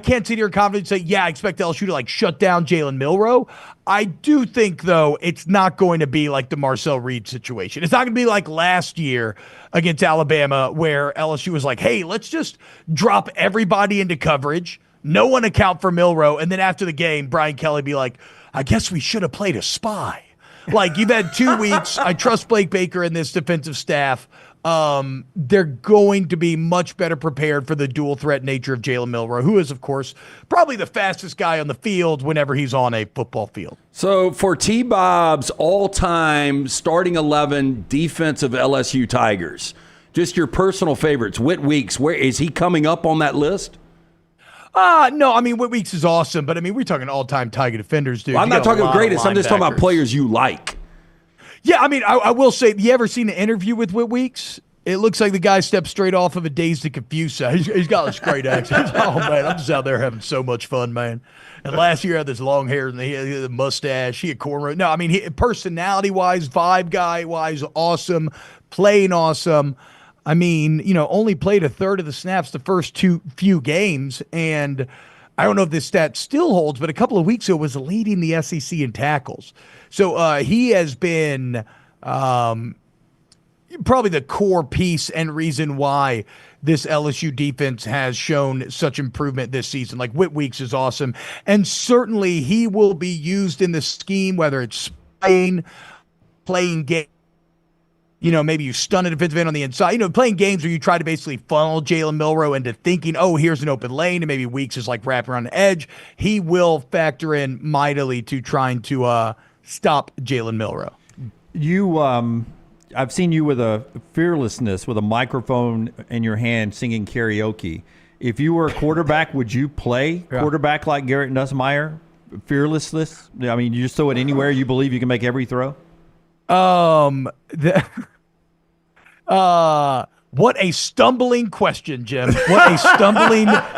can't sit here and confidently say, I expect LSU to shut down Jalen Milroe. I do think, though, it's not going to be like the Marcel Reed situation. It's not going to be like last year against Alabama where LSU was like, hey, let's just drop everybody into coverage. No one account for Milroe. And then after the game, Brian Kelly be like, I guess we should have played a spy. You've had 2 weeks. I trust Blake Baker and this defensive staff. They're going to be much better prepared for the dual threat nature of Jalen Milroe, who is, of course, probably the fastest guy on the field whenever he's on a football field. So for T-Bob's all-time starting 11 defensive LSU Tigers, just your personal favorites, Whit Weeks, where is he coming up on that list? No, I mean, Whit Weeks is awesome, but I mean, we're talking all-time Tiger defenders, dude. Well, I'm not talking greatest. I'm just talking about players you like. Yeah, I mean, I will say, you ever seen an interview with Whit Weeks? It looks like the guy stepped straight off of a Dazed and Confused set. He's got this great accent. Oh, man, I'm just out there having so much fun, man. And last year, I had this long hair and he had the mustache. He had cornrows. No, I mean, personality-wise, vibe guy-wise, awesome, playing awesome. I mean, only played a third of the snaps the first few games, and I don't know if this stat still holds, but a couple of weeks ago was leading the SEC in tackles. So he has been probably the core piece and reason why this LSU defense has shown such improvement this season. Whit Weeks is awesome, and certainly he will be used in the scheme, whether it's playing game. Maybe you stun a defensive end on the inside. Playing games where you try to basically funnel Jalen Milroe into thinking, oh, here's an open lane, and maybe Weeks is wrapping around the edge. He will factor in mightily to trying to stop Jalen Milroe. I've seen you with a fearlessness, with a microphone in your hand singing karaoke. If you were a quarterback, would you play quarterback like Garrett Nussmeier? Fearlessness? I mean, you just throw it anywhere. You believe you What a stumbling question, Jim. What a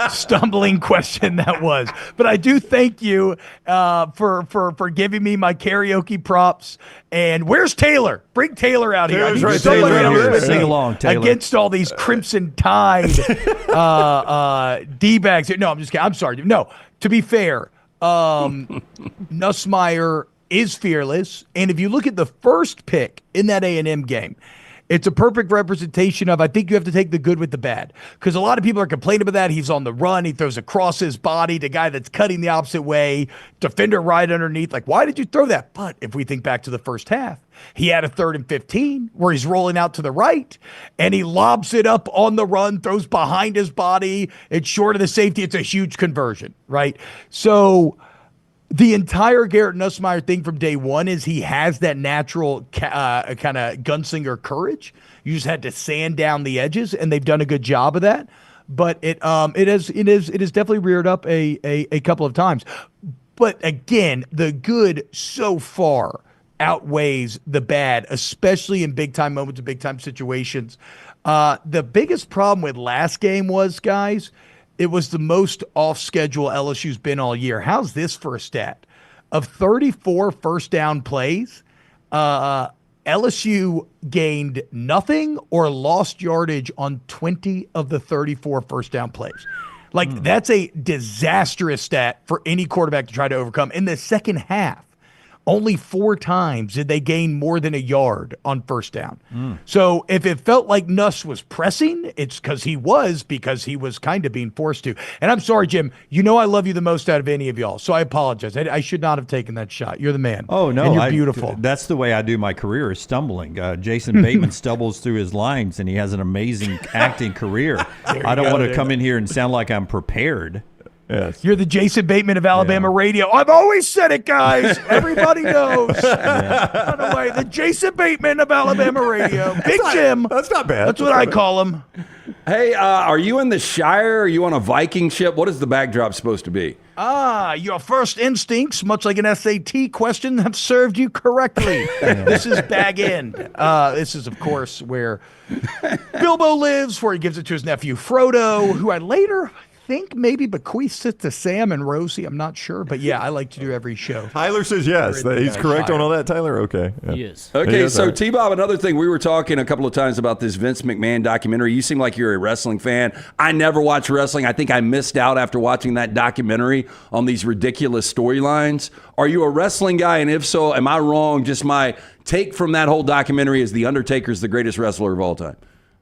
stumbling question that was. But I do thank you for giving me my karaoke props. And where's Taylor? Bring Taylor out here. I need right. somebody Taylor, else with sing me along, Taylor. against all these Crimson Tide D-bags. No, I'm just kidding. I'm sorry. No, to be fair, Nussmeier is fearless. And if you look at the first pick in that A&M game, it's a perfect representation of, I think you have to take the good with the bad. Because a lot of people are complaining about that. He's on the run. He throws across his body to guy that's cutting the opposite way. Defender right underneath. Like, why did you throw that? But if we think back to the first half, he had a 3rd and 15 where he's rolling out to the right and he lobs it up on the run, throws behind his body. It's short of the safety. It's a huge conversion, right? So the entire Garrett Nussmeier thing from day one is he has that natural kind of gunslinger courage. You just had to sand down the edges, and they've done a good job of that. But it is definitely reared up a couple of times. But again, the good so far outweighs the bad, especially in big time moments and big time situations. The biggest problem with last game was, guys, it was the most off schedule LSU's been all year. How's this for a stat? Of 34 first down plays, LSU gained nothing or lost yardage on 20 of the 34 first down plays. Like, that's a disastrous stat for any quarterback to try to overcome. In the second half, only 4 times did they gain more than a yard on first down. So if it felt like Nuss was pressing, it's because he was kind of being forced to. And I'm sorry, Jim, you know I love you the most out of any of y'all, so I apologize. I should not have taken that shot. You're the man. Oh, no. And you're beautiful. That's the way I do my career, is stumbling. Jason Bateman stumbles through his lines, and he has an amazing acting career. I don't want to come in here and sound like I'm prepared. Yes. You're the Jason Bateman of Alabama radio. I've always said it, guys. Everybody knows. By the way, the Jason Bateman of Alabama radio. Big Jim. That's not bad. That's what I call him. Hey, are you in the Shire? Are you on a Viking ship? What is the backdrop supposed to be? Your first instincts, much like an SAT question, have served you correctly. This is Bag End. This is, of course, where Bilbo lives, where he gives it to his nephew Frodo, who I later think maybe bequeaths it to Sam and Rosie. I'm not sure, but yeah, I like to do every show. Tyler says yes. He's correct on all that, Tyler? Okay. Yeah. Yes. Okay, so T-Bob, another thing, we were talking a couple of times about this Vince McMahon documentary. You seem like you're a wrestling fan. I never watched wrestling. I think I missed out after watching that documentary on these ridiculous storylines. Are you a wrestling guy? And if so, am I wrong? Just my take from that whole documentary is The Undertaker's the greatest wrestler of all time.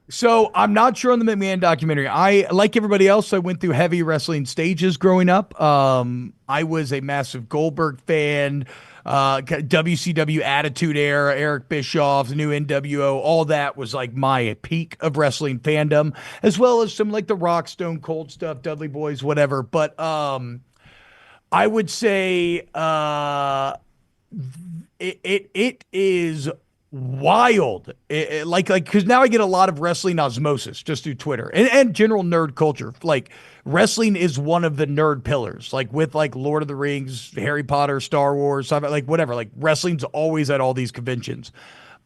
So I'm not sure on the McMahon documentary. I, like everybody else, I went through heavy wrestling stages growing up. I was a massive Goldberg fan, WCW Attitude Era, Eric Bischoff, the new NWO, all that was like my peak of wrestling fandom, as well as some like the Rock, Stone Cold stuff, Dudley Boys, whatever. But I would say it is wild. Because now I get a lot of wrestling osmosis just through Twitter and general nerd culture. Like, wrestling is one of the nerd pillars, like with like Lord of the Rings, Harry Potter, Star Wars, like whatever. Like, wrestling's always at all these conventions.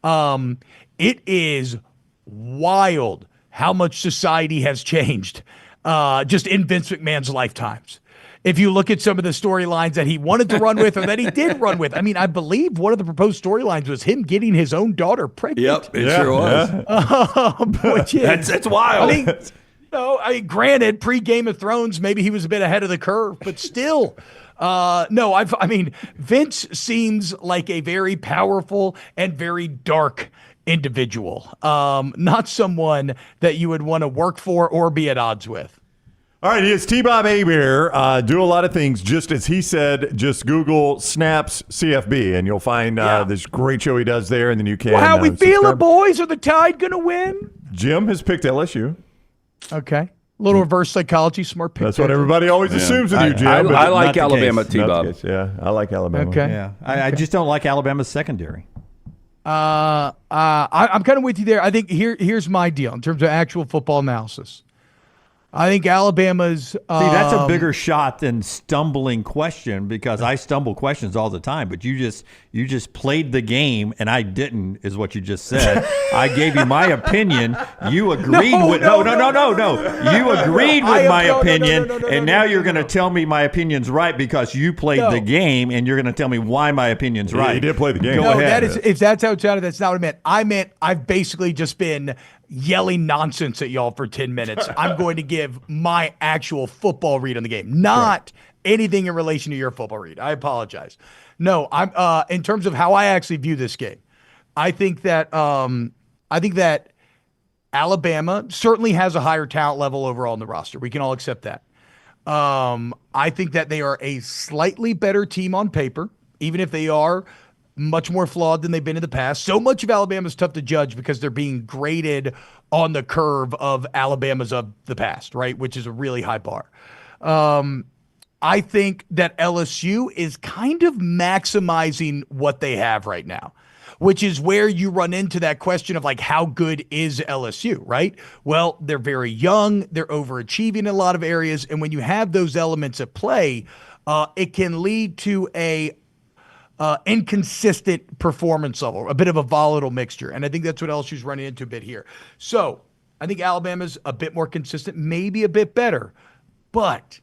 It is wild how much society has changed just in Vince McMahon's lifetimes. If you look at some of the storylines that he wanted to run with or that he did run with, I mean, I believe one of the proposed storylines was him getting his own daughter pregnant. Yep, it sure was. Which is, that's wild. I mean, granted, pre-Game of Thrones, maybe he was a bit ahead of the curve, but still. Vince seems like a very powerful and very dark individual. Not someone that you would want to work for or be at odds with. All right, it's T-Bob Hebert. Do a lot of things. Just as he said, just Google Snaps CFB, and you'll find this great show he does there, and then you can Well, how we feeling, subscribe. boys? Are the Tide going to win? Jim has picked LSU. Okay. A little reverse psychology, smart pick. That's what everybody always assumes with you, Jim. I but like not the Alabama, case. T-Bob. Not the case. Yeah, I like Alabama. Okay. Yeah, I just don't like Alabama's secondary. I'm kind of with you there. I think here's my deal in terms of actual football analysis. I think Alabama's. See, that's a bigger shot than stumbling question, because I stumble questions all the time. But you just played the game, and I didn't, is what you just said. I gave you my opinion. You agreed with no. You agreed with my opinion, and now you're going to tell me my opinion's right because you played the game, and you're going to tell me why my opinion's right. He did play the game. Go ahead. If that's how it sounded, that's not what I meant. I've basically just been yelling nonsense at y'all for 10 minutes. I'm going to give my actual football read on the game, not anything in relation to your football read. I apologize. No, I'm in terms of how I actually view this game. I think that Alabama certainly has a higher talent level overall in the roster. We can all accept that. I think that they are a slightly better team on paper, even if they are much more flawed than they've been in the past. So much of Alabama is tough to judge because they're being graded on the curve of Alabama's of the past, right? Which is a really high bar. I think that LSU is kind of maximizing what they have right now, which is where you run into that question of like, how good is LSU, right? Well, they're very young. They're overachieving in a lot of areas. And when you have those elements at play, it can lead to a inconsistent performance level, a bit of a volatile mixture. And I think that's what LSU's running into a bit here. So I think Alabama's a bit more consistent, maybe a bit better, but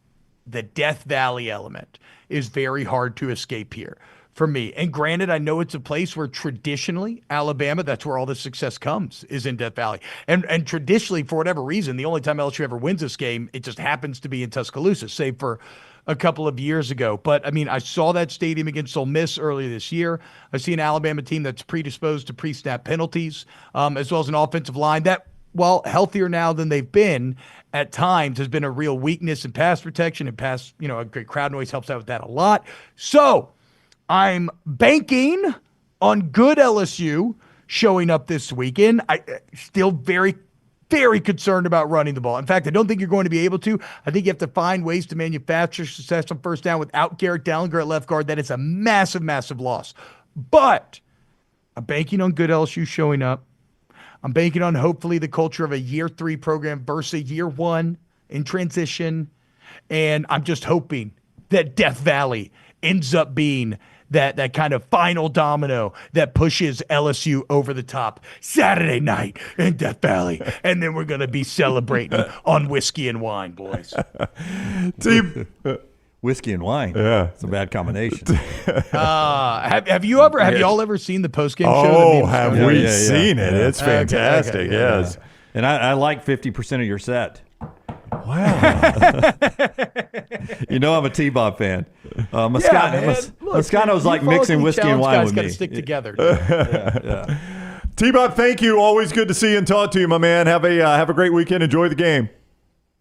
the Death Valley element is very hard to escape here for me. And granted, I know it's a place where traditionally Alabama, that's where all the success comes, is in Death Valley. And traditionally, for whatever reason, the only time LSU ever wins this game, it just happens to be in Tuscaloosa, save for a couple of years ago. But I mean, I saw that stadium against Ole Miss earlier this year. I see an Alabama team that's predisposed to pre-snap penalties, as well as an offensive line that, while healthier now than they've been at times, has been a real weakness in pass protection and pass, a great crowd noise helps out with that a lot. So I'm banking on good LSU showing up this weekend. I still very concerned about running the ball. In fact, I don't think you're going to be able to. I think you have to find ways to manufacture success on first down without Garrett Dallinger at left guard. That is a massive, massive loss. But I'm banking on good LSU showing up. I'm banking on hopefully the culture of a year 3 program versus a year 1 in transition. And I'm just hoping that Death Valley ends up being that kind of final domino that pushes LSU over the top Saturday night in Death Valley. And then we're going to be celebrating on whiskey and wine, boys. Team. Whiskey and wine. Yeah. It's a bad combination. Have y'all ever seen the postgame show? Oh, have we seen it? It's fantastic. Okay. Yes. And I like 50% of your set. Wow. I'm a T-Bob fan. Moscato's like mixing whiskey and wine with me. Got to stick together. T-Bob, thank you. Always good to see you and talk to you, my man. Have a great weekend. Enjoy the game.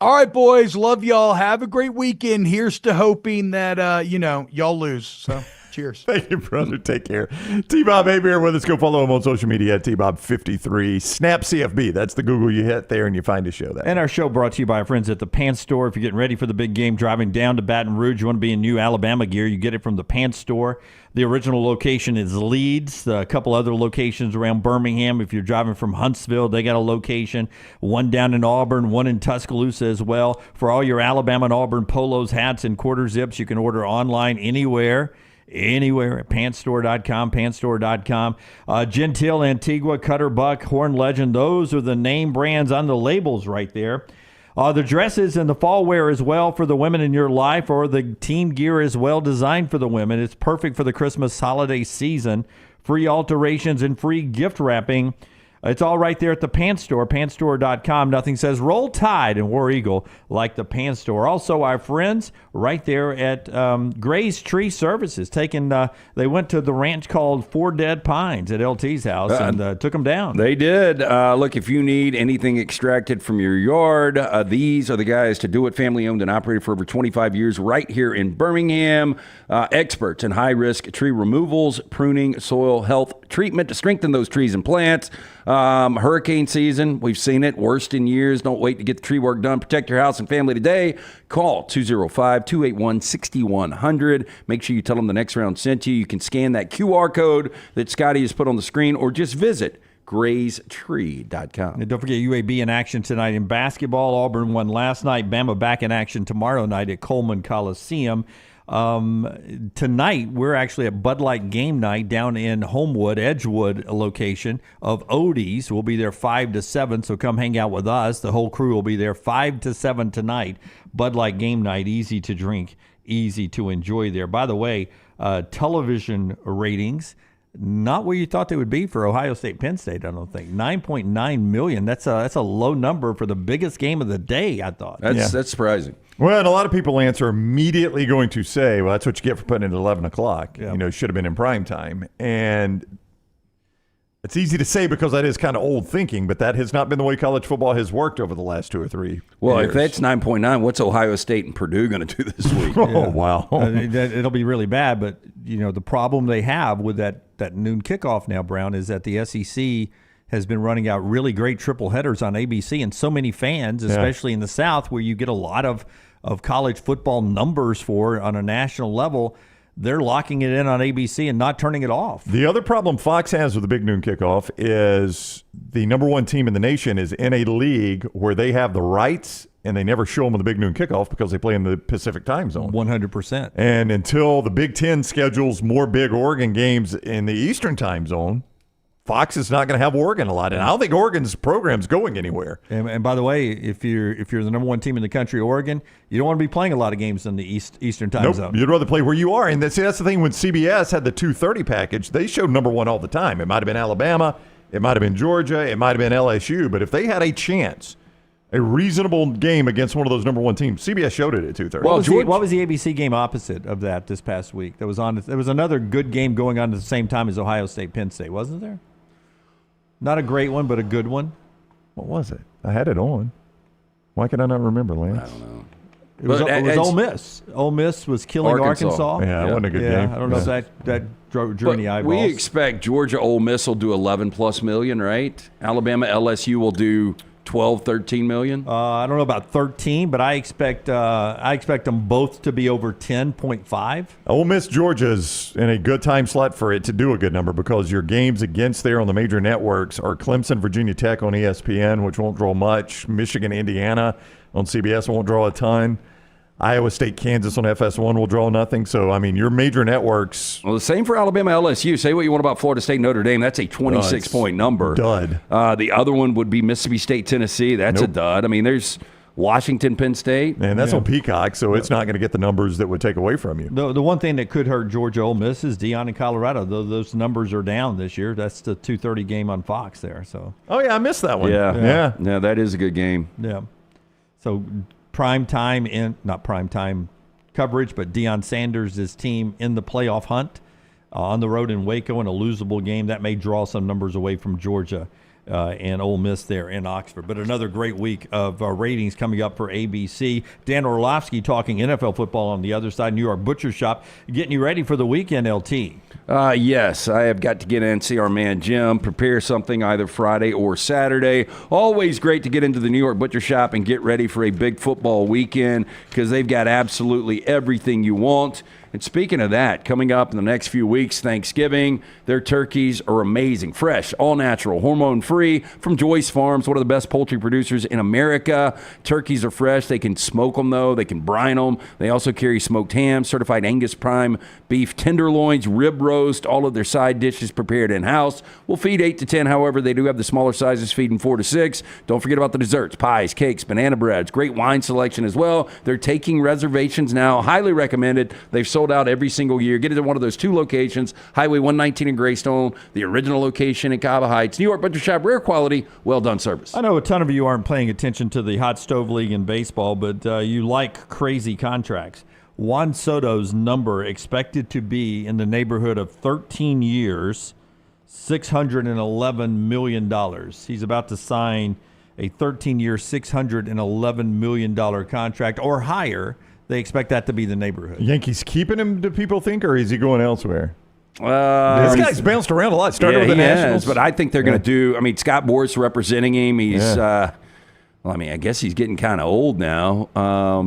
All right, boys. Love y'all. Have a great weekend. Here's to hoping that, y'all lose. So, cheers. Thank you, brother. Take care. T-Bob Hebert with us. Go follow him on social media at T-Bob53. Snap CFB. That's the Google you hit there and you find his show there. And our show brought to you by our friends at the Pants Store. If you're getting ready for the big game, driving down to Baton Rouge, you want to be in new Alabama gear, you get it from the Pants Store. The original location is Leeds. A couple other locations around Birmingham. If you're driving from Huntsville, they got a location. One down in Auburn, one in Tuscaloosa as well. For all your Alabama and Auburn polos, hats, and quarter zips, you can order online anywhere at pantstore.com. Gentile, Antigua, Cutter Buck, Horn Legend, those are the name brands on the labels right there. The dresses and the fall wear as well for the women in your life, or the teen gear is well designed for the women. It's perfect for the Christmas holiday season. Free alterations and free gift wrapping. It's all right there at the Pants Store, pantstore.com. Nothing says Roll Tide and War Eagle like the Pants Store. Also, our friends right there at Gray's Tree Services. They went to the ranch called Four Dead Pines at LT's house and took them down. They did. Look, if you need anything extracted from your yard, these are the guys to do it. Family owned and operated for over 25 years right here in Birmingham. Experts in high-risk tree removals, pruning, soil health treatment to strengthen those trees and plants. Hurricane season, we've seen it, worst in years. Don't wait to get the tree work done. Protect your house and family today. Call 205-281-6100. Make sure you tell them the next round sent you. You can scan that QR code that Scotty has put on the screen, or just visit grazetree.com. And don't forget UAB in action tonight in basketball. Auburn won last night. Bama back in action tomorrow night at Coleman Coliseum. Tonight, we're actually at Bud Light game night down in Homewood, Edgewood location of Odie's. We'll be there 5 to 7, so come hang out with us. The whole crew will be there 5 to 7 tonight. Bud Light game night, easy to drink, easy to enjoy there. By the way, television ratings, not where you thought they would be for Ohio State, Penn State, I don't think. 9.9 million. That's a low number for the biggest game of the day, I thought. That's surprising. Well, and a lot of people answer immediately going to say, well, that's what you get for putting it at 11 o'clock. Yeah. You know, it should have been in prime time. And it's easy to say because that is kind of old thinking, but that has not been the way college football has worked over the last 2 or 3 Well, years. if that's 9.9, what's Ohio State and Purdue going to do this week? Oh, wow. It'll be really bad, but you know the problem they have with that noon kickoff now, Brown, is that the SEC has been running out really great triple headers on ABC, and so many fans, especially in the South, where you get a lot of college football numbers for on a national level. They're locking it in on ABC and not turning it off. The other problem Fox has with the big noon kickoff is the number 1 team in the nation is in a league where they have the rights and they never show them on the big noon kickoff because they play in the Pacific time zone. 100%. And until the Big Ten schedules more big Oregon games in the Eastern time zone, Fox is not going to have Oregon a lot, and I don't think Oregon's program's going anywhere. And by the way, if you're the number 1 team in the country, Oregon, you don't want to be playing a lot of games in the Eastern time zone. You'd rather play where you are. And that's the thing when CBS had the 2:30 package, they showed number 1 all the time. It might have been Alabama, it might have been Georgia, it might have been LSU, but if they had a chance, a reasonable game against one of those number 1 teams, CBS showed it at 2:30. Well, what was the ABC game opposite of that this past week? There was another good game going on at the same time as Ohio State, Penn State, wasn't there? Not a great one, but a good one. What was it? I had it on. Why can I not remember, Lance? I don't know. It was Ole Miss. Ole Miss was killing Arkansas. Yeah, it wasn't a good game. I don't know if that drew any eyeballs. We expect Georgia, Ole Miss will do 11+ million, right? Alabama, LSU will do 12, 13 million. I don't know about 13, but I expect them both to be over 10.5. Ole Miss, Georgia's in a good time slot for it to do a good number because your games against there on the major networks are Clemson, Virginia Tech on ESPN, which won't draw much. Michigan, Indiana on CBS won't draw a ton. Iowa State, Kansas on FS1 will draw nothing. So, I mean, your major networks. Well, the same for Alabama, LSU. Say what you want about Florida State, Notre Dame. That's a 26-point number. Dud. The other one would be Mississippi State, Tennessee. That's a dud. I mean, there's Washington, Penn State. And that's on Peacock, so it's not going to get the numbers that would take away from you. The one thing that could hurt Georgia Ole Miss is Deion in Colorado. Though those numbers are down this year. That's the 2:30 game on Fox there. So. Oh, yeah, I missed that one. Yeah, that is a good game. Yeah. So not prime time coverage, but Deion Sanders' team in the playoff hunt on the road in Waco in a losable game. That may draw some numbers away from Georgia and Ole Miss there in Oxford. But another great week of ratings coming up for ABC. Dan Orlovsky talking NFL football on the other side. New York Butcher Shop getting you ready for the weekend, LT. Yes, I have got to get in and see our man Jim prepare something either Friday or Saturday. Always great to get into the New York Butcher Shop and get ready for a big football weekend because they've got absolutely everything you want. And speaking of that, coming up in the next few weeks, Thanksgiving, their turkeys are amazing, fresh, all natural, hormone-free from Joyce Farms, one of the best poultry producers in America. Turkeys are fresh. They can smoke them, though. They can brine them. They also carry smoked ham, certified Angus prime beef tenderloins, rib roast, all of their side dishes prepared in-house. We'll feed 8 to 10. However, they do have the smaller sizes feeding 4 to 6. Don't forget about the desserts, pies, cakes, banana breads, great wine selection as well. They're taking reservations now. Highly recommended. They've sold out every single year. Get it at one of those 2 locations, Highway 119 in Greystone, the original location in Cava Heights. New York Butcher Shop, rare quality, well done service. I know a ton of you aren't paying attention to the Hot Stove League in baseball, but you like crazy contracts. Juan Soto's number expected to be in the neighborhood of 13 years, $611 million. He's about to sign a 13-year, $611 million contract or higher. They expect that to be the neighborhood. Yankees keeping him, do people think, or is he going elsewhere? This guy's bounced around a lot. Started with the Nationals. But I think they're going to do, I mean, Scott Boras representing him. He's, I guess he's getting kind of old now.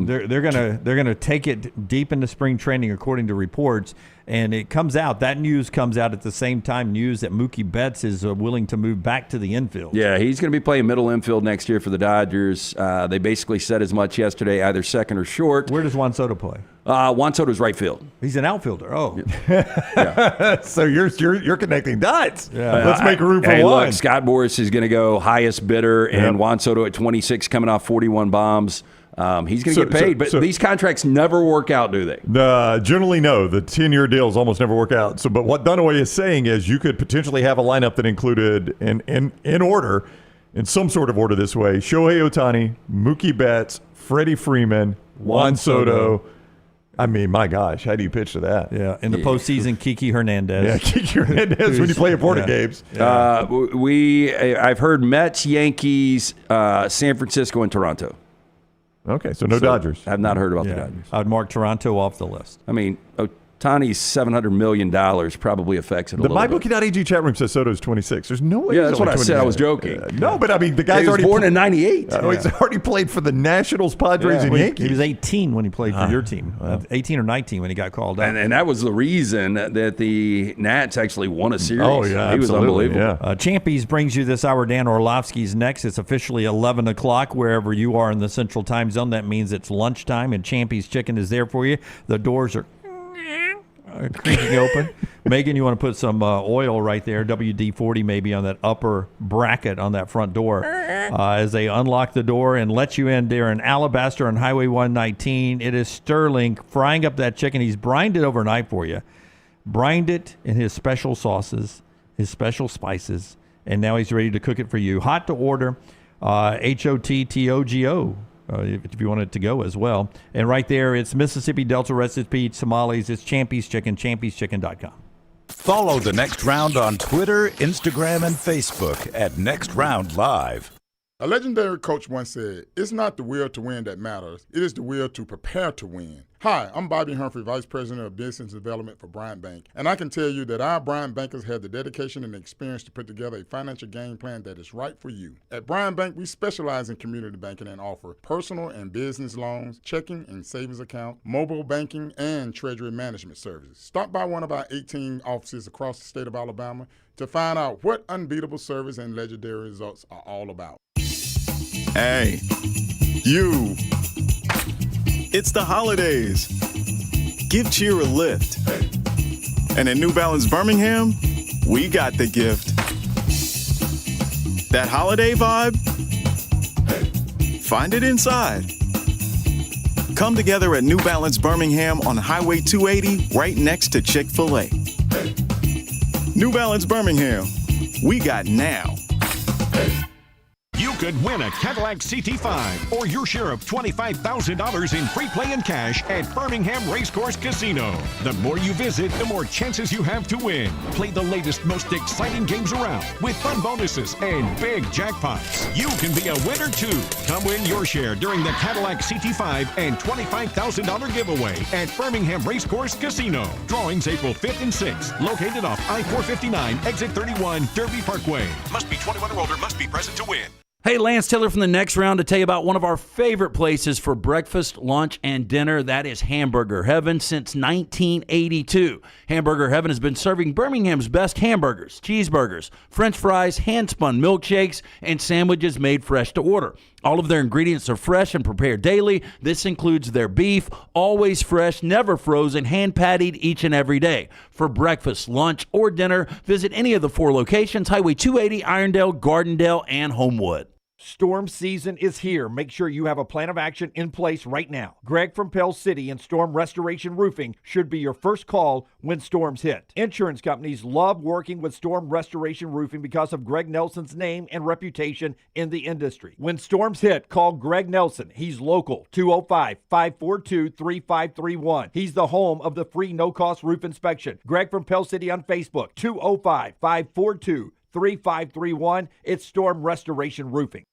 They're gonna take it deep into spring training, according to reports, And it comes out, that news comes out at the same time news that Mookie Betts is willing to move back to the infield. Yeah, he's going to be playing middle infield next year for the Dodgers. They basically said as much yesterday, either second or short. Where does Juan Soto play? Juan Soto's right field. He's an outfielder. Oh. Yeah. So you're connecting dots. Yeah. Let's make room for hey, one. Look, Scott Boras is going to go highest bidder, and Juan Soto at 26 coming off 41 bombs. He's going to get paid, but these contracts never work out, do they? Generally, no. The 10-year deals almost never work out. So, but what Dunaway is saying is you could potentially have a lineup that included, in order, in some sort of order this way, Shohei Ohtani, Mookie Betts, Freddie Freeman, Juan Soto. I mean, my gosh, how do you pitch to that? Yeah, in the postseason, Kiki Hernandez. Yeah, Kiki Hernandez when you play important games. I've heard Mets, Yankees, San Francisco, and Toronto. Okay, so no Dodgers. I've not heard about the Dodgers. I would mark Toronto off the list. I mean, Ohtani's $700 million probably affects it a The little bit. MyBookie.ag chat room says Soto's 26. There's no way. Yeah, he's that's what only I said. I 29. was joking. No, but I mean, the guy's he was already born in 98. He's already played for the Nationals, Padres, and Yankees. He was 18 when he played for your team. 18 or 19 when he got called up. And that was the reason that the Nats actually won a series. Oh, yeah, he was unbelievable. Yeah. Champies brings you this hour. Dan Orlovsky's next. It's officially 11 o'clock wherever you are in the Central Time Zone. That means it's lunchtime, and Champies Chicken is there for you. The doors are creaking open. Megan, you want to put some oil right there, WD-40 maybe, on that upper bracket on that front door as they unlock the door and let you in there in Alabaster on Highway 119. It is Sterling frying up that chicken. He's brined it overnight for you. Brined it in his special sauces, his special spices, and now he's ready to cook it for you. Hot to order, HOTTOGO. If you want it to go as well. And right there, it's Mississippi Delta recipe tamales. It's Champy's Chicken, champy'schicken.com. Follow The Next Round on Twitter, Instagram, and Facebook at Next Round Live. A legendary coach once said, "It's not the will to win that matters. It is the will to prepare to win." Hi, I'm Bobby Humphrey, Vice President of Business Development for Bryant Bank, and I can tell you that our Bryant bankers have the dedication and experience to put together a financial game plan that is right for you. At Bryant Bank, we specialize in community banking and offer personal and business loans, checking and savings account, mobile banking, and treasury management services. Stop by one of our 18 offices across the state of Alabama to find out what unbeatable service and legendary results are all about. Hey, you. It's the holidays. Give cheer a lift. And at New Balance Birmingham, we got the gift. That holiday vibe? Find it inside. Come together at New Balance Birmingham on Highway 280, right next to Chick-fil-A. New Balance Birmingham, we got now. You could win a Cadillac CT5 or your share of $25,000 in free play and cash at Birmingham Racecourse Casino. The more you visit, the more chances you have to win. Play the latest, most exciting games around with fun bonuses and big jackpots. You can be a winner too. Come win your share during the Cadillac CT5 and $25,000 giveaway at Birmingham Racecourse Casino. Drawings April 5th and 6th. Located off I-459, exit 31, Derby Parkway. Must be 21 or older, must be present to win. Hey, Lance Taylor from the Next Round to tell you about one of our favorite places for breakfast, lunch, and dinner. That is Hamburger Heaven since 1982. Hamburger Heaven has been serving Birmingham's best hamburgers, cheeseburgers, French fries, hand-spun milkshakes, and sandwiches made fresh to order. All of their ingredients are fresh and prepared daily. This includes their beef, always fresh, never frozen, hand-pattied each and every day. For breakfast, lunch, or dinner, visit any of the 4 locations, Highway 280, Irondale, Gardendale, and Homewood. Storm season is here. Make sure you have a plan of action in place right now. Greg from Pell City and Storm Restoration Roofing should be your first call when storms hit. Insurance companies love working with Storm Restoration Roofing because of Greg Nelson's name and reputation in the industry. When storms hit, call Greg Nelson. He's local, 205-542-3531. He's the home of the free no-cost roof inspection. Greg from Pell City on Facebook, 205-542-3531. It's Storm Restoration Roofing.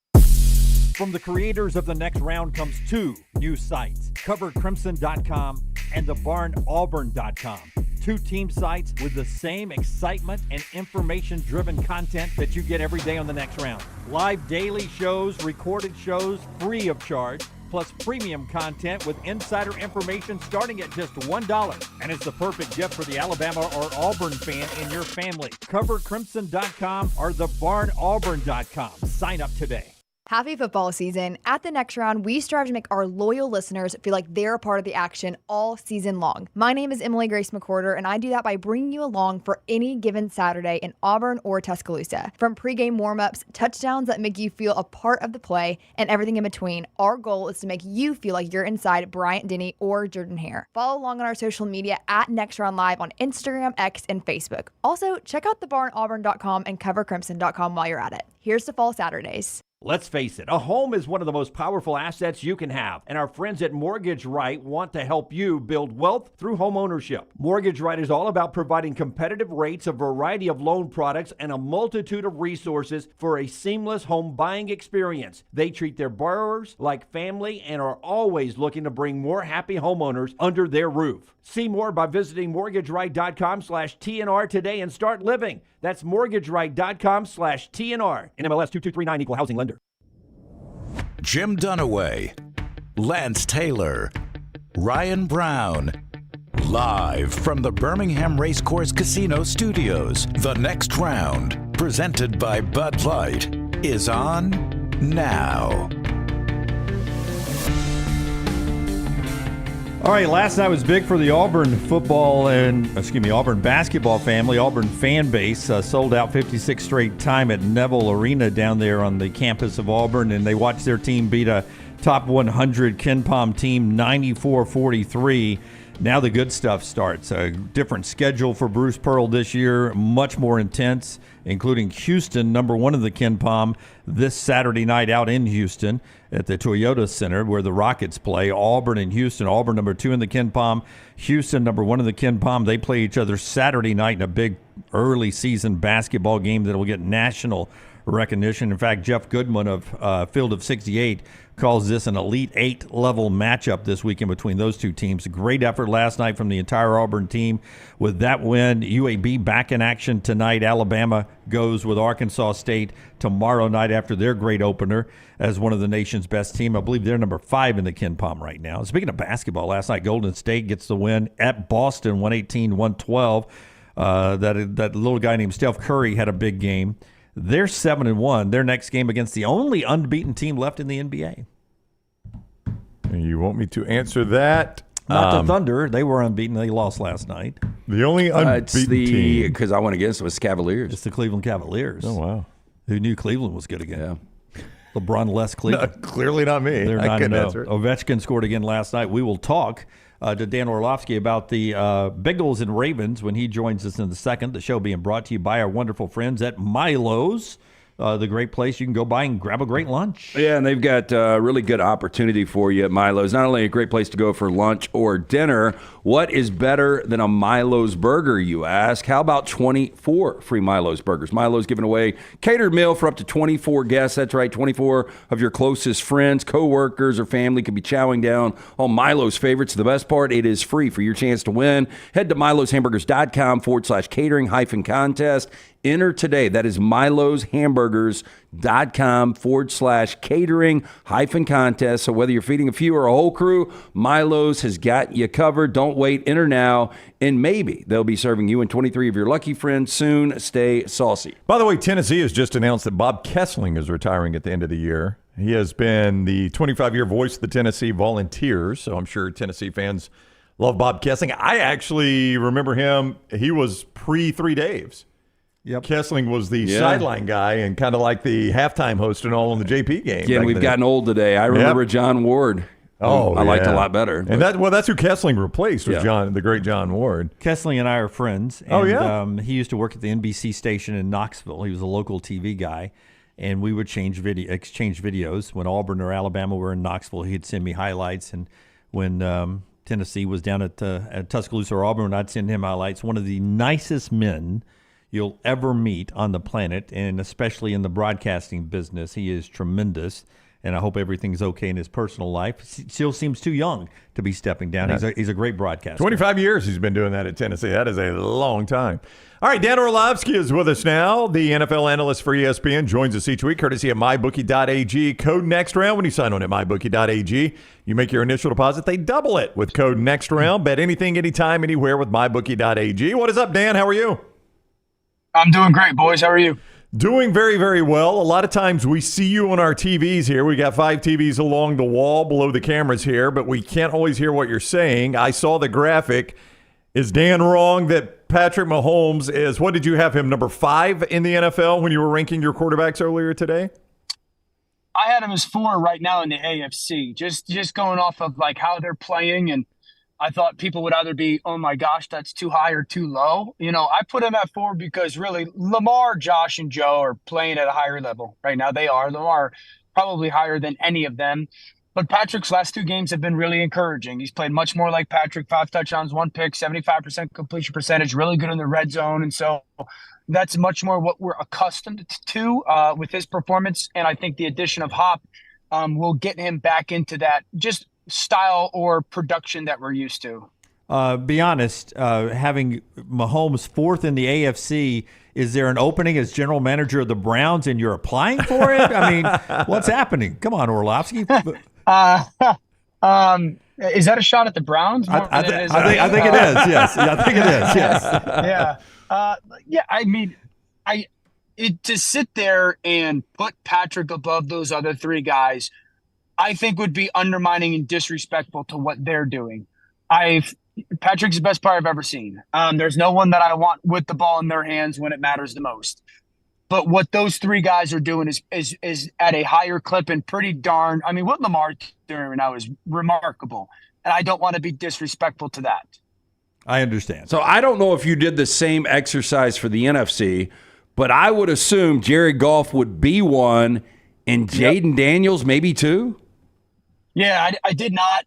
From the creators of The Next Round comes 2 new sites, covercrimson.com and thebarnauburn.com. 2 team sites with the same excitement and information-driven content that you get every day on The Next Round. Live daily shows, recorded shows, free of charge, plus premium content with insider information starting at just $1. And it's the perfect gift for the Alabama or Auburn fan in your family. CoverCrimson.com or thebarnauburn.com. Sign up today. Happy football season. At the next round, we strive to make our loyal listeners feel like they're a part of the action all season long. My name is Emily Grace McCorder, and I do that by bringing you along for any given Saturday in Auburn or Tuscaloosa. From pregame warm-ups, touchdowns that make you feel a part of the play, and everything in between, our goal is to make you feel like you're inside Bryant-Denny or Jordan Hare. Follow along on our social media at Next Round Live on Instagram, X, and Facebook. Also, check out thebarnauburn.com and covercrimson.com while you're at it. Here's to fall Saturdays. Let's face it, a home is one of the most powerful assets you can have, and our friends at Mortgage Right want to help you build wealth through home ownership. Mortgage Right is all about providing competitive rates, a variety of loan products, and a multitude of resources for a seamless home buying experience. They treat their borrowers like family and are always looking to bring more happy homeowners under their roof. See more by visiting mortgageright.com/TNR today and start living. That's mortgageright.com/TNR. NMLS 2239, equal housing lender. Jim Dunaway, Lance Taylor, Ryan Brown. Live from the Birmingham Racecourse Casino Studios, the next round, presented by Bud Light, is on now. All right, last night was big for the Auburn Auburn basketball family. Auburn fan base sold out 56 straight time at Neville Arena down there on the campus of Auburn, and they watched their team beat a top 100 KenPom team 94-43. Now the good stuff starts. A different schedule for Bruce Pearl this year, much more intense, including Houston, number one of the KenPom, this Saturday night out in Houston at the Toyota Center where the Rockets play. Auburn and Houston. Auburn number 2 in the KenPom. Houston number 1 in the KenPom. They play each other Saturday night in a big early season basketball game that will get national recognition. In fact, Jeff Goodman of Field of 68 calls this an Elite 8 level matchup this weekend between those two teams. A great effort last night from the entire Auburn team. With that win, UAB back in action tonight. Alabama goes with Arkansas State tomorrow night after their great opener as one of the nation's best team. I believe they're number 5 in the KenPom right now. Speaking of basketball, last night Golden State gets the win at Boston, 118-112. That little guy named Steph Curry had a big game. They're 7-1. Their next game against the only unbeaten team left in the NBA. You want me to answer that? Not the Thunder. They were unbeaten. They lost last night. The only unbeaten team. Because I went against it was Cavaliers. It's the Cleveland Cavaliers. Oh, wow. Who knew Cleveland was good again? Yeah. LeBron-less Cleveland. No, clearly not me. They're I couldn't 9-0. answer it. Ovechkin scored again last night. We will talk to Dan Orlovsky about the Bengals and Ravens when he joins us in the second. The show being brought to you by our wonderful friends at Milo's, the great place you can go by and grab a great lunch. Yeah, and they've got a really good opportunity for you at Milo's. Not only a great place to go for lunch or dinner, what is better than a Milo's burger, you ask? How about 24 free Milo's burgers? Milo's giving away catered meal for up to 24 guests. That's right, 24 of your closest friends, coworkers, or family could be chowing down on Milo's favorites. The best part, it is free. For your chance to win, head to miloshamburgers.com/catering-contest. Enter today. That is miloshamburgers.com/catering-contest. So whether you're feeding a few or a whole crew, Milo's has got you covered. Don't wait. Enter now, and maybe they'll be serving you and 23 of your lucky friends soon. Stay saucy. By the way, Tennessee has just announced that Bob Kessling is retiring at the end of the year. He has been the 25-year voice of the Tennessee Volunteers, so I'm sure Tennessee fans love Bob Kessling. I actually remember him. He was pre-Three Daves. Yep. Kessling was the sideline guy and kind of like the halftime host and all on the JP game. Again, we've gotten old today. I remember John Ward. I liked a lot better. And that's who Kessling replaced was the great John Ward. Kessling and I are friends. And, he used to work at the NBC station in Knoxville. He was a local TV guy. And we would exchange videos. When Auburn or Alabama were in Knoxville, he'd send me highlights. And when Tennessee was down at Tuscaloosa or Auburn, I'd send him highlights. One of the nicest men you'll ever meet on the planet, and especially in the broadcasting business. He is tremendous. and I hope everything's okay in his personal life. He still seems too young to be stepping down. He's a great broadcaster. 25 years he's been doing that at Tennessee. That is a long time. All right, Dan Orlovsky is with us now. The NFL analyst for ESPN joins us each week, courtesy of MyBookie.ag. Code NEXTROUND. When you sign on at MyBookie.ag, you make your initial deposit. They double it with code NEXTROUND. Bet anything, anytime, anywhere with MyBookie.ag. What is up, Dan? How are you? I'm doing great, boys. How are you? Doing very, very well. A lot of times we see you on our TVs here. We got 5 TVs along the wall below the cameras here, but we can't always hear what you're saying. I saw the graphic. Is Dan wrong that Patrick Mahomes is, what did you have him, number 5 in the NFL when you were ranking your quarterbacks earlier today? I had him as 4 right now in the AFC, just going off of like how they're playing, and I thought people would either be, oh my gosh, that's too high or too low. You know, I put him at 4 because really Lamar, Josh, and Joe are playing at a higher level right now. They are. Lamar probably higher than any of them. But Patrick's last 2 games have been really encouraging. He's played much more like Patrick, 5 touchdowns, 1 pick, 75% completion percentage, really good in the red zone. And so that's much more what we're accustomed to with his performance. And I think the addition of Hop will get him back into that just style or production that we're used to. Be honest, having Mahomes 4th in the AFC, is there an opening as general manager of the Browns and you're applying for it? I mean, what's happening? Come on, Orlovsky. Is that a shot at the Browns? I think it is. Yes, I think it is. Yes. Yeah. I mean, to sit there and put Patrick above those other 3 guys, I think would be undermining and disrespectful to what they're doing. Patrick's the best player I've ever seen. There's no one that I want with the ball in their hands when it matters the most. But what those 3 guys are doing is at a higher clip and pretty darn. I mean, what Lamar's doing right now is remarkable, and I don't want to be disrespectful to that. I understand. So I don't know if you did the same exercise for the NFC, but I would assume Jared Goff would be 1 and Jaden Daniels maybe 2. Yeah, I did not.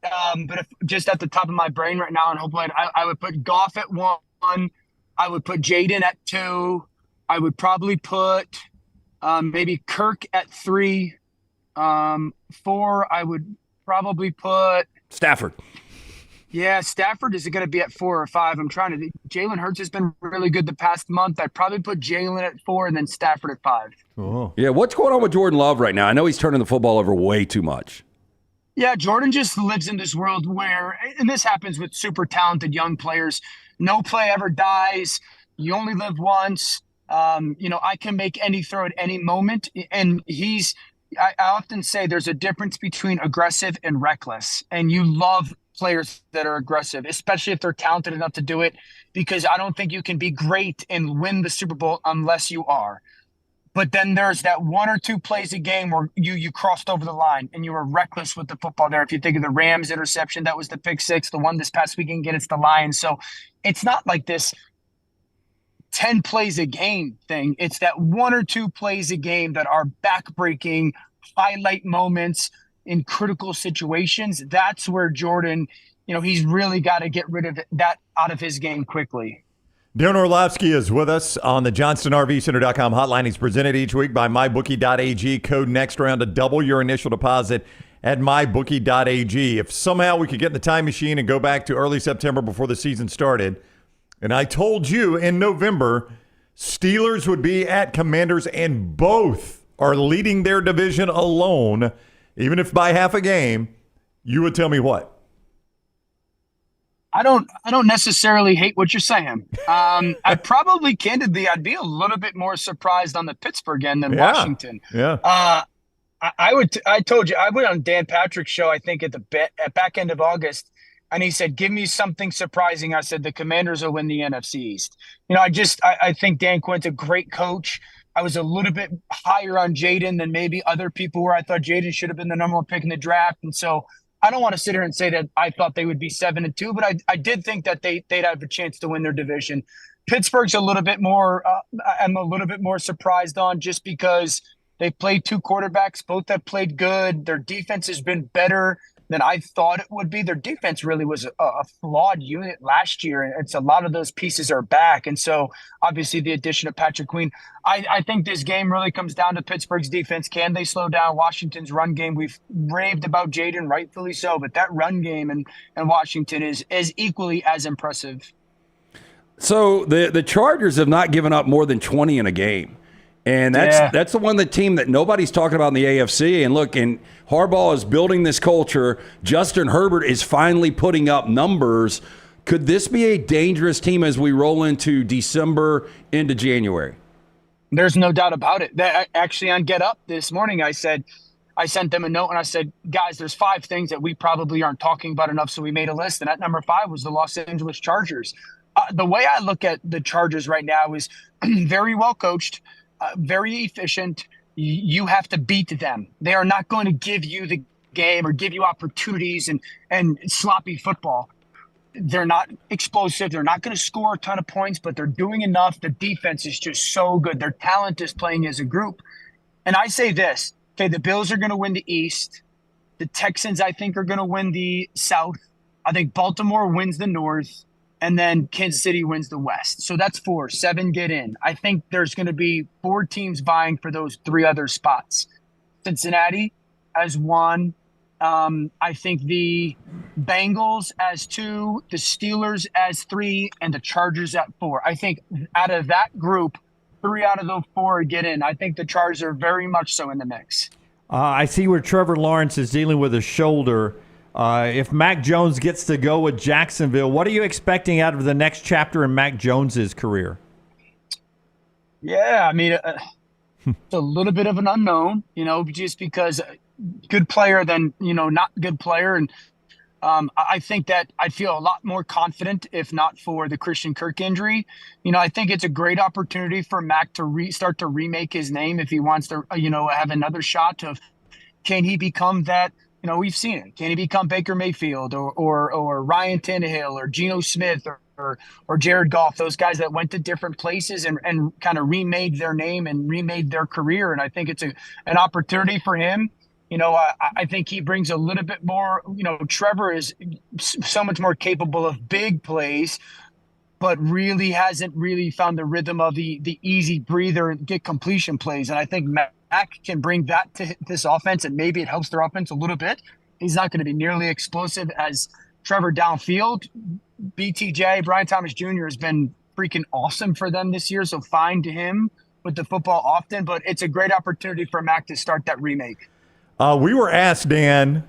But if, just at the top of my brain right now, and hopefully I would put Goff at 1. I would put Jaden at 2. I would probably put maybe Kirk at 3. 4, I would probably put Stafford. Yeah, Stafford is going to be at 4 or 5. I'm trying to. Jalen Hurts has been really good the past month. I'd probably put Jalen at 4 and then Stafford at 5. Oh. Yeah, what's going on with Jordan Love right now? I know he's turning the football over way too much. Yeah, Jordan just lives in this world where, and this happens with super talented young players, no play ever dies. You only live once. I can make any throw at any moment. And I often say there's a difference between aggressive and reckless. And you love players that are aggressive, especially if they're talented enough to do it, because I don't think you can be great and win the Super Bowl unless you are. But then there's that 1 or 2 plays a game where you crossed over the line and you were reckless with the football there. If you think of the Rams interception, that was the pick 6, the one this past weekend against the Lions. So it's not like this 10 plays a game thing. It's that 1 or 2 plays a game that are backbreaking highlight moments in critical situations. That's where Jordan, he's really got to get rid of that out of his game quickly. Darren Orlovsky is with us on the JohnstonRVCenter.com hotline. He's presented each week by MyBookie.ag. Code NEXTROUND to double your initial deposit at MyBookie.ag. If somehow we could get in the time machine and go back to early September before the season started, and I told you in November, Steelers would be at Commanders, and both are leading their division alone, even if by half a game, you would tell me what? I don't necessarily hate what you're saying. I probably candidly, I'd be a little bit more surprised on the Pittsburgh end than Washington. Yeah. I told you, I went on Dan Patrick's show, I think at back end of August, and he said, give me something surprising. I said, the Commanders will win the NFC East. I think Dan Quinn's a great coach. I was a little bit higher on Jaden than maybe other people were. I thought Jaden should have been the number 1 pick in the draft. And so I don't want to sit here and say that I thought they would be 7-2, but I did think that they'd have a chance to win their division. Pittsburgh's a little bit more, I'm a little bit more surprised on, just because they played 2 quarterbacks. Both have played good. Their defense has been better than I thought it would be. Their defense really was a flawed unit last year, and it's a lot of those pieces are back. And so obviously the addition of Patrick Queen, I think this game really comes down to Pittsburgh's defense. Can they slow down Washington's run game? We've raved about Jaden, rightfully so, but that run game in Washington is equally as impressive. So the Chargers have not given up more than 20 in a game. And that's the team that nobody's talking about in the AFC. And look, and Harbaugh is building this culture. Justin Herbert is finally putting up numbers. Could this be a dangerous team as we roll into December into January? There's no doubt about it. Actually, on Get Up this morning, I sent them a note and I said, guys, there's 5 things that we probably aren't talking about enough. So we made a list. And at number 5 was the Los Angeles Chargers. The way I look at the Chargers right now is very well coached. Very efficient. You have to beat them. They are not going to give you the game or give you opportunities and sloppy football. They're not explosive. They're not going to score a ton of points, but they're doing enough. The defense is just so good. Their talent is playing as a group. And I say this, okay, the Bills are going to win the East. The Texans, I think, are going to win the South. I think Baltimore wins the North. And then Kansas City wins the West. So that's 4. 7 get in. I think there's going to be 4 teams vying for those 3 other spots. Cincinnati as 1. I think the Bengals as 2, the Steelers as 3, and the Chargers at 4. I think out of that group, 3 out of those 4 get in. I think the Chargers are very much so in the mix. I see where Trevor Lawrence is dealing with a shoulder. If Mac Jones gets to go with Jacksonville, what are you expecting out of the next chapter in Mac Jones's career? Yeah, I mean, it's a little bit of an unknown, just because good player than, not good player. And I think that I'd feel a lot more confident if not for the Christian Kirk injury. I think it's a great opportunity for Mac to start to remake his name if he wants to, have another shot of, can he become that? We've seen it. Can he become Baker Mayfield or Ryan Tannehill or Geno Smith or Jared Goff, those guys that went to different places and kind of remade their name and remade their career? And I think it's an opportunity for him. I think he brings a little bit more, Trevor is so much more capable of big plays, but really hasn't really found the rhythm of the easy breather and get completion plays. And I think Mac can bring that to this offense, and maybe it helps their offense a little bit. He's not going to be nearly explosive as Trevor downfield. BTJ, Brian Thomas Jr. has been freaking awesome for them this year, so fine to him with the football often, but it's a great opportunity for Mac to start that remake. We were asked, Dan,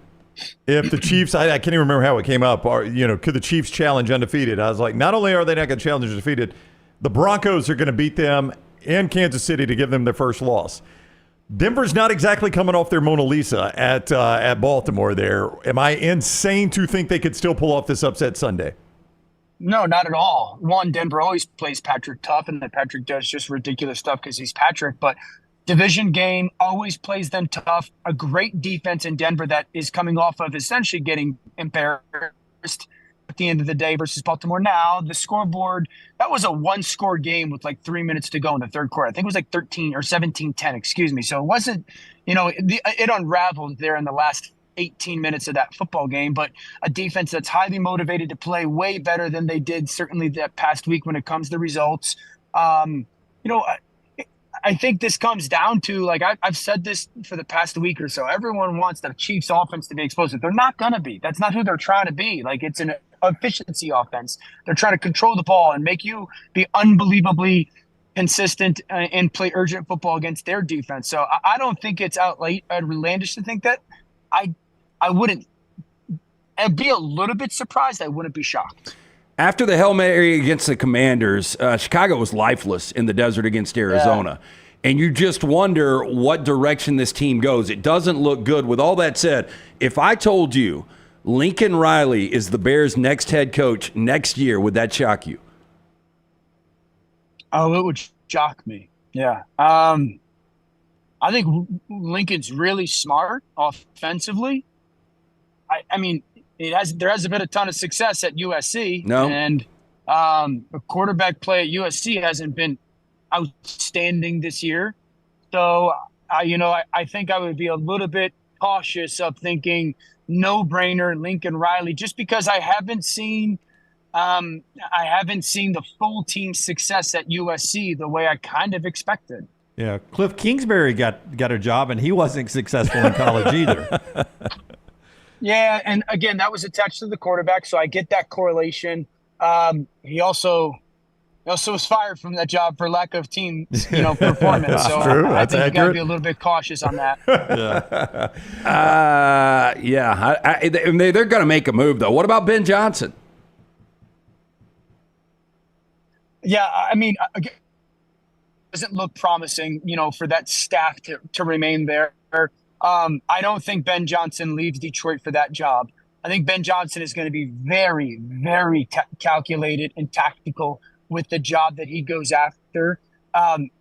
if the Chiefs, I can't even remember how it came up, could the Chiefs challenge undefeated? I was like, not only are they not going to challenge undefeated, the Broncos are going to beat them in Kansas City to give them their first loss. Denver's not exactly coming off their Mona Lisa at Baltimore there. Am I insane to think they could still pull off this upset Sunday? No, not at all. One, Denver always plays Patrick tough, and then Patrick does just ridiculous stuff because he's Patrick. But division game always plays them tough. A great defense in Denver that is coming off of essentially getting embarrassed at the end of the day versus Baltimore. Now, the scoreboard, that was a 1-score game with like 3 minutes to go in the third quarter. I think it was like 13 or 17-10, excuse me. So it wasn't, it unraveled there in the last 18 minutes of that football game, but a defense that's highly motivated to play way better than they did certainly that past week when it comes to results. I think this comes down to, like, I've said this for the past week or so. Everyone wants the Chiefs offense to be explosive. They're not going to be. That's not who they're trying to be. Like, it's an efficiency offense. They're trying to control the ball and make you be unbelievably consistent and play urgent football against their defense. So I don't think it's outlandish to think that. I wouldn't. I'd be a little bit surprised. I wouldn't be shocked. After the Hail Mary against the Commanders, Chicago was lifeless in the desert against Arizona. Yeah. And you just wonder what direction this team goes. It doesn't look good. With all that said, if I told you Lincoln Riley is the Bears' next head coach next year, would that shock you? Oh, it would shock me. Yeah. I think Lincoln's really smart offensively. I mean, there hasn't been a ton of success at USC. No. And the quarterback play at USC hasn't been outstanding this year. So, I think I would be a little bit cautious of thinking no-brainer Lincoln Riley, just because I haven't seen the full team success at USC the way I kind of expected. Yeah, Cliff Kingsbury got a job, and he wasn't successful in college either. Yeah, and again, that was attached to the quarterback, so I get that correlation. He also was fired from that job for lack of team, performance. So true. I That's think you got to accurate. be a little bit cautious on that. They're going to make a move, though. What about Ben Johnson? Yeah, I mean, again, doesn't look promising, for that staff to remain there. I don't think Ben Johnson leaves Detroit for that job. I think Ben Johnson is going to be very, very calculated and tactical with the job that he goes after.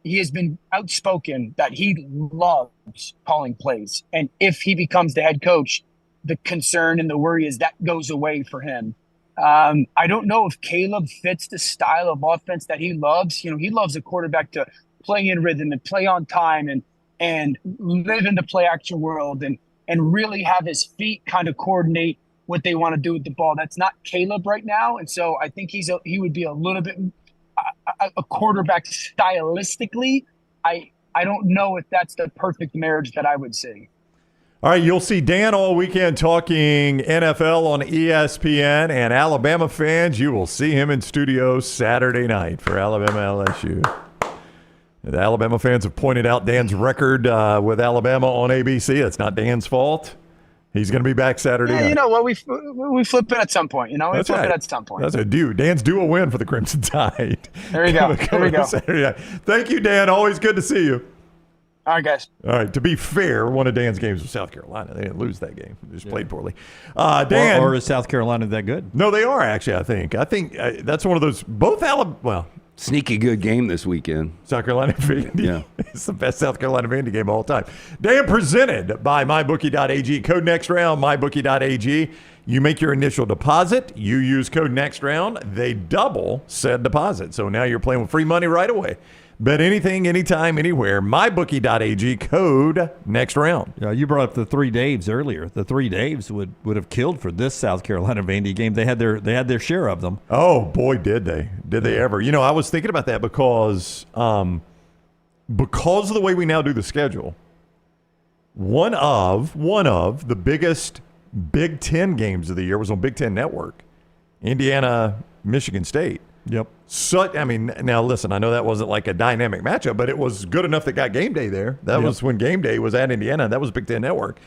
He has been outspoken that he loves calling plays. And if he becomes the head coach, the concern and the worry is that goes away for him. I don't know if Caleb fits the style of offense that he loves. He loves a quarterback to play in rhythm and play on time and live in the play action world and really have his feet kind of coordinate what they want to do with the ball. That's not Caleb right now. And so I think he would be a little bit a quarterback stylistically. I don't know if that's the perfect marriage that I would see. All right, you'll see Dan all weekend talking NFL on ESPN, and Alabama fans, you will see him in studio Saturday night for Alabama LSU. The Alabama fans have pointed out Dan's record with Alabama on ABC. It's not Dan's fault. He's going to be back Saturday night. You know what? We flip it at some point. We That's flip right. it at some point. That's a due. Dan's due a win for the Crimson Tide. There you go. There you go. Saturday night. Thank you, Dan. Always good to see you. All right, guys. All right. To be fair, one of Dan's games was South Carolina. They didn't lose that game. They just played poorly. Dan, or is South Carolina that good? No, they are actually. I think that's one of those. Both Alabama. Well, sneaky good game this weekend. South Carolina Vandy. Yeah, it's the best South Carolina Vandy game of all time. Dan, presented by MyBookie.ag. Code next round. MyBookie.ag. You make your initial deposit. You use code next round. They double said deposit. So now you're playing with free money right away. Bet anything, anytime, anywhere. MyBookie.ag, code next round. Yeah, you brought up the three Daves earlier. The three Daves would have killed for this South Carolina Vandy game. They had their share of them. Oh boy, did they? Did they ever? I was thinking about that because of the way we now do the schedule. One of the biggest Big Ten games of the year was on Big Ten Network. Indiana, Michigan State. Yep. Now listen, I know that wasn't like a dynamic matchup, but it was good enough that got game day there. That was when game day was at Indiana. That was Big Ten Network.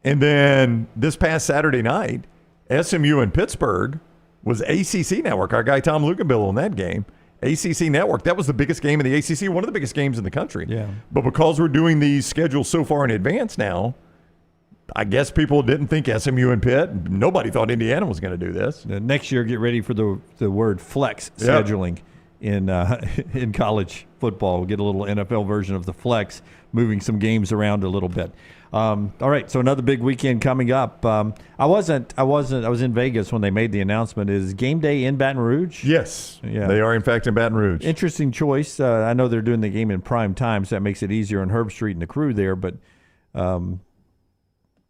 And then this past Saturday night, SMU and Pittsburgh was ACC Network. Our guy Tom Luganbill on that game. ACC Network. That was the biggest game in the ACC, one of the biggest games in the country. Yeah. But because we're doing these schedules so far in advance now, I guess people didn't think SMU and Pitt. Nobody thought Indiana was going to do this. Next year, get ready for the word flex scheduling in college football. We'll get a little NFL version of the flex, moving some games around a little bit. All right, so another big weekend coming up. I was in Vegas when they made the announcement. Is game day in Baton Rouge? Yes, they are in fact in Baton Rouge. Interesting choice. I know they're doing the game in prime time, so that makes it easier on Herb Street and the crew there, but.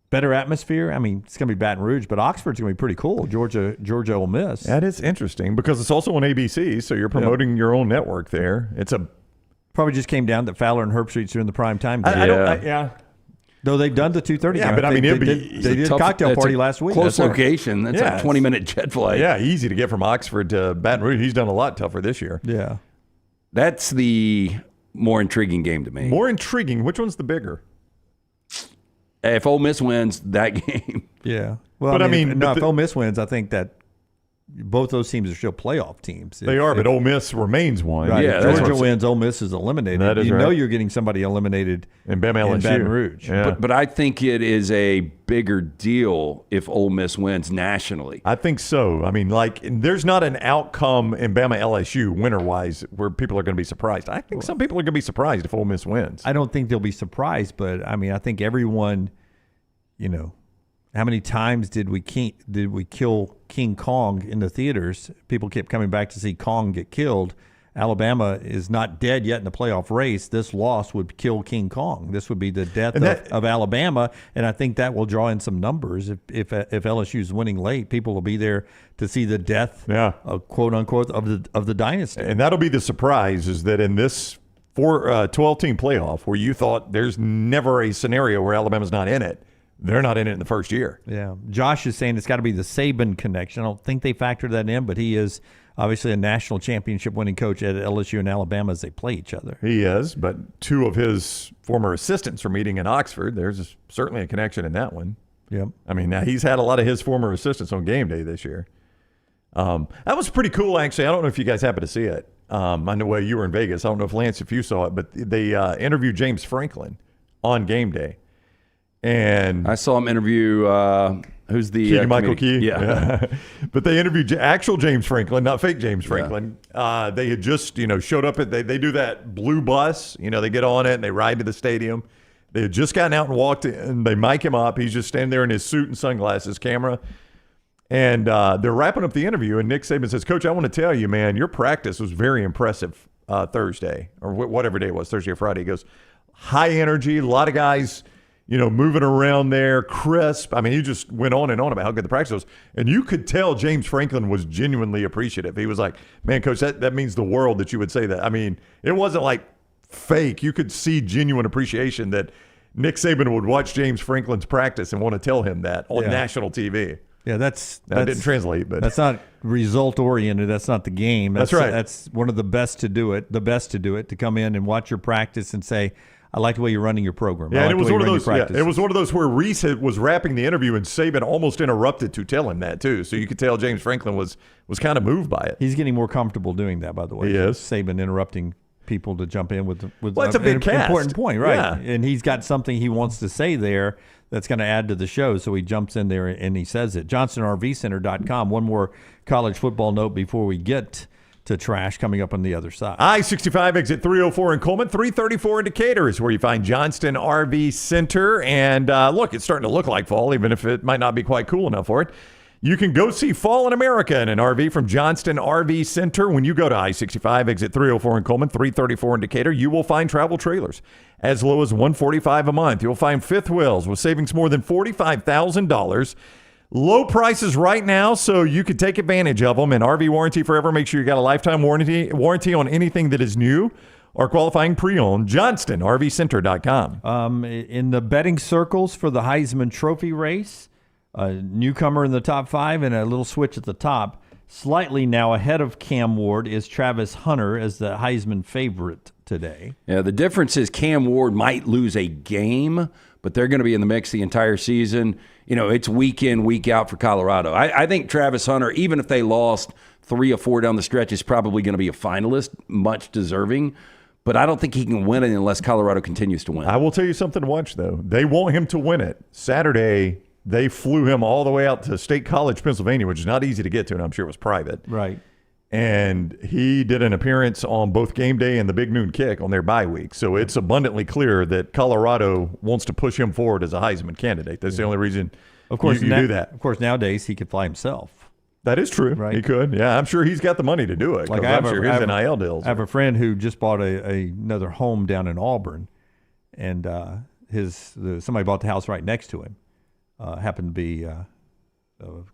Better atmosphere. I mean, it's going to be Baton Rouge, but Oxford's going to be pretty cool. Georgia Ole Miss. That is interesting because it's also on ABC, so you're promoting your own network there. Probably just came down that Fowler and Herb Street's doing the prime time. Yeah. Though they've done the 2:30. Yeah, but I mean, they did a cocktail party last week. Close location. That's a 20-minute jet flight. Yeah, easy to get from Oxford to Baton Rouge. He's done a lot tougher this year. Yeah. That's the more intriguing game to me. More intriguing. Which one's the bigger? If Ole Miss wins that game. Yeah. Well, if Ole Miss wins, I think that both those teams are still playoff teams. They are, but Ole Miss remains one. Right. Yeah, if Georgia wins, Ole Miss is eliminated. That is you right. know you're getting somebody eliminated in Baton Rouge. Yeah. But I think it is a bigger deal if Ole Miss wins nationally. I think so. I mean, there's not an outcome in Bama LSU winner-wise where people are going to be surprised. I think some people are going to be surprised if Ole Miss wins. I don't think they'll be surprised, but I think everyone, how many times did we kill King Kong in the theaters? People kept coming back to see Kong get killed. Alabama is not dead yet in the playoff race, this loss would kill King Kong. This would be the death of Alabama, and I think that will draw in some numbers. If LSU is winning late, people will be there to see the death, quote unquote, of the dynasty. And that'll be the surprise, is that in this 12-team playoff, where you thought there's never a scenario where Alabama's not in it, they're not in it in the first year. Yeah, Josh is saying it's got to be the Saban connection. I don't think they factored that in, but he is obviously a national championship winning coach at LSU and Alabama as they play each other. He is, but two of his former assistants are meeting in Oxford. There's certainly a connection in that one. Yep. I mean, now he's had a lot of his former assistants on game day this year. That was pretty cool, actually. I don't know if you guys happened to see it. I know, well, you were in Vegas. I don't know if Lance, if you saw it, but they interviewed James Franklin on game day. And I saw him interview who's the Michael Key. Yeah. But they interviewed actual James Franklin, not fake James Franklin. Yeah. They had just showed up at they do that blue bus. They get on it and they ride to the stadium. They had just gotten out and walked in, and they mic him up. He's just standing there in his suit and sunglasses, camera. And they're wrapping up the interview, and Nick Saban says, "Coach, I want to tell you, man, your practice was very impressive Thursday, or whatever day it was, Thursday or Friday." He goes, high energy, a lot of guys moving around there, crisp. I mean, he just went on and on about how good the practice was. And you could tell James Franklin was genuinely appreciative. He was like, "Man, Coach, that means the world that you would say that." I mean, it wasn't like fake. You could see genuine appreciation that Nick Saban would watch James Franklin's practice and want to tell him that on national TV. Yeah, that didn't translate, but that's not result oriented. That's not the game. That's right. That's one of the best to do it. The best to do it, to come in and watch your practice and say, "I like the way you're running your program." Yeah, I like and it was one of those. Yeah, it was one of those where Reese was wrapping the interview, and Saban almost interrupted to tell him that too. So you could tell James Franklin was kind of moved by it. He's getting more comfortable doing that, by the way. He is. Saban interrupting people to jump in with well, it's a big cast. Important point, right? Yeah. And he's got something he wants to say there that's going to add to the show, so he jumps in there and he says it. JohnsonRVCenter.com. One more college football note before we get to trash coming up on the other side. I-65 exit 304 in Coleman, 334 in Decatur is where you find Johnston RV Center. And look, it's starting to look like fall, even if it might not be quite cool enough for it. You can go see fall in America in an RV from Johnston RV Center. When you go to I-65 exit 304 in Coleman, 334 in Decatur, you will find travel trailers as low as $145 a month. You'll find fifth wheels with savings more than $45,000. Low prices right now, so you can take advantage of them. And RV Warranty Forever, make sure you got a lifetime warranty on anything that is new or qualifying pre-owned. JohnstonRVCenter.com. In the betting circles for the Heisman Trophy race, a newcomer in the top 5 and a little switch at the top. Slightly now ahead of Cam Ward is Travis Hunter as the Heisman favorite today. Yeah, the difference is Cam Ward might lose a game, but they're going to be in the mix the entire season. It's week in, week out for Colorado. I think Travis Hunter, even if they lost 3 or 4 down the stretch, is probably going to be a finalist, much deserving. But I don't think he can win it unless Colorado continues to win. I will tell you something to watch, though. They want him to win it. Saturday, they flew him all the way out to State College, Pennsylvania, which is not easy to get to, and I'm sure it was private. Right. And he did an appearance on both game day and the Big Noon Kick on their bye week. So it's abundantly clear that Colorado wants to push him forward as a Heisman candidate. That's the only reason you do that. Of course, nowadays he could fly himself. That is true. Right. He could. Yeah, I'm sure he's got the money to do it. Like I'm sure his NIL deals. I have a friend who just bought another home down in Auburn, and somebody bought the house right next to him. Happened to be a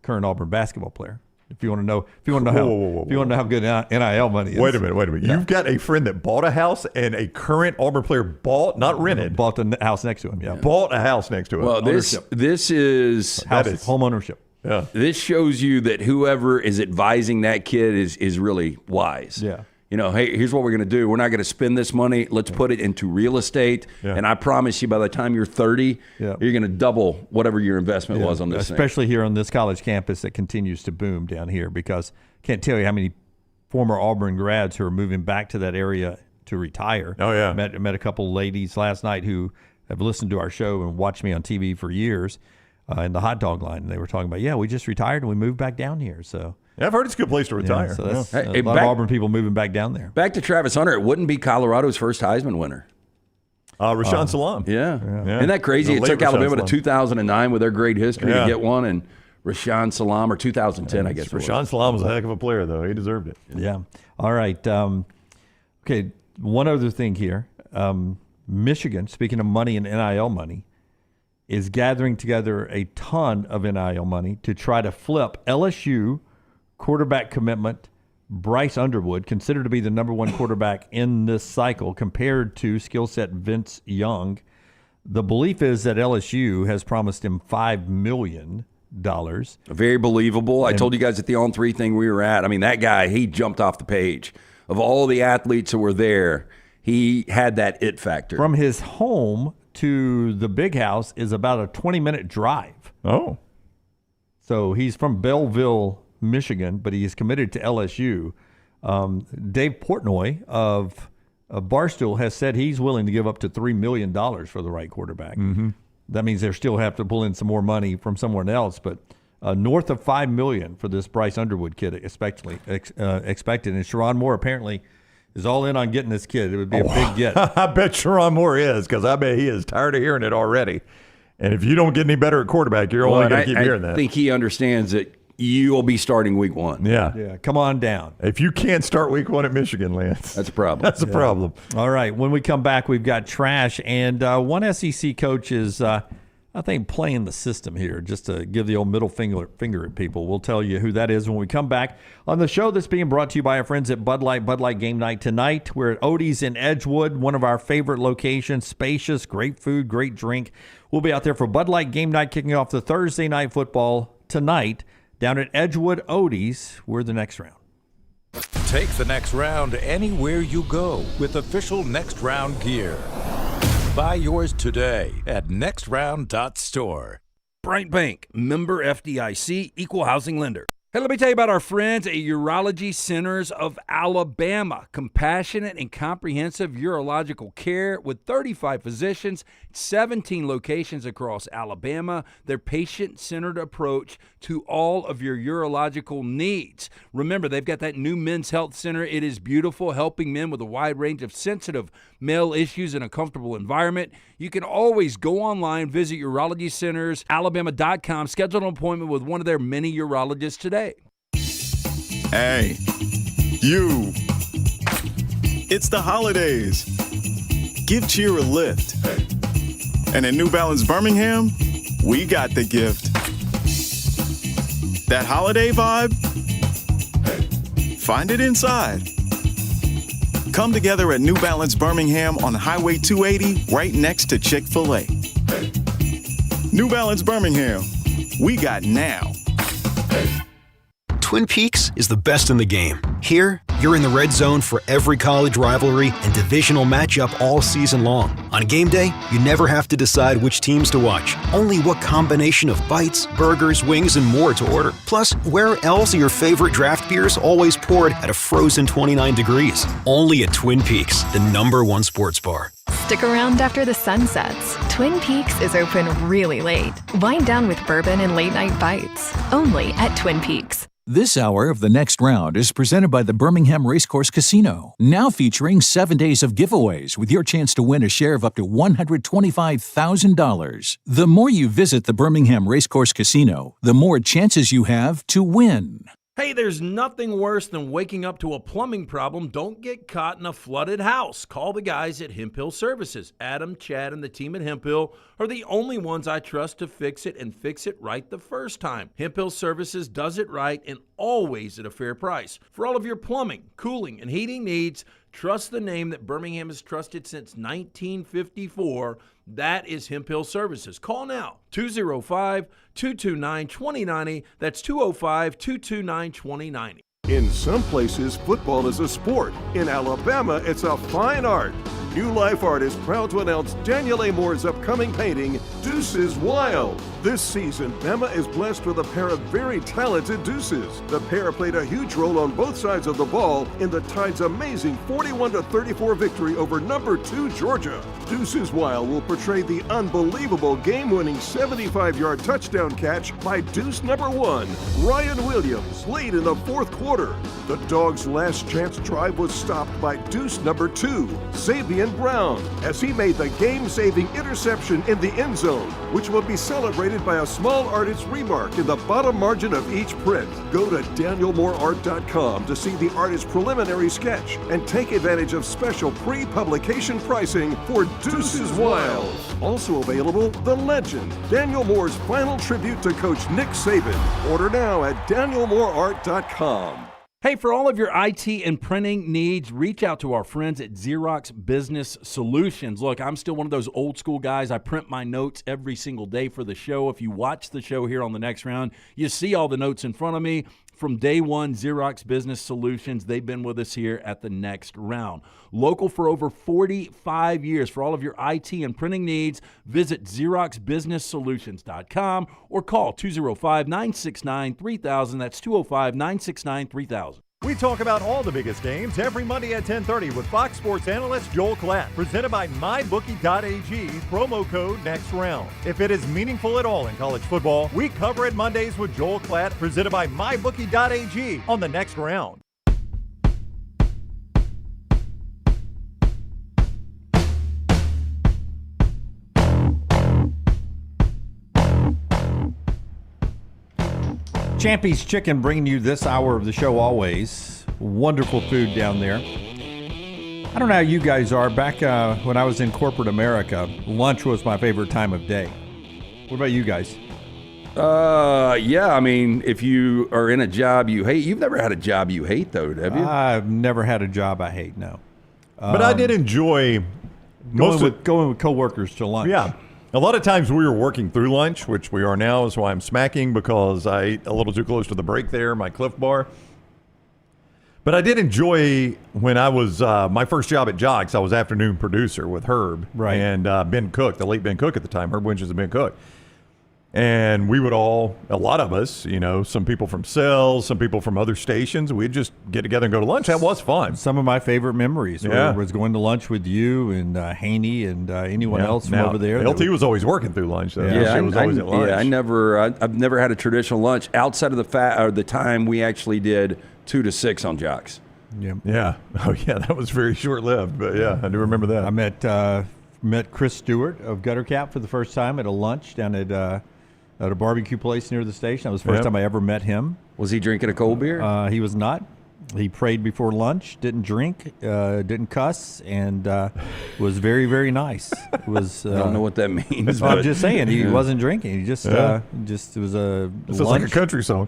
current Auburn basketball player. If you want to know, how good NIL money is. Wait a minute. Yeah. You've got a friend that bought a house, and a current Auburn player not rented, bought the house next to him. Yeah, bought a house next to him. Well, this is home ownership. Yeah, this shows you that whoever is advising that kid is really wise. Yeah. Hey, here's what we're going to do. We're not going to spend this money. Let's put it into real estate. Yeah. And I promise you, by the time you're 30, you're going to double whatever your investment was on this Especially here on this college campus that continues to boom down here, because I can't tell you how many former Auburn grads who are moving back to that area to retire. Oh, yeah. Met a couple ladies last night who have listened to our show and watched me on TV for years in the hot dog line. And they were talking about, we just retired and we moved back down here. So. Yeah, I've heard it's a good place to retire. Yeah, so that's a lot of Auburn people moving back down there. Back to Travis Hunter, it wouldn't be Colorado's first Heisman winner. Rashawn Salam. Yeah. Isn't that crazy? It took Alabama to 2009 with their great history to get one, and Rashawn Salam, or 2010, I guess. Rashawn Salam was a heck of a player, though. He deserved it. Yeah. All right. Okay, one other thing here. Michigan, speaking of money and NIL money, is gathering together a ton of NIL money to try to flip LSU quarterback commitment Bryce Underwood, considered to be the number one quarterback in this cycle compared to skill set Vince Young. The belief is that LSU has promised him $5 million. Very believable. I told you guys at the On3 thing we were at, I mean, that guy, he jumped off the page. Of all the athletes who were there, he had that it factor. From his home to the big house is about a 20-minute drive. Oh. So he's from Belleville, Michigan, but he is committed to LSU. Dave Portnoy of Barstool has said he's willing to give up to $3 million for the right quarterback. Mm-hmm. That means they still have to pull in some more money from somewhere else, but north of $5 million for this Bryce Underwood kid expected. And Sharon Moore apparently is all in on getting this kid. It would be a big get. I bet Sharon Moore is, because I bet he is tired of hearing it already. And if you don't get any better at quarterback, you're only going to keep hearing that. I think he understands that you will be starting week one. Yeah. Come on down. If you can't start week one at Michigan, Lance, that's a problem. That's a problem. All right. When we come back, we've got trash. And one SEC coach is, I think, playing the system here just to give the old middle finger at people. We'll tell you who that is when we come back on the show that's being brought to you by our friends at Bud Light Game Night tonight. We're at Odie's in Edgewood, one of our favorite locations. Spacious, great food, great drink. We'll be out there for Bud Light Game Night kicking off the Thursday night football tonight. Down at Edgewood Odie's, we're the next round. Take the next round anywhere you go with official Next Round gear. Buy yours today at nextround.store. Bryant Bank, member FDIC, equal housing lender. Hey, let me tell you about our friends at Urology Centers of Alabama. Compassionate and comprehensive urological care with 35 physicians, 17 locations across Alabama. Their patient-centered approach to all of your urological needs. Remember, they've got that new men's health center. It is beautiful, helping men with a wide range of sensitive male issues in a comfortable environment. You can always go online, visit urologycentersalabama.com, schedule an appointment with one of their many urologists today. Hey, you. It's the holidays. Give cheer a lift. And at New Balance Birmingham, we got the gift. That holiday vibe? Find it inside. Come together at New Balance Birmingham on Highway 280, right next to Chick-fil-A. New Balance Birmingham, we got now. Twin Peaks is the best in the game. Here, you're in the red zone for every college rivalry and divisional matchup all season long. On game day, you never have to decide which teams to watch, only what combination of bites, burgers, wings, and more to order. Plus, where else are your favorite draft beers always poured at a frozen 29 degrees? Only at Twin Peaks, the #1 sports bar. Stick around after the sun sets. Twin Peaks is open really late. Wind down with bourbon and late night bites. Only at Twin Peaks. This hour of The Next Round is presented by the Birmingham Racecourse Casino, now featuring 7 days of giveaways with your chance to win a share of up to $125,000. The more you visit the Birmingham Racecourse Casino, the more chances you have to win. Hey, there's nothing worse than waking up to a plumbing problem. Don't get caught in a flooded house. Call the guys at Hemp Hill Services. Adam, Chad, and the team at Hemp Hill are the only ones I trust to fix it and fix it right the first time. Hemp Hill Services does it right and always at a fair price. For all of your plumbing, cooling, and heating needs, trust the name that Birmingham has trusted since 1954. That is Hemp Hill Services. Call now, 205-229-2090. That's 205-229-2090. In some places, football is a sport. In Alabama, it's a fine art. New Life Art is proud to announce Daniel A. Moore's upcoming painting, Deuces Wild. This season, Bama is blessed with a pair of very talented deuces. The pair played a huge role on both sides of the ball in the Tide's amazing 41-34 victory over number 2 Georgia. Deuces Wild will portray the unbelievable game-winning 75-yard touchdown catch by deuce number 1, Ryan Williams, late in the fourth quarter. The Dogs' last chance drive was stopped by deuce number 2, Sabian Brown, as he made the game-saving interception in the end zone, which will be celebrated punctuated by a small artist's remark in the bottom margin of each print. Go to danielmooreart.com to see the artist's preliminary sketch and take advantage of special pre-publication pricing for Deuces Wild. Also available, The Legend, Daniel Moore's final tribute to Coach Nick Saban. Order now at danielmooreart.com. Hey, for all of your IT and printing needs, reach out to our friends at Xerox Business Solutions. Look, I'm still one of those old school guys. I print my notes every single day for the show. If you watch the show here on the Next Round, you see all the notes in front of me. From day one, Xerox Business Solutions, they've been with us here at the Next Round. Local for over 45 years. For all of your IT and printing needs, visit XeroxBusinessSolutions.com or call 205-969-3000. That's 205-969-3000. We talk about all the biggest games every Monday at 10:30 with Fox Sports analyst Joel Klatt. Presented by MyBookie.ag, promo code NEXTROUND. If it is meaningful at all in college football, we cover it Mondays with Joel Klatt, presented by MyBookie.ag on the Next Round. Champy's Chicken bringing you this hour of the show always. Wonderful food down there. I don't know how you guys are. Back when I was in corporate America, lunch was my favorite time of day. What about you guys? Yeah, I mean, if you are in a job you hate, you've never had a job you hate, though, have you? I've never had a job I hate, no. But I did enjoy going with coworkers to lunch. Yeah. A lot of times we were working through lunch, which we are now, is why I'm smacking because I ate a little too close to the break there, my Cliff Bar. But I did enjoy when I was, my first job at Jocks, I was afternoon producer with Herb and Ben Cook, the late Ben Cook at the time, Herb Winches and Ben Cook. And we would all, a lot of us, you know, some people from Cells, some people from other stations, we'd just get together and go to lunch. That was fun. Some of my favorite memories was going to lunch with you and Haney and anyone else from over there. LT was always working through lunch, though. Yeah, was always at lunch. Yeah, I've never had a traditional lunch outside of the time we actually did 2 to 6 on Jocks. Yeah. Yeah. Oh, yeah, that was very short-lived, but yeah, I do remember that. I met Chris Stewart of Gutter Cap for the first time at a lunch down at a barbecue place near the station. That was the first time I ever met him. Was he drinking a cold beer? He was not. He prayed before lunch, didn't drink, didn't cuss, and was very, very nice. It was, I don't know what that means. I'm just saying, he wasn't drinking. He just it was a This is like a country song.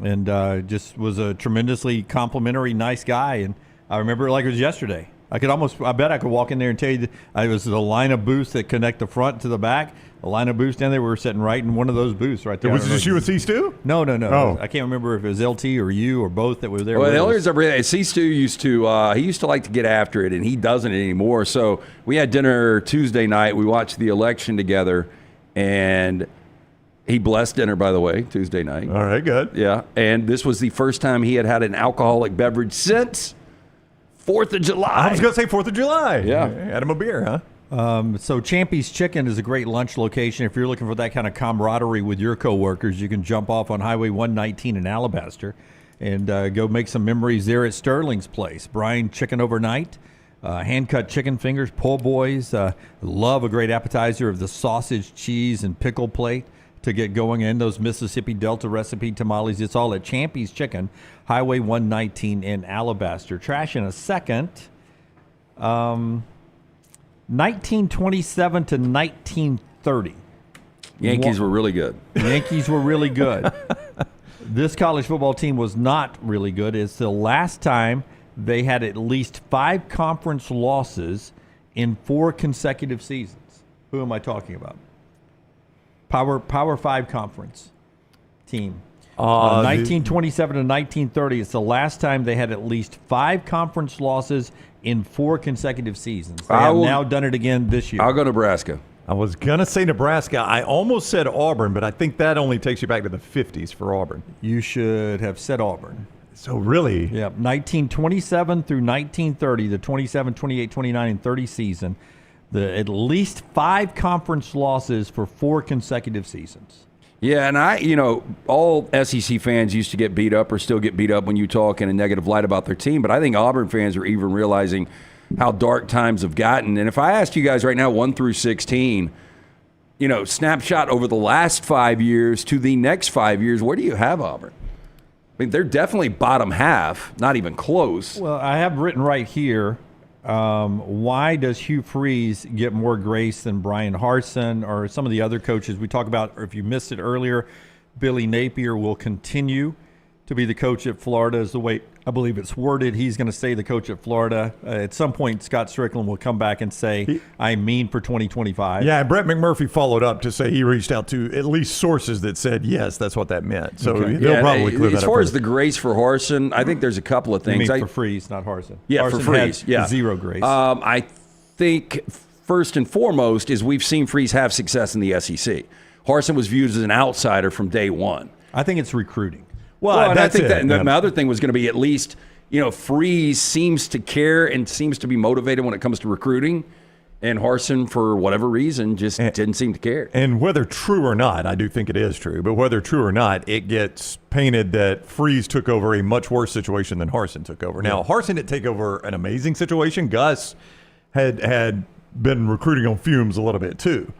And just was a tremendously complimentary, nice guy. And I remember it like it was yesterday. I bet I could walk in there and tell you it was the line of booths that connect the front to the back. A line of booths down there. We were sitting right in one of those booths right there. Was it just you and C-Stu? No. Oh. I can't remember if it was LT or you or both that were there. Well, the only reason C-Stu used to like to get after it, and he doesn't anymore. So we had dinner Tuesday night. We watched the election together, and he blessed dinner, by the way, Tuesday night. All right, good. Yeah, and this was the first time he had an alcoholic beverage since 4th of July. I was going to say 4th of July. Yeah. Had him a beer, huh? So Champy's Chicken is a great lunch location. If you're looking for that kind of camaraderie with your coworkers, you can jump off on Highway 119 in Alabaster and go make some memories there at Sterling's place. Brine chicken overnight, hand-cut chicken fingers, po' boys. Love a great appetizer of the sausage, cheese, and pickle plate to get going in. Those Mississippi Delta recipe tamales. It's all at Champy's Chicken, Highway 119 in Alabaster. Trash in a second. 1927 to 1930. Yankees were really good. Yankees were really good. This college football team was not really good. It's the last time they had at least 5 conference losses in 4 consecutive seasons. Who am I talking about? Power 5 conference team. 1927 to 1930. It's the last time they had at least 5 conference losses in 4 consecutive seasons. They have now done it again this year. I'll go Nebraska. I was going to say Nebraska. I almost said Auburn, but I think that only takes you back to the 50s for Auburn. You should have said Auburn. So really? Yeah, 1927 through 1930, the 27, 28, 29, and 30 season, at least 5 conference losses for 4 consecutive seasons. Yeah, and all SEC fans used to get beat up or still get beat up when you talk in a negative light about their team, but I think Auburn fans are even realizing how dark times have gotten. And if I asked you guys right now, 1 through 16, snapshot over the last 5 years to the next 5 years, where do you have Auburn? I mean, they're definitely bottom half, not even close. Well, I have written right here, why does Hugh Freeze get more grace than Brian Harsin or some of the other coaches we talk about? Or if you missed it earlier, Billy Napier will continue to be the coach at Florida, is the way I believe it's worded. He's going to stay the coach at Florida. At some point, Scott Strickland will come back and say, I mean for 2025. Yeah, Brett McMurphy followed up to say he reached out to at least sources that said, yes, that's what that meant. So they'll probably clear that up. As far as the grace for Harsin, I think there's a couple of things. You mean for Freeze, not Harsin. Yeah, Harsin for Freeze. had zero grace. I think first and foremost is we've seen Freeze have success in the SEC. Harsin was viewed as an outsider from day one. I think it's recruiting. Well, and I think that my other thing was going to be at least, Freeze seems to care and seems to be motivated when it comes to recruiting. And Harsin, for whatever reason, just didn't seem to care. And whether true or not, I do think it is true, but whether true or not, it gets painted that Freeze took over a much worse situation than Harsin took over. Now, Harsin didn't take over an amazing situation. Gus had been recruiting on fumes a little bit too.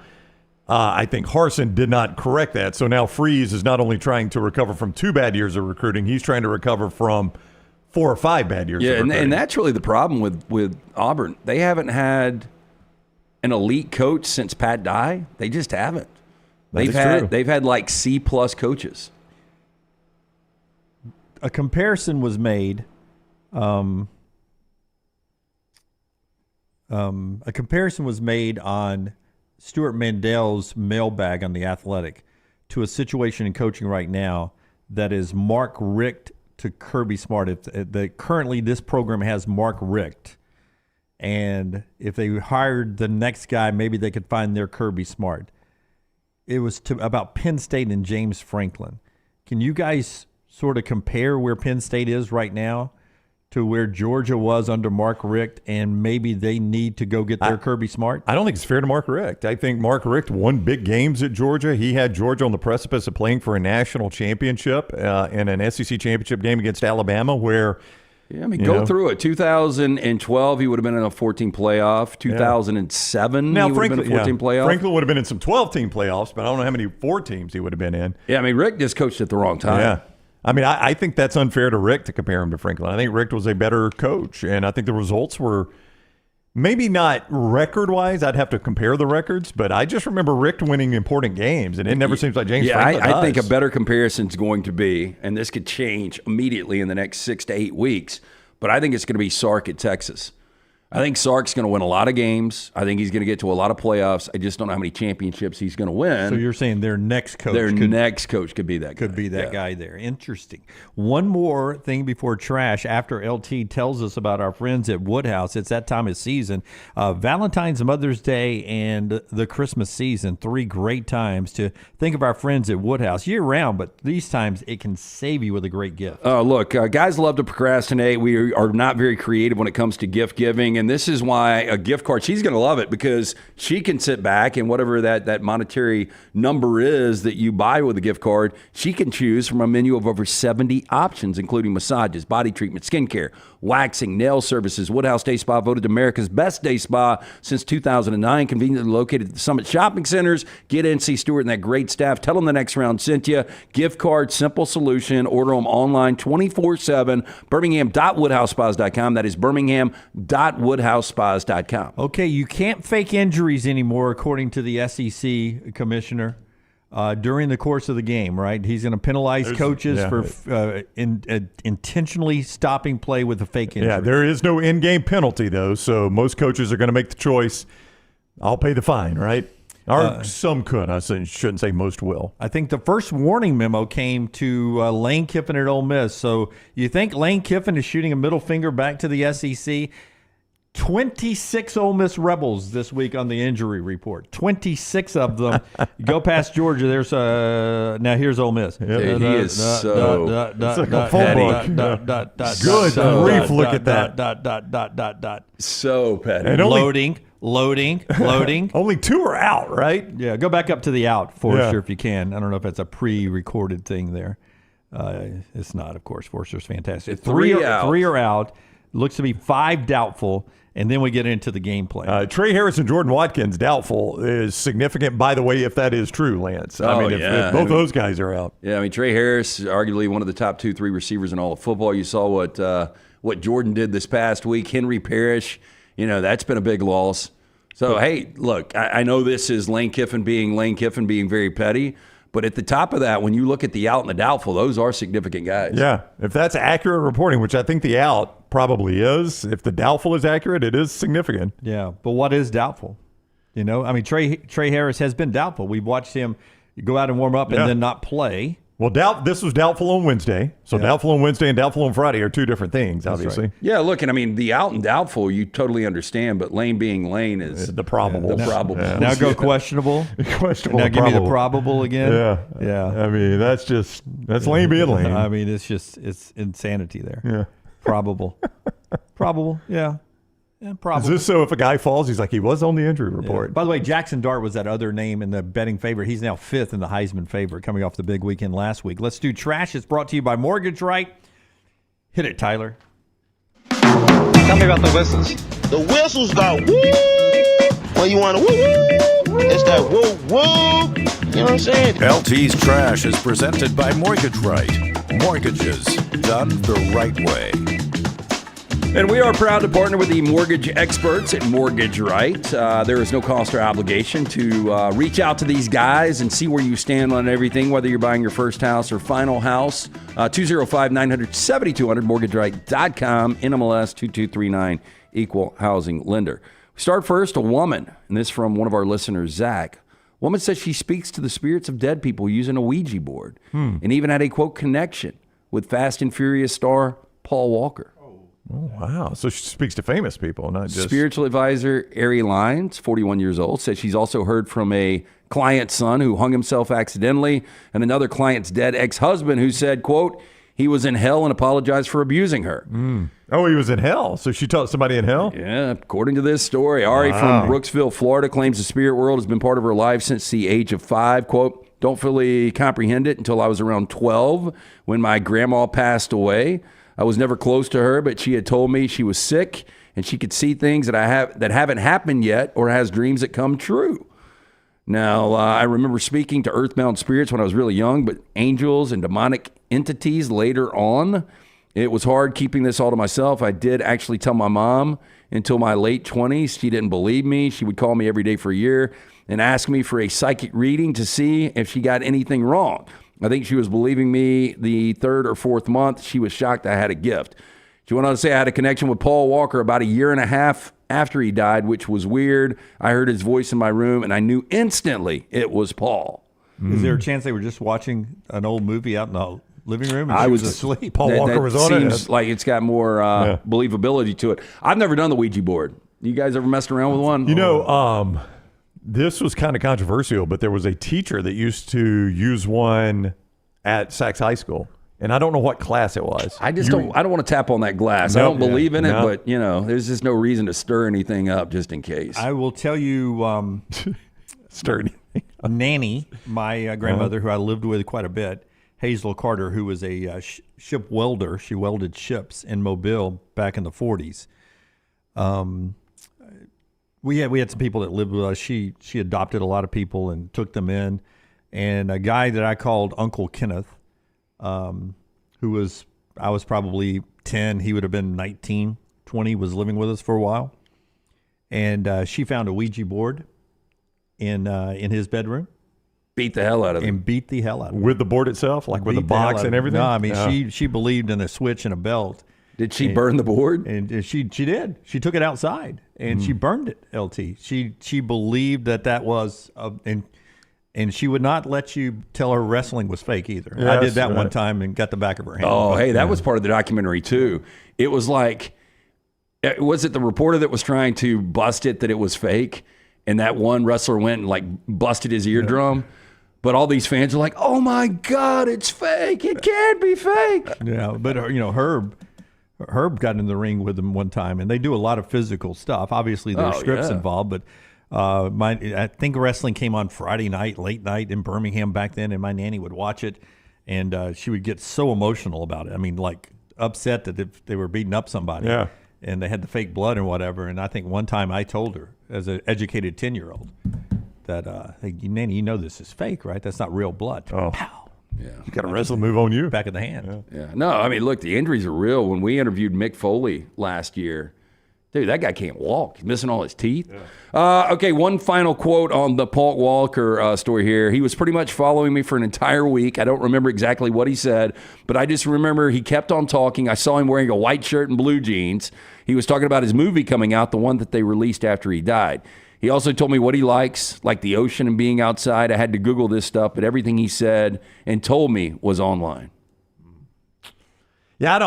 I think Harsin did not correct that. So now Freeze is not only trying to recover from 2 bad years of recruiting, he's trying to recover from 4 or 5 bad years of recruiting. And that's really the problem with Auburn. They haven't had an elite coach since Pat Dye. They just haven't. They've had like C+ coaches. A comparison was made. A comparison was made on Stuart Mandel's mailbag on The Athletic to a situation in coaching right now that is Mark Richt to Kirby Smart. Currently this program has Mark Richt, and if they hired the next guy, maybe they could find their Kirby Smart. It was about Penn State and James Franklin. Can you guys sort of compare where Penn State is right now to where Georgia was under Mark Richt, and maybe they need to go get their Kirby Smart? I don't think it's fair to Mark Richt. I think Mark Richt won big games at Georgia. He had Georgia on the precipice of playing for a national championship in an SEC championship game against Alabama where go through it. 2012, he would have been in a 14 playoff. 2007, he would have been in a 14 playoff. Franklin would have been in some 12-team playoffs, but I don't know how many 4 teams he would have been in. Yeah, Richt just coached at the wrong time. Yeah. I think that's unfair to Richt to compare him to Franklin. I think Richt was a better coach, and I think the results were maybe not record-wise. I'd have to compare the records, but I just remember Richt winning important games, and it never seems like James Franklin does. I think a better comparison is going to be, and this could change immediately in the next 6 to 8 weeks, but I think it's going to be Sark at Texas. I think Sark's going to win a lot of games. I think he's going to get to a lot of playoffs. I just don't know how many championships he's going to win. So you're saying their next coach could be that guy. Could be that guy there. Interesting. One more thing before trash. After LT tells us about our friends at Woodhouse, it's that time of season. Valentine's, Mother's Day, and the Christmas season. 3 great times to think of our friends at Woodhouse year round, but these times it can save you with a great gift. Oh, look, guys love to procrastinate. We are not very creative when it comes to gift giving. And this is why a gift card, she's going to love it because she can sit back and whatever that monetary number is that you buy with a gift card, she can choose from a menu of over 70 options, including massages, body treatment, skincare, waxing, nail services. Woodhouse Day Spa voted America's best day spa since 2009, conveniently located at the Summit Shopping Centers. Get in, see Stuart and that great staff. Tell them the next round sent you. Gift card, simple solution. Order them online 24/7. Birmingham.woodhousespas.com. That is Birmingham.woodhousespas.com. Okay, you can't fake injuries anymore, according to the SEC commissioner. During the course of the game, right? He's going to penalize coaches for intentionally stopping play with a fake injury. Yeah, there is no in-game penalty, though, so most coaches are going to make the choice, I'll pay the fine, right? Or some could. I shouldn't say most will. I think the first warning memo came to Lane Kiffin at Ole Miss. So you think Lane Kiffin is shooting a middle finger back to the SEC? 26 Ole Miss Rebels this week on the injury report. 26 of them. You go past Georgia. There's now here's Ole Miss. Dude, he is so it's like a phone book. Good grief! Look at that. So petty. And loading. Only 2 are out, right? Yeah, go back up to the out, Forrester, if you can. I don't know if that's a pre-recorded thing there. It's not, of course. Forrester's fantastic. 3 are out. Looks to be 5 doubtful. and then we get into the gameplay. Trey Harris and Jordan Watkins doubtful is significant, by the way, if that is true, Lance. If both those guys are out. Yeah, I mean, Trey Harris, arguably one of the top 2-3 receivers in all of football. You saw what Jordan did this past week. Henry Parrish, that's been a big loss. So, hey, look, I know this is Lane Kiffin being very petty, but at the top of that, when you look at the out and the doubtful, those are significant guys. Yeah, if that's accurate reporting, which I think the out probably is, if the doubtful is accurate, it is significant. Yeah, but what is doubtful? Trey Harris has been doubtful. We've watched him go out and warm up and then not play. Well, this was doubtful on Wednesday. So doubtful on Wednesday and doubtful on Friday are two different things, obviously. Right. Yeah, look, and I mean, the out and doubtful, you totally understand, but Lane being Lane is the probable. The probable. Yeah. Now go questionable. Questionable. Now give me the probable again. Yeah. I mean, that's Lane being Lane. I mean, it's insanity there. Yeah. Probable. Yeah. Yeah, probably. Is this so if a guy falls, he's like, he was on the injury report? Yeah. By the way, Jackson Dart was that other name in the betting favorite. He's now 5th in the Heisman favorite coming off the big weekend last week. Let's do trash. It's brought to you by Mortgage Right. Hit it, Tyler. Tell me about the whistles. The whistles got woo. Well, you want to woo? It's that woo woo. You know what I'm saying? LT's Trash is presented by Mortgage Right. Mortgages done the right way. And we are proud to partner with the mortgage experts at Mortgage Right. There is no cost or obligation to reach out to these guys and see where you stand on everything, whether you're buying your first house or final house. 205-900-7200, mortgageright.com, NMLS 2239, equal housing lender. We start first, a woman, and this from one of our listeners, Zach. Woman says she speaks to the spirits of dead people using a Ouija board and even had a, quote, connection with Fast and Furious star Paul Walker. Oh, wow. So she speaks to famous people, not just... Spiritual advisor Ari Lyons, 41 years old, says she's also heard from a client's son who hung himself accidentally and another client's dead ex-husband who said, quote, he was in hell and apologized for abusing her. Oh, he was in hell? So she told somebody in hell? Yeah, according to this story. Ari from Brooksville, Florida, claims the spirit world has been part of her life since the age of 5. Quote, don't fully comprehend it until I was around 12 when my grandma passed away. I was never close to her, but she had told me she was sick and she could see things that haven't happened yet or has dreams that come true. Now, I remember speaking to earthbound spirits when I was really young, but angels and demonic entities later on. It was hard keeping this all to myself. I did actually tell my mom until my late 20s. She didn't believe me. She would call me every day for a year and ask me for a psychic reading to see if she got anything wrong. I think she was believing me the 3rd or 4th month. She was shocked I had a gift. She went on to say I had a connection with Paul Walker about a year and a half after he died, which was weird. I heard his voice in my room, and I knew instantly it was Paul. Is there a chance they were just watching an old movie out in the living room and I was was asleep? Paul Walker was on it. Seems like it's got more believability to it. I've never done the Ouija board. You guys ever messed around with one? You know, this was kind of controversial, but there was a teacher that used to use one at Sachs High School. And I don't know what class it was. I don't want to tap on that glass. I don't believe in it, but there's just no reason to stir anything up just in case. I will tell you, stir anything up. Nanny, my grandmother, who I lived with quite a bit, Hazel Carter, who was a ship welder. She welded ships in Mobile back in the 40s. We had some people that lived with us. She adopted a lot of people and took them in. And a guy that I called Uncle Kenneth, who was, I was probably 10, he would have been 19, 20, was living with us for a while. And she found a Ouija board in his bedroom. Beat the hell out of him. And beat the hell out of him. With the board itself? Like with the box and everything? No, I mean, she believed in a switch and a belt. Did she burn the board? And she did. She took it outside and she burned it, LT. She believed that was, and she would not let you tell her wrestling was fake either. Yes, I did that one time and got the back of her hand. Oh, hey, that was part of the documentary too. It was like, was it the reporter that was trying to bust it that it was fake? And that one wrestler went and like busted his eardrum. Yeah. But all these fans are like, oh my God, it's fake. It can't be fake. Yeah, but Herb got in the ring with him one time, and they do a lot of physical stuff. Obviously, there's scripts involved, but I think wrestling came on Friday night, late night in Birmingham back then, and my nanny would watch it, and she would get so emotional about it. I mean, like upset that they were beating up somebody. Yeah. and they had the fake blood and whatever. And I think one time I told her, as an educated 10-year-old, that, hey, Nanny, you know this is fake, right? That's not real blood. Oh. Pow. Yeah. You got a wrestling move on you. Back of the hand. Yeah. No, I mean, look, the injuries are real. When we interviewed Mick Foley last year, dude, that guy can't walk. He's missing all his teeth. Okay, one final quote on the Paul Walker story here. He was pretty much following me for an entire week. I don't remember exactly what he said, but I just remember he kept on talking. I saw him wearing a white shirt and blue jeans. He was talking about his movie coming out, the one that they released after he died. He also told me what he likes, like the ocean and being outside. I had to Google this stuff, but everything he said and told me was online. Yeah,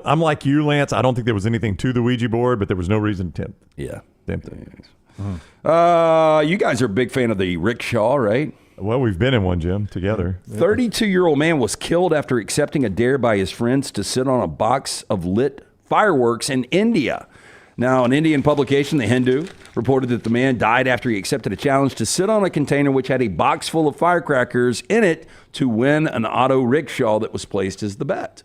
I'm like you, Lance. I don't think there was anything to the Ouija board, but there was no reason to tempt. Yeah. Tempt it. You guys are a big fan of the rickshaw, right? Well, we've been in one, Jim, together. 32-year-old man was killed after accepting a dare by his friends to sit on a box of lit fireworks in India. Now, an Indian publication, The Hindu, reported that the man died after he accepted a challenge to sit on a container which had a box full of firecrackers in it to win an auto rickshaw that was placed as the bet.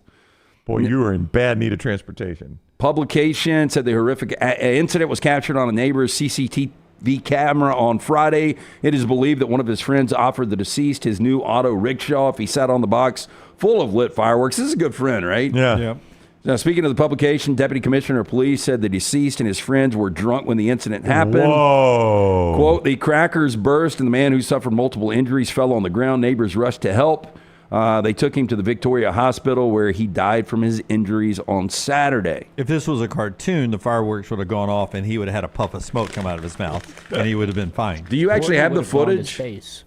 Boy, you were in bad need of transportation. Publication said the horrific incident was captured on a neighbor's CCTV camera on Friday. It is believed that one of his friends offered the deceased his new auto rickshaw if he sat on the box full of lit fireworks. This is a good friend, right? Yeah. Now, speaking of the publication, Deputy Commissioner of Police said the deceased and his friends were drunk when the incident happened. Whoa. Quote, the crackers burst and the man who suffered multiple injuries fell on the ground. Neighbors rushed to help. They took him to the Victoria Hospital where he died from his injuries on Saturday. If this was a cartoon, the fireworks would have gone off and he would have had a puff of smoke come out of his mouth and he would have been fine. Do you actually have the Gone to footage? space.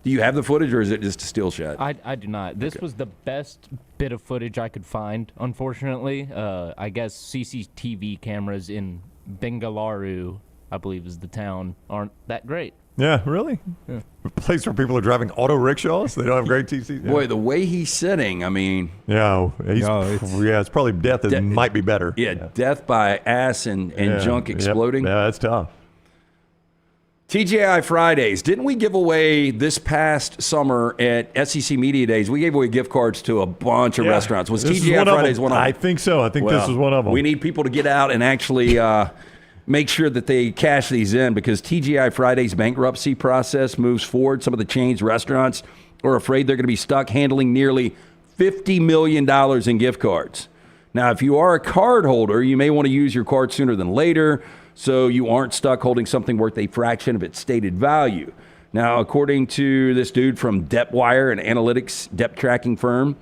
Do you have the footage or is it just a still shot? I do not. This was the best bit of footage I could find, unfortunately. I guess CCTV cameras in Bengaluru, I believe is the town, aren't that great. Yeah, really? Yeah. A place where people are driving auto rickshaws? They don't have great TC? Boy, the way he's sitting, I mean... Yeah, it's probably death that might be better. Yeah, death by ass and junk exploding. Yeah, that's tough. TGI Fridays. Didn't we give away this past summer at SEC Media Days? We gave away gift cards to a bunch of restaurants. Was TGI Fridays one of them? I think so. I think this was one of them. We need people to get out and actually make sure that they cash these in because TGI Fridays bankruptcy process moves forward. Some of the chains restaurants are afraid they're going to be stuck handling nearly $50 million in gift cards. Now, if you are a card holder, you may want to use your card sooner than later, so you aren't stuck holding something worth a fraction of its stated value. Now, according to this dude from Depwire, an analytics depth tracking firm,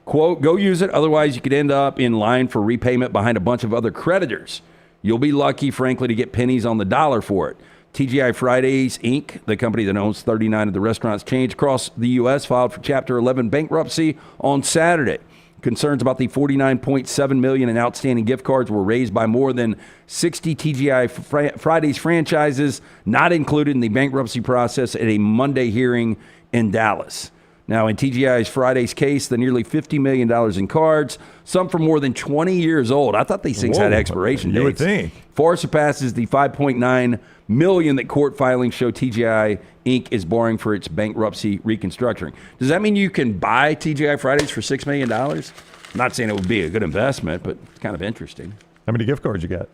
quote, go use it, otherwise you could end up in line for repayment behind a bunch of other creditors. You'll be lucky, frankly, to get pennies on the dollar for it. TGI Fridays, Inc., the company that owns 39 of the restaurants chains across the U.S., filed for Chapter 11 bankruptcy on Saturday. Concerns about the $49.7 million in outstanding gift cards were raised by more than 60 TGI Fridays franchises not included in the bankruptcy process at a Monday hearing in Dallas. Now, in TGI's Fridays case, the nearly $50 million in cards, some for more than 20 years old. I thought these things had expiration dates. You would think. Far surpasses the $5.9 million that court filings show TGI Inc. is borrowing for its bankruptcy reconstructing. Does that mean you can buy TGI Fridays for $6 million? I'm not saying it would be a good investment, but it's kind of interesting. How many gift cards you got?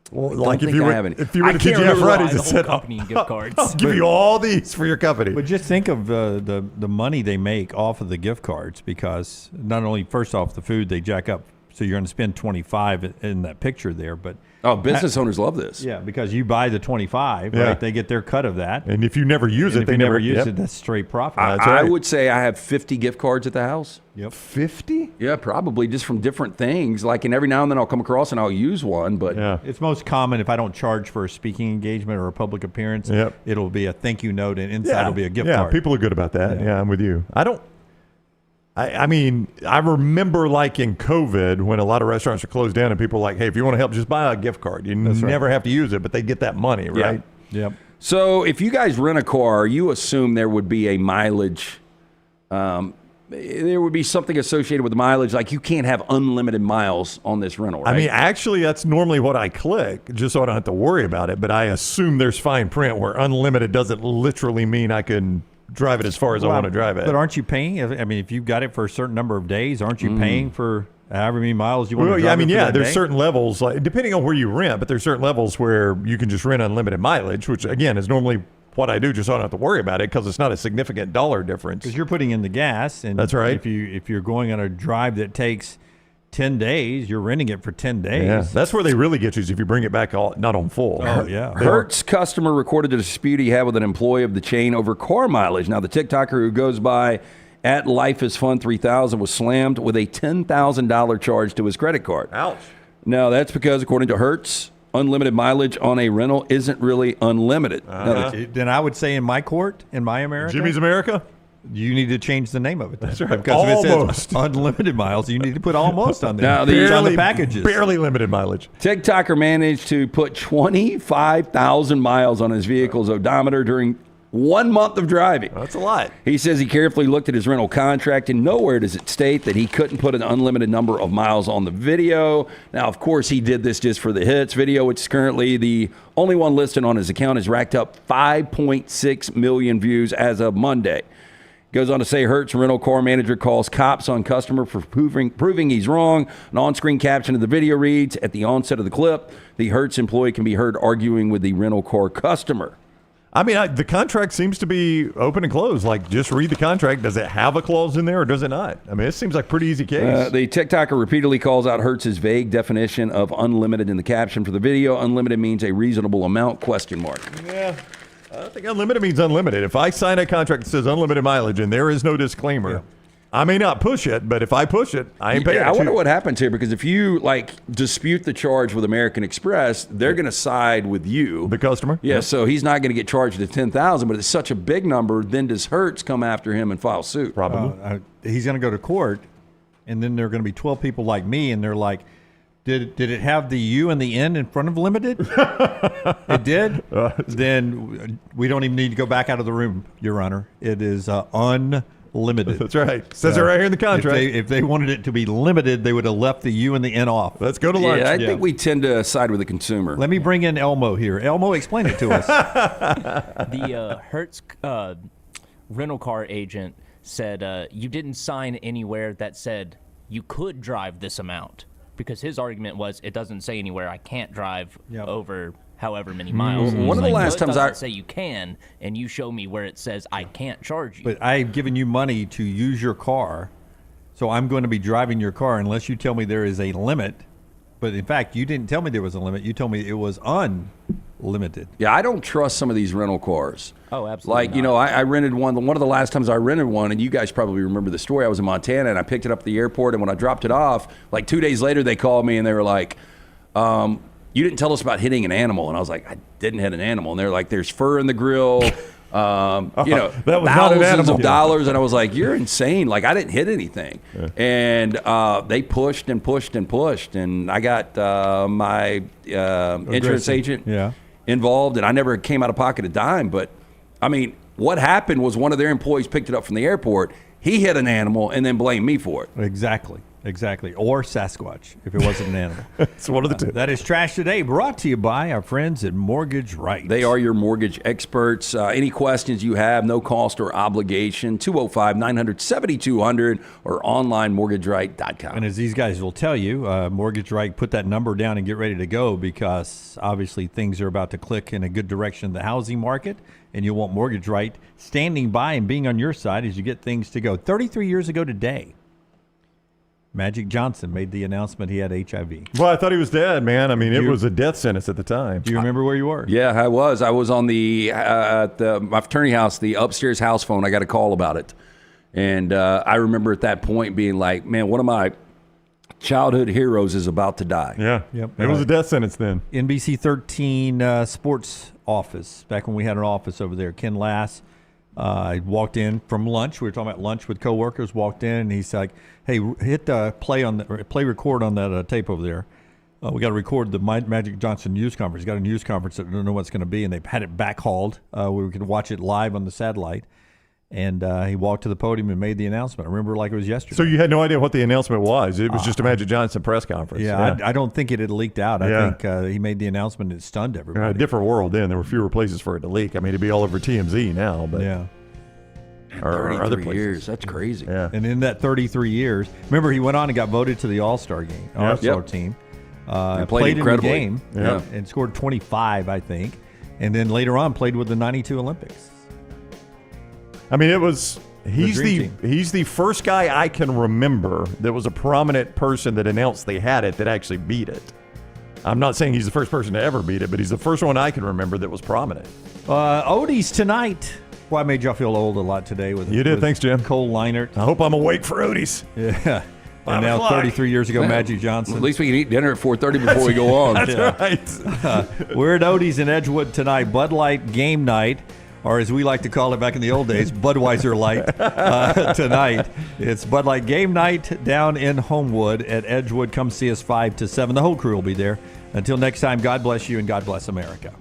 Well, like if you were to TGI Fridays and said, company in gift cards. I'll give you all these for your company. But just think of the money they make off of the gift cards because not only, first off, the food they jack up, so you're going to spend $25 in that picture there, but business owners love this. Yeah, because you buy the $25, right? They get their cut of that. And if you never use it, they never use it. That's straight profit. I would say I have 50 gift cards at the house. Yep. 50? Yeah, probably just from different things. Like, and every now and then I'll come across and I'll use one. But it's most common if I don't charge for a speaking engagement or a public appearance. It'll be a thank you note, and inside will be a gift card. Yeah, people are good about that. Yeah, I'm with you. I mean, I remember like in COVID when a lot of restaurants are closed down and people are like, hey, if you want to help, just buy a gift card. You never have to use it, but they get that money, right? Yep. So if you guys rent a car, you assume there would be a mileage. There would be something associated with the mileage, like you can't have unlimited miles on this rental, right? I mean, actually, that's normally what I click, just so I don't have to worry about it. But I assume there's fine print where unlimited doesn't literally mean I can drive it as far as I want to drive it. But aren't you paying? I mean, if you've got it for a certain number of days, aren't you paying for However many miles you want to drive. Yeah, I mean, for that there's day. certain levels, like, depending on where you rent, but there's certain levels where you can just rent unlimited mileage, which, again, is normally what I do, just so I don't have to worry about it because it's not a significant dollar difference. Because you're putting in the gas. And that's right. If you're going on a drive that takes 10 days, you're renting it for 10 days. Yeah, that's where they really get you is if you bring it back not on full. Oh, yeah. Hertz customer recorded a dispute he had with an employee of the chain over car mileage. Now, the TikToker who goes by at Life is Fun 3000 was slammed with a $10,000 charge to his credit card. Ouch. Now, that's because, according to Hertz, unlimited mileage on a rental isn't really unlimited. Then I would say in my court, in my America. Jimmy's America? You need to change the name of it. That's right. Because if it Almost. says unlimited miles, you need to put almost on there. Now, It's on the packages. Barely limited mileage. TikToker managed to put 25,000 miles on his vehicle's odometer during 1 month of driving. That's a lot. He says he carefully looked at his rental contract, and nowhere does it state that he couldn't put an unlimited number of miles on the video. Now, of course, he did this just for the hits video, which is currently the only one listed on his account, has racked up 5.6 million views as of Monday. Goes on to say Hertz rental car manager calls cops on customer for proving he's wrong. An on-screen caption of the video reads, at the onset of the clip, the Hertz employee can be heard arguing with the rental car customer. I mean, the contract seems to be open and closed. Like, just read the contract. Does it have a clause in there or does it not? I mean, it seems like a pretty easy case. The TikToker repeatedly calls out Hertz's vague definition of unlimited in the caption for the video. Unlimited means a reasonable amount, ? Yeah. I think unlimited means unlimited. If I sign a contract that says unlimited mileage and there is no disclaimer, I may not push it, but if I push it, I ain't paying it. I wonder what happens here, because if you dispute the charge with American Express, they're going to side with you, the customer. Yeah, so he's not going to get charged the $10,000, but it's such a big number. Then does Hertz come after him and file suit? Probably. He's going to go to court, and then there are going to be 12 people like me, and they're like, Did it have the U and the N in front of limited? It did? Then we don't even need to go back out of the room, Your Honor. It is unlimited. That's right. Says it right here in the contract. If they wanted it to be limited, they would have left the U and the N off. Let's go to lunch. Yeah, I think we tend to side with the consumer. Let me bring in Elmo here. Elmo, explain it to us. The Hertz rental car agent said you didn't sign anywhere that said you could drive this amount. Because his argument was, it doesn't say anywhere I can't drive over however many miles. One of the last times I say you can, and you show me where it says I can't charge you. But I've given you money to use your car, so I'm going to be driving your car unless you tell me there is a limit. But in fact, you didn't tell me there was a limit. You told me it was unlimited. Yeah, I don't trust some of these rental cars. Oh, absolutely. Like, I rented one of the last times I rented one, and you guys probably remember the story. I was in Montana, and I picked it up at the airport, and when I dropped it off, 2 days later, they called me, and they were like, you didn't tell us about hitting an animal. And I was like, I didn't hit an animal. And they're like, there's fur in the grill, that was not an thousands animal. of dollars. And I was like, you're insane. I didn't hit anything. Yeah. And they pushed and pushed and pushed. And I got my insurance agent involved, and I never came out of pocket a dime. But, I mean, what happened was one of their employees picked it up from the airport. He hit an animal and then blamed me for it. Exactly. Or Sasquatch, if it wasn't an animal. It's one of the two. That is Trash Today, brought to you by our friends at Mortgage Right. They are your mortgage experts. Any questions you have, no cost or obligation, 205-900-7200 or onlinemortgageright.com. And as these guys will tell you, Mortgage Right, put that number down and get ready to go, because obviously things are about to click in a good direction in the housing market, and you'll want Mortgage Right standing by and being on your side as you get things to go. 33 years ago today, Magic Johnson made the announcement he had HIV. Well, I thought he was dead, man. I mean, it was a death sentence at the time. Do you remember where you were? Yeah, I was. I was on my fraternity house, the upstairs house phone. I got a call about it. And I remember at that point being like, man, one of my childhood heroes is about to die. Yeah. Yep. It was a death sentence then. NBC 13 sports office, back when we had an office over there. Ken Lass. I walked in from lunch. We were talking about lunch with coworkers. Walked in, and he's like, "Hey, hit play record on that tape over there. We got to record the Magic Johnson news conference. He's got a news conference that I don't know what's going to be, and they've had it backhauled where we could watch it live on the satellite." And he walked to the podium and made the announcement. I remember like it was yesterday. So you had no idea what the announcement was. It was just a Magic Johnson press conference. Yeah. I don't think it had leaked out. I think he made the announcement and it stunned everybody. A different world then. There were fewer places for it to leak. I mean, it'd be all over TMZ now. But yeah. or other places. years. That's crazy. Yeah. And in that 33 years, remember he went on and got voted to the All-Star game, All-Star team. Played in the incredibly. game Yeah. and scored 25, I think. And then later on played with the 92 Olympics. I mean, it was he's dream he's the first guy I can remember that was a prominent person that announced they had it that actually beat it. I'm not saying he's the first person to ever beat it, but he's the first one I can remember that was prominent. Odie's tonight. Well, I made y'all feel old a lot today with You did, with thanks, Jim. Cole Leinert. I hope I'm awake for Odie's. Yeah. 5 And now o'clock. 33 years ago, Yeah. Magic Johnson. At least we can eat dinner at 4:30 before we go on. That's Yeah. right. We're at Odie's in Edgewood tonight. Bud Light game night, or as we like to call it back in the old days, Budweiser Light tonight. It's Bud Light game night down in Homewood at Edgewood. Come see us 5 to 7. The whole crew will be there. Until next time, God bless you and God bless America.